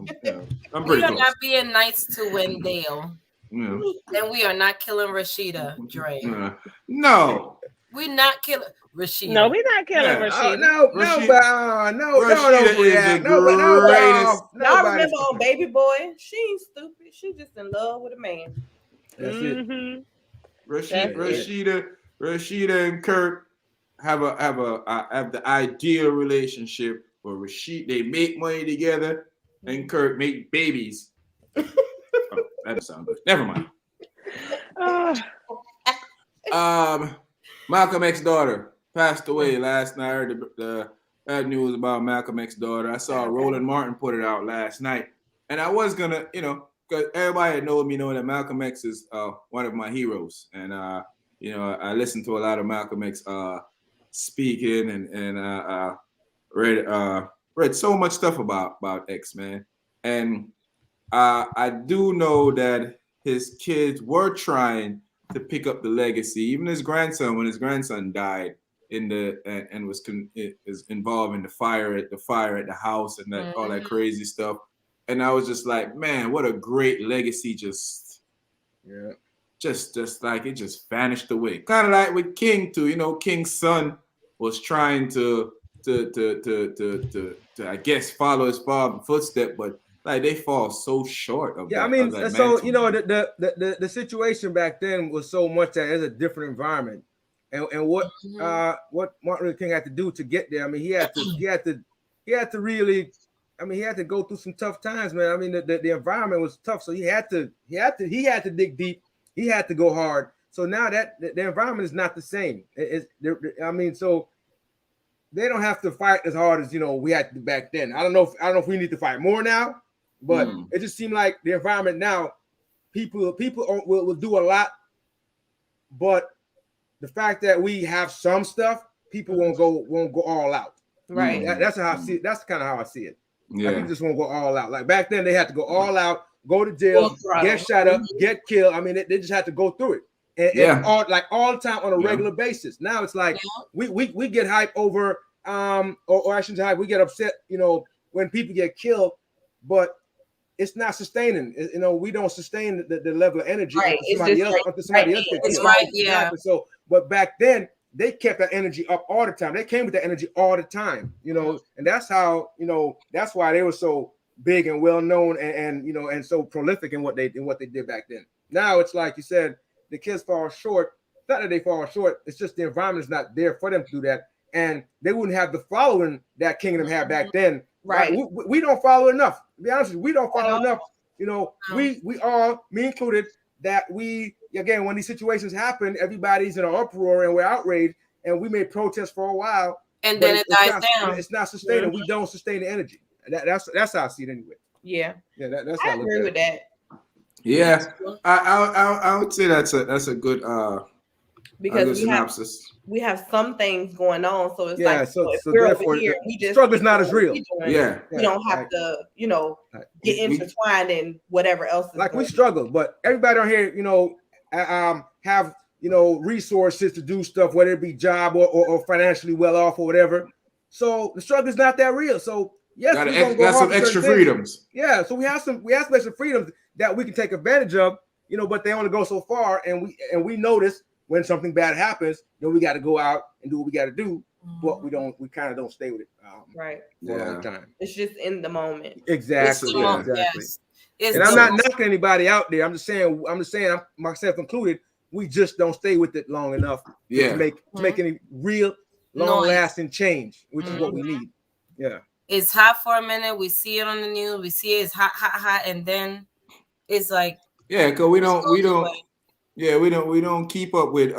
I'm pretty We are close. not being nice to Wendell. Yeah. Then we are not killing Rashida, Dre. No. We're not killing Rashida. No, we're not killing Yeah. Rashida. No, Rashida is the greatest. Y'all remember on Baby Boy? She ain't stupid. She just in love with a man. That's it. Rashida and Kirk have the ideal relationship where they make money together and Kirk make babies. Oh, that sounds good. Never mind. Malcolm X's daughter passed away last night. I heard the bad news about Malcolm X's daughter. I saw Roland Martin put it out last night, and I was gonna, because everybody knows that Malcolm X is one of my heroes, and I listened to a lot of Malcolm X speaking and read so much stuff about X, man, and I do know that his kids were trying to pick up the legacy. Even his grandson, when his grandson died and was involved in the fire at the house and all that crazy stuff, and I was just like, man, what a great legacy! Just like it just vanished away. Kind of like with King too. King's son was trying to I guess follow his father's footsteps, but like they fall so short of that. I mean, so the situation back then was so much that it's a different environment, and what Martin Luther King had to do to get there. I mean, he had to really, I mean, he had to go through some tough times, man. I mean, the environment was tough, so he had to dig deep. He had to go hard. So now that the environment is not the same. So they don't have to fight as hard as we had to do back then. I don't know if we need to fight more now. But it just seemed like the environment now, people will do a lot, but the fact that we have some stuff, people won't go all out. Right. That's how I see it. That's kind of how I see it. Yeah. People just won't go all out. Like back then, they had to go all out, go to jail, get shot up, get killed. I mean, they just had to go through it. And all the time on a regular basis. Now it's like we get hype over or I shouldn't say hype. We get upset, when people get killed, but it's not sustaining. You know, we don't sustain the level of energy Right. until somebody else can do It's it. right, yeah. Exactly. So, but back then they kept that energy up all the time. They came with that energy all the time, you know, and that's how, you know, that's why they were so big and well known and you know, and so prolific in what they did back then. Now it's like you said, the kids fall short. It's not that they fall short, it's just the environment is not there for them to do that. And they wouldn't have the following that Kingdom had back then. Right. Like, we don't follow enough. To be honest with you, we don't follow enough. You know, we all, me included, that we, again, when these situations happen, everybody's in an uproar and we're outraged, and we may protest for a while, and then it dies down. It's not sustaining. We don't sustain the energy. That's how I see it anyway. Yeah. Yeah, that's I how I agree with that. Yeah, I would say that's a good because synopsis. We have some things going on, so it's so we're therefore over here, we just struggle is not as real. we don't have to, you know, get intertwined in whatever else is like going we struggle, but everybody on here, you know, have, you know, resources to do stuff, whether it be job or financially well off or whatever. So the struggle is not that real. So yes, got some extra freedoms. Yeah, so we have some extra freedoms that we can take advantage of, you know, but they only go so far, and we notice when something bad happens, then we got to go out and do what we got to do, but we kind of don't stay with it right for a long time. It's just in the moment. Exactly. Yes. And I'm not knocking anybody out there. I'm just saying, myself included, we just don't stay with it long enough to make any real long-lasting change, which is what we need. Yeah. It's hot for a minute. We see it on the news. We see it's hot, and then it's like because we don't keep up with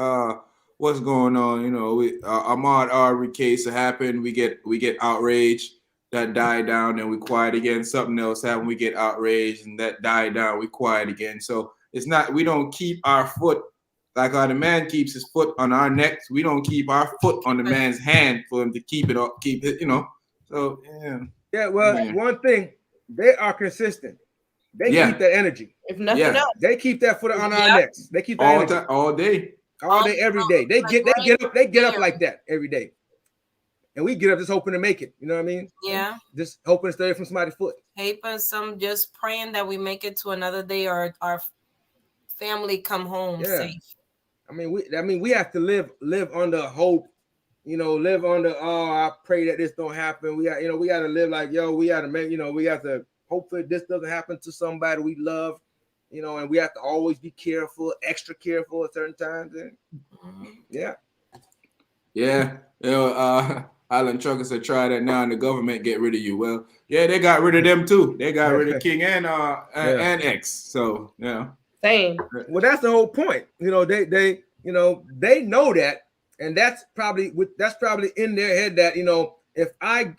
what's going on. You know, Ahmaud Arbery case happened. We get outraged. That died down, and we quiet again. Something else happened. We get outraged, and that died down. We quiet again. So it's not. We don't keep our foot like how the man keeps his foot on our necks. We don't keep our foot on the man's hand for him to keep it up. Keep it. You know. So yeah. Well, one thing, they are consistent. They keep that energy. If nothing else, they keep that foot on our necks. They keep that all day, every day. They get up like that every day, and we get up just hoping to make it. You know what I mean? Yeah. Just hoping to stay from somebody's foot. Just praying that we make it to another day, or our family come home safe. I mean, we have to live under hope. You know, live under I pray that this don't happen. We got to live like we got to make. You know, we have to. Hopefully this doesn't happen to somebody we love, you know, and we have to always be careful, extra careful at certain times. And yeah. You know, Alan Trucker said, try that now and the government get rid of you. Well, yeah, they got rid of them too. They got rid of King and X. So yeah. Same. Well, that's the whole point. You know, they know that, and that's probably in their head that, you know, if I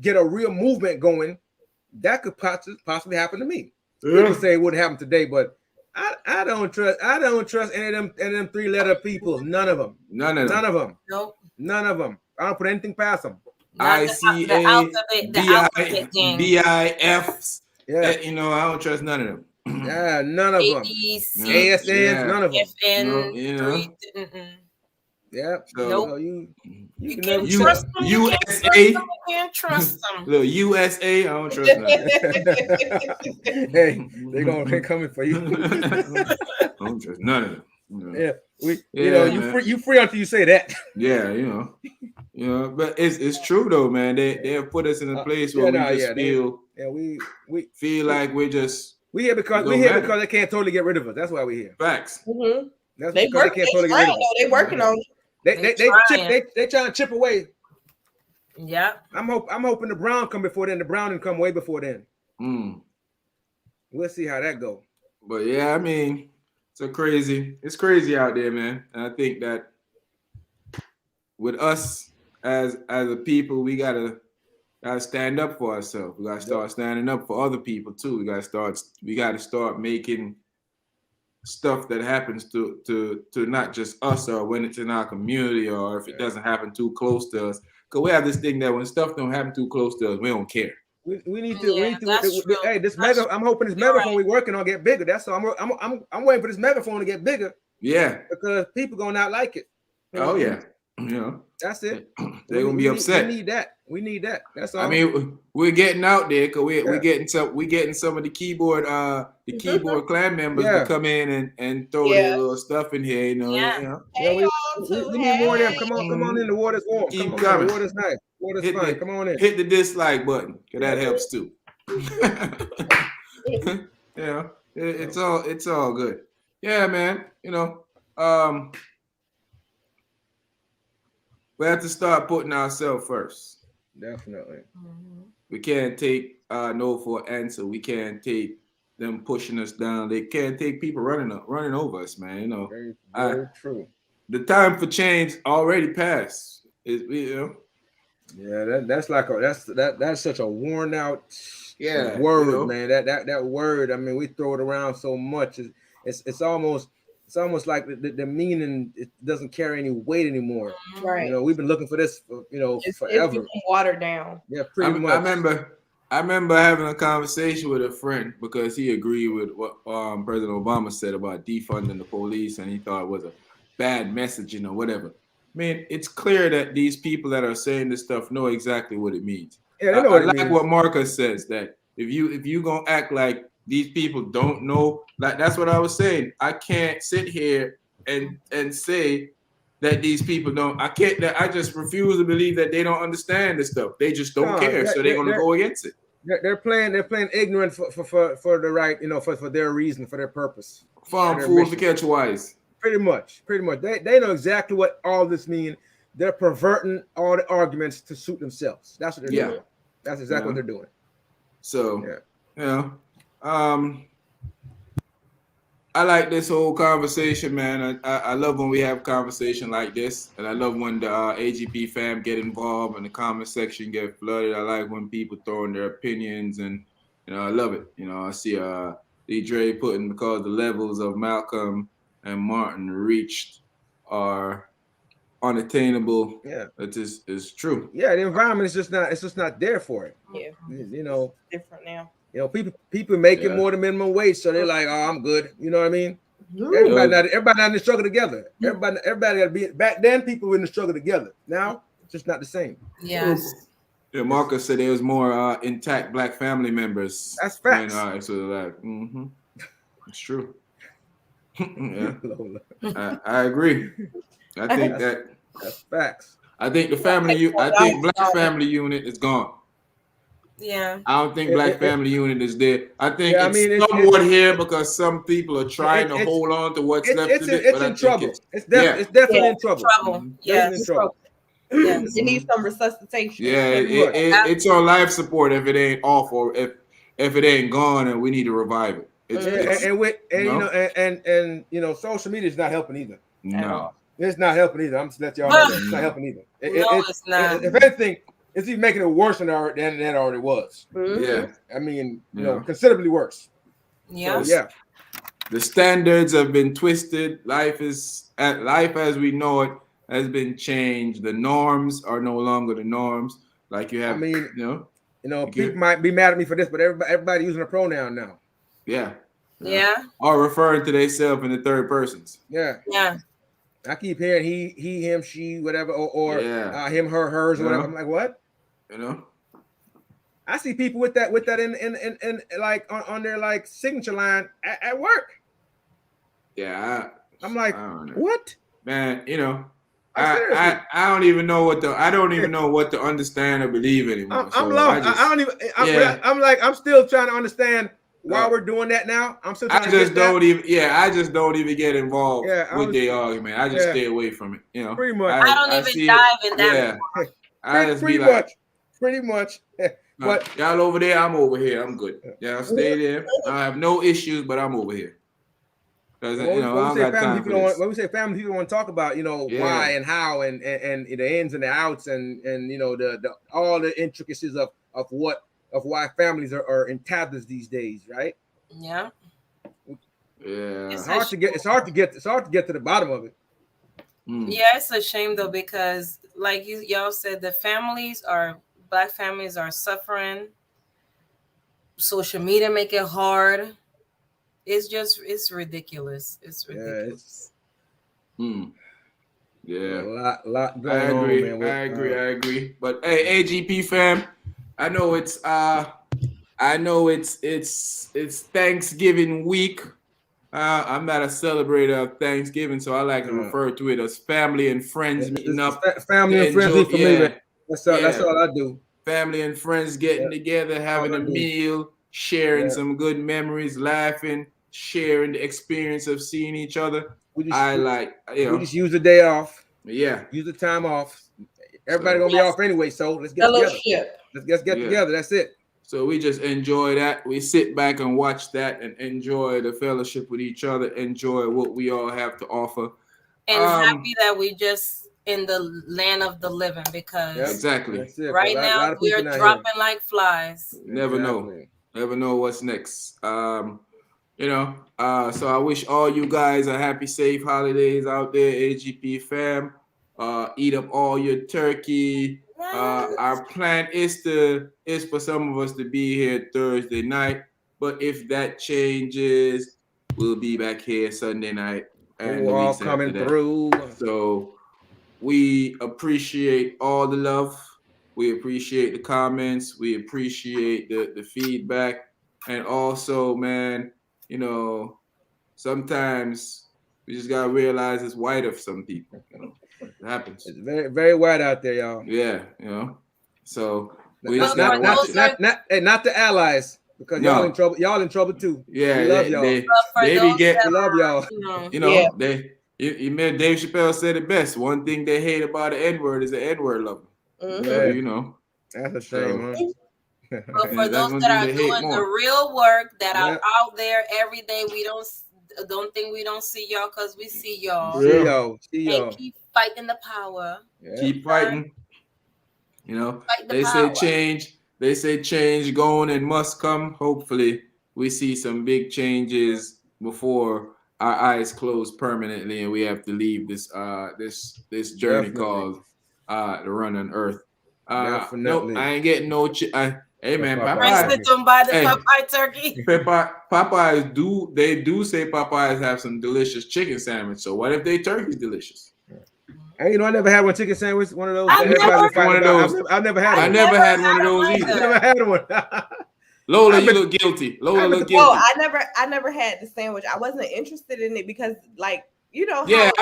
get a real movement going, that could possibly happen to me. You can say it wouldn't happen today, but I don't trust any of them three-letter people. None of them. Nope. None of them. I don't put anything past them. BIFs. Yeah. You know, I don't trust none of them. Yeah, none of them. ASNs, none of them. FN, you know. Yeah. So nope. You can't trust them. USA. You can't trust them. Look, USA, I don't trust them. Hey, they're coming for you. I don't trust none of them. You know. You free until you say that. Yeah, you know, but it's true though, man. They have put us in a place where we feel like we're just here because they can't totally get rid of us. That's why we're here. Facts. Mm-hmm. That's they can't totally get rid of us. They working on it. They trying to chip away. Yeah. I'm hoping the Brown come before then. The Brown didn't come way before then. We'll see how that go. But yeah, I mean, it's crazy out there, man. And I think that with us as a people, we gotta stand up for ourselves. We gotta start standing up for other people too. We gotta start making stuff that happens to not just us, or when it's in our community, or if it doesn't happen too close to us. Because we have this thing that when stuff don't happen too close to us, we don't care. We need to. Hey, this mega. I'm hoping this megaphone we're working on get bigger. That's all. I'm waiting for this megaphone to get bigger. Yeah. Because people gonna not like it. Oh yeah. You know, that's it. They're gonna be upset. We need that. That's all. I mean, we're getting out there because we're getting some of the keyboard clan members to come in and throw their little stuff in here. You know, Hey, we need more of them. Come on in. The water's warm. Keep come on coming. The water's nice. Water's fine. Come on in. Hit the dislike button because that helps too. It's all good. Yeah, man. You know, we have to start putting ourselves first. Definitely. We can't take no for an answer. We can't take them pushing us down. They can't take people running over us, man. You know, very true. The time for change already passed. You know. Yeah, that's such a worn out word, man. That word. I mean, we throw it around so much. It's almost like the meaning, it doesn't carry any weight anymore. Right. You know, we've been looking for this forever. It's watered down. Yeah, pretty much. I remember having a conversation with a friend because he agreed with what President Obama said about defunding the police, and he thought it was a bad messaging or whatever. I mean, it's clear that these people that are saying this stuff know exactly what it means. Yeah, they know what it means. Like what Marcus says, that if you gonna act like these people don't know, like that's what I was saying. I can't sit here and say that these people don't. I just refuse to believe that they don't understand this stuff. They just don't care, so they're gonna go against it. They're playing ignorant for the right, you know, for their reason, for their purpose. Farm fools to catch wise. Pretty much. They know exactly what all this means. They're perverting all the arguments to suit themselves. That's what they're doing. That's exactly what they're doing. So, I like this whole conversation, man. I love when we have conversation like this, and I love when the AGP fam get involved and the comment section get flooded. I like when people throw in their opinions, and you know, I love it. You know, I see Dre putting because the levels of Malcolm and Martin reached are unattainable. Yeah, that is true. Yeah, the environment is just not there for it. Yeah, you know, it's different now. You know, people making more than minimum wage, so they're like, "Oh, I'm good." You know what I mean? Everybody not in the struggle together. Everybody got to be. Back then, people were in the struggle together. Now, it's just not the same. Yes. Yeah, Marcus said there was more intact Black family members. That's facts. It's true. Yeah, I agree. I think that's facts. I think Black family unit is gone. Yeah. I don't think Black family unit is there. I think it's somewhat here because some people are trying to hold on to what's left of it. It's in trouble. It's definitely in trouble. Yes. Yes. It needs some resuscitation. Yeah, it's on life support if it ain't off, or if it ain't gone and we need to revive it. And you know, social media is not helping either. No. It's not helping either. I'm just let y'all know that. It's not helping either. It's not. If anything, it's even making it worse than it already was. Mm-hmm. Yeah. I mean, you know, considerably worse. Yeah. So, yeah. The standards have been twisted. Life as we know it has been changed. The norms are no longer the norms. Like you have, people might be mad at me for this, but everybody using a pronoun now. Yeah. Yeah. Or referring to themselves in the third persons. Yeah. Yeah. I keep hearing he, him, she, whatever, or him, her, hers, or whatever. I'm like, what? You know, I see people with that in like on their like signature line at work. Yeah, I'm like, what? Man, you know, I don't even know what to understand or believe anymore. I'm lost. I'm still trying to understand why we're doing that now. I just don't even get involved with the argument. I just stay away from it. You know, pretty much. I don't even dive in that. Yeah, pretty much. But y'all over there, I'm over here. I'm good. Y'all stay there. I have no issues, but I'm over here. Because I don't got time for this. When we say family, people want to talk about why and how and the ins and the outs and you know the all the intricacies of why families are in tatters these days, right? Yeah. Yeah. It's hard to get to the bottom of it. Yeah, it's a shame though, because like y'all said, Black families are suffering. Social media make it hard. It's ridiculous. It's ridiculous. Yeah. A lot going on, man. I agree. But hey, AGP fam, I know it's Thanksgiving week. I'm not a celebrator of Thanksgiving, so I like to refer to it as family and friends meeting up. Family and friends for me, man. That's all I do. Family and friends getting together, having a meal, sharing some good memories, laughing, sharing the experience of seeing each other. We just use the day off. Yeah. Use the time off. Everybody gonna be off anyway, so let's get together. Let's get together. That's it. So we just enjoy that. We sit back and watch that and enjoy the fellowship with each other, enjoy what we all have to offer. And happy that we just in the land of the living, because exactly right now we are dropping like flies. Never know what's next. So I wish all you guys a happy, safe holidays out there, AGP fam. Eat up all your turkey. Our plan is for some of us to be here Thursday night, but if that changes, we'll be back here Sunday night. And we're all coming through. So we appreciate all the love. We appreciate the comments. We appreciate the feedback. And also, man, sometimes we just gotta realize it's white of some people. It happens. It's very, very white out there, y'all. Yeah, So we not the allies, because y'all in trouble. Y'all in trouble too. Yeah, we love y'all. We love y'all. You met Dave Chappelle said it best. One thing they hate about the N-word is the N-word lover. That's a shame, huh? But for those that are doing the real work, that are out there every day, we don't think we don't see y'all, because we see y'all. See y'all. And keep fighting the power. Keep fighting. They say change going and must come. Hopefully we see some big changes before our eyes close permanently and we have to leave this journey called the run on earth. Nope, I ain't getting no hey man, Popeyes. Popeye turkey. Popeyes do say Popeyes have some delicious chicken sandwich. So what if they turkey's delicious? Hey, I never had one chicken sandwich. One of those. I've never had one of those either. Never had one. Lola, you look guilty. Lola look guilty. Oh, I never had the sandwich. I wasn't interested in it because, I'm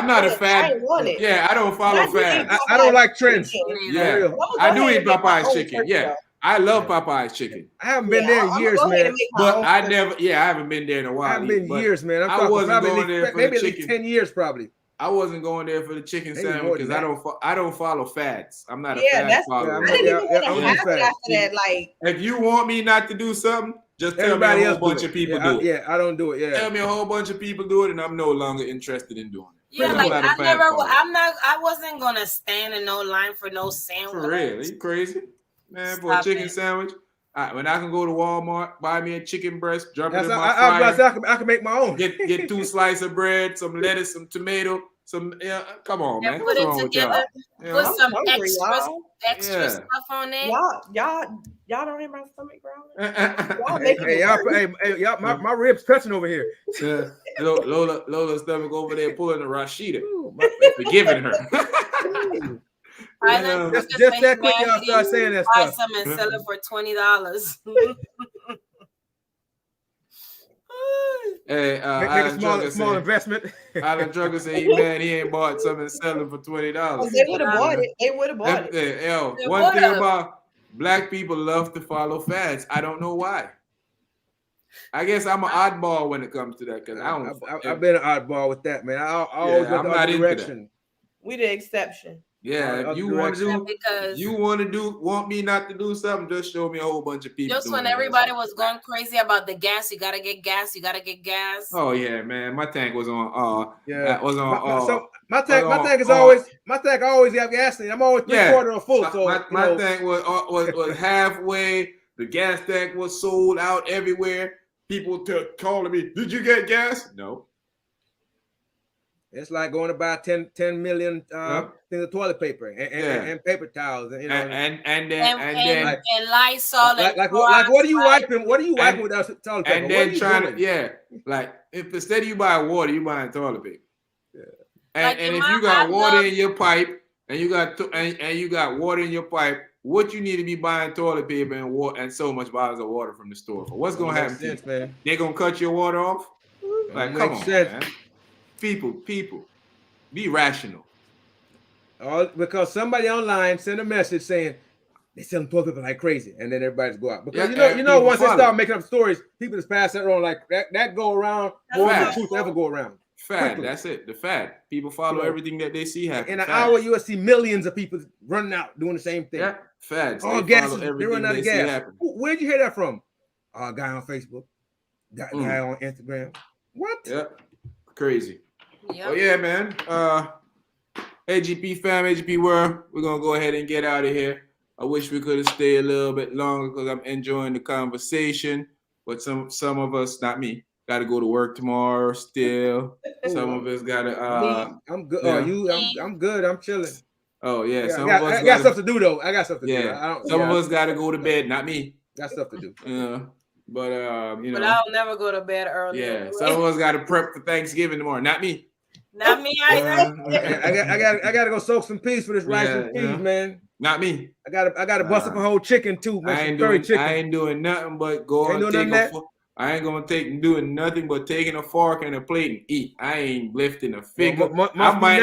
not a fan. I don't follow fads. I don't like trends. Yeah, I do eat Popeye's chicken. Yeah. I love Popeye's chicken. I haven't been there in years, man. But I haven't been there in a while. I haven't been years, man. I wasn't going there for the chicken. 10 years probably. I wasn't going there for the chicken sandwich because I don't follow fads. I'm not a fad follower. I didn't even want to have that. If you want me not to do something, just tell me a whole bunch of people do it. Yeah, I don't do it. Yeah. Tell me a whole bunch of people do it, and I'm no longer interested in doing it. Yeah, I wasn't gonna stand in no line for no sandwich. For real, are you crazy? Man, for a chicken sandwich. When I can go to Walmart, buy me a chicken breast, drop it in my fryer. I can make my own. Get 2 slices of bread, some lettuce, some tomato, come on, man. Put it together. Put some extra stuff on there. Y'all don't hear my stomach growling. Y'all, my ribs touching over here. Lola's stomach over there pulling the Rashida. Forgiving her. Just that quick, y'all start saying that buy stuff. some and sell it for $20. Hey, make a small investment. Alan Drucker said he ain't bought something and selling for $20. They would have bought it. They would have bought it. One thing about black people love to follow fads. I don't know why. I guess I'm an oddball when it comes to that because I've been an oddball with that, man. I always went the other direction. We the exception. Yeah, if you want want me not to do something, just show me a whole bunch of people. Just when everybody was going crazy about the gas, you gotta get gas. Oh yeah, man, my tank was on. My tank always have gas in it. I'm always 3/4 full. So my tank was halfway. The gas tank was sold out everywhere. People calling me, "Did you get gas?" No. It's like going to buy 10 million things of toilet paper and paper towels, and and Lysol. Like what are you wiping? What are you wiping without toilet paper? And then like if instead of you buy water, you buying toilet paper. Yeah. And if you got water in your pipe, and you got water in your pipe, what you need to be buying toilet paper and water and so much bottles of water from the store for? What's gonna happen? Sense, man. They're gonna cut your water off? Like, come on, man. People, be rational. All because somebody online sent a message saying they selling toilet paper like crazy, and then everybody's go out. Because you know, once they start making up stories, people just pass that on like that go around more than the truth ever go around. Fad, that's it. The fad. People follow everything that they see happen. In an hour, you will see millions of people running out doing the same thing. Yeah, fads. All gas, they run out of gas. Where'd you hear that from? A guy on Facebook, guy on Instagram. What? Yep, crazy. Yep. Oh yeah, man. AGP fam, AGP world. We're gonna go ahead and get out of here. I wish we could have stayed a little bit longer because I'm enjoying the conversation. But some of us, not me, got to go to work tomorrow still. Some of us got to. I'm good. I'm good. I'm chilling. Oh yeah. I got stuff to do though. I got stuff to do. Some of us got to go to bed. Not me. Got stuff to do. Yeah. But you know. But I'll never go to bed early. Yeah. Anyway. Some of us got to prep for Thanksgiving tomorrow. Not me. Not me either. I got to go soak some peas for this rice and peas, man. Not me. I gotta bust up a whole chicken too. I ain't doing nothing but go and take I ain't gonna doing nothing but taking a fork and a plate and eat. I ain't lifting a finger. I might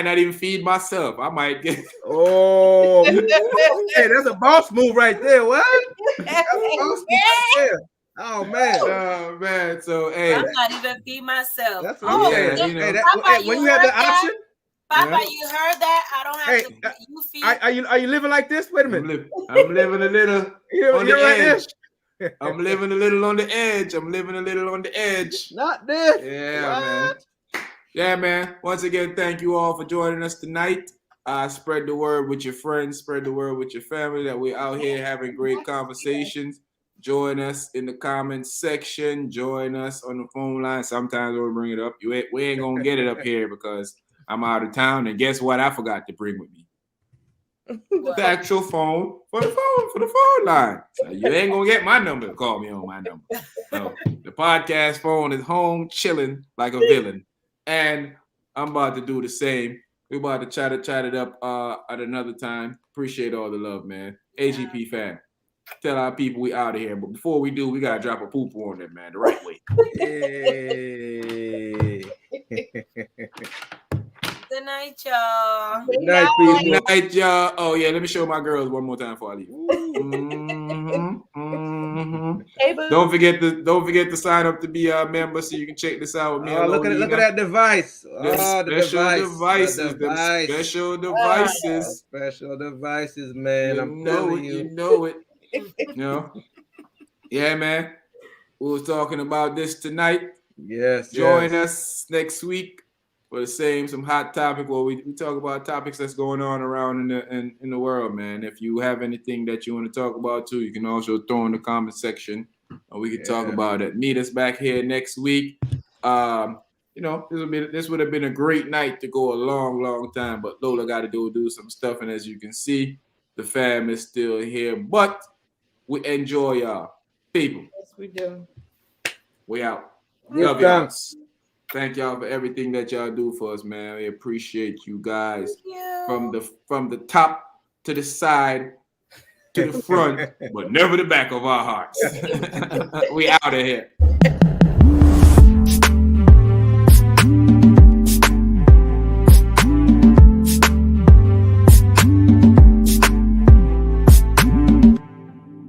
not even feed myself. I might get. Oh, hey, that's a boss move right there. What? That's a boss move right there. Oh man. So hey, I'm not even feed myself. That's when you have the option. Papa, you heard that? I don't have to. You feed. Are you living like this? Wait a minute. I'm living a little on the edge. I'm living a little on the edge. Not this. Yeah, man. Yeah, man. Once again, thank you all for joining us tonight. Spread the word with your friends. Spread the word with your family that we're out here having great conversations. Join us in the comments section. Join us on the phone line. Sometimes we'll bring it up. We ain't going to get it up here because I'm out of town. And guess what? I forgot to bring with me. The actual phone for the phone line. So you ain't gonna get my number to call me on my number. So the podcast phone is home chilling like a villain. And I'm about to do the same. We're about to chat it up at another time. Appreciate all the love, man. AGP fan. Tell our people we out of here. But before we do, we gotta drop a poo on them, man, the right way. Hey. Good night, y'all. Good night, people. Good night, y'all. Oh yeah, let me show my girls one more time before I leave. Hey, don't forget to sign up to be a member so you can check this out with me. Oh, look at that device. Special devices, man. I'm telling you. You know it. You know. Yeah, man. We was talking about this tonight. Yes. Join us next week for some hot topic where we talk about topics that's going on around in the world, man. If you have anything that you want to talk about too, you can also throw in the comment section and we can talk about it. Meet us back here next week. This would have been a great night to go a long time, but Lola got to do some stuff, and as you can see, the fam is still here, but we enjoy y'all. People. Yes, we do. We out. Love y'all. Thank y'all for everything that y'all do for us, man. We appreciate you guys from the top to the side to the front, but never the back of our hearts. We out of here.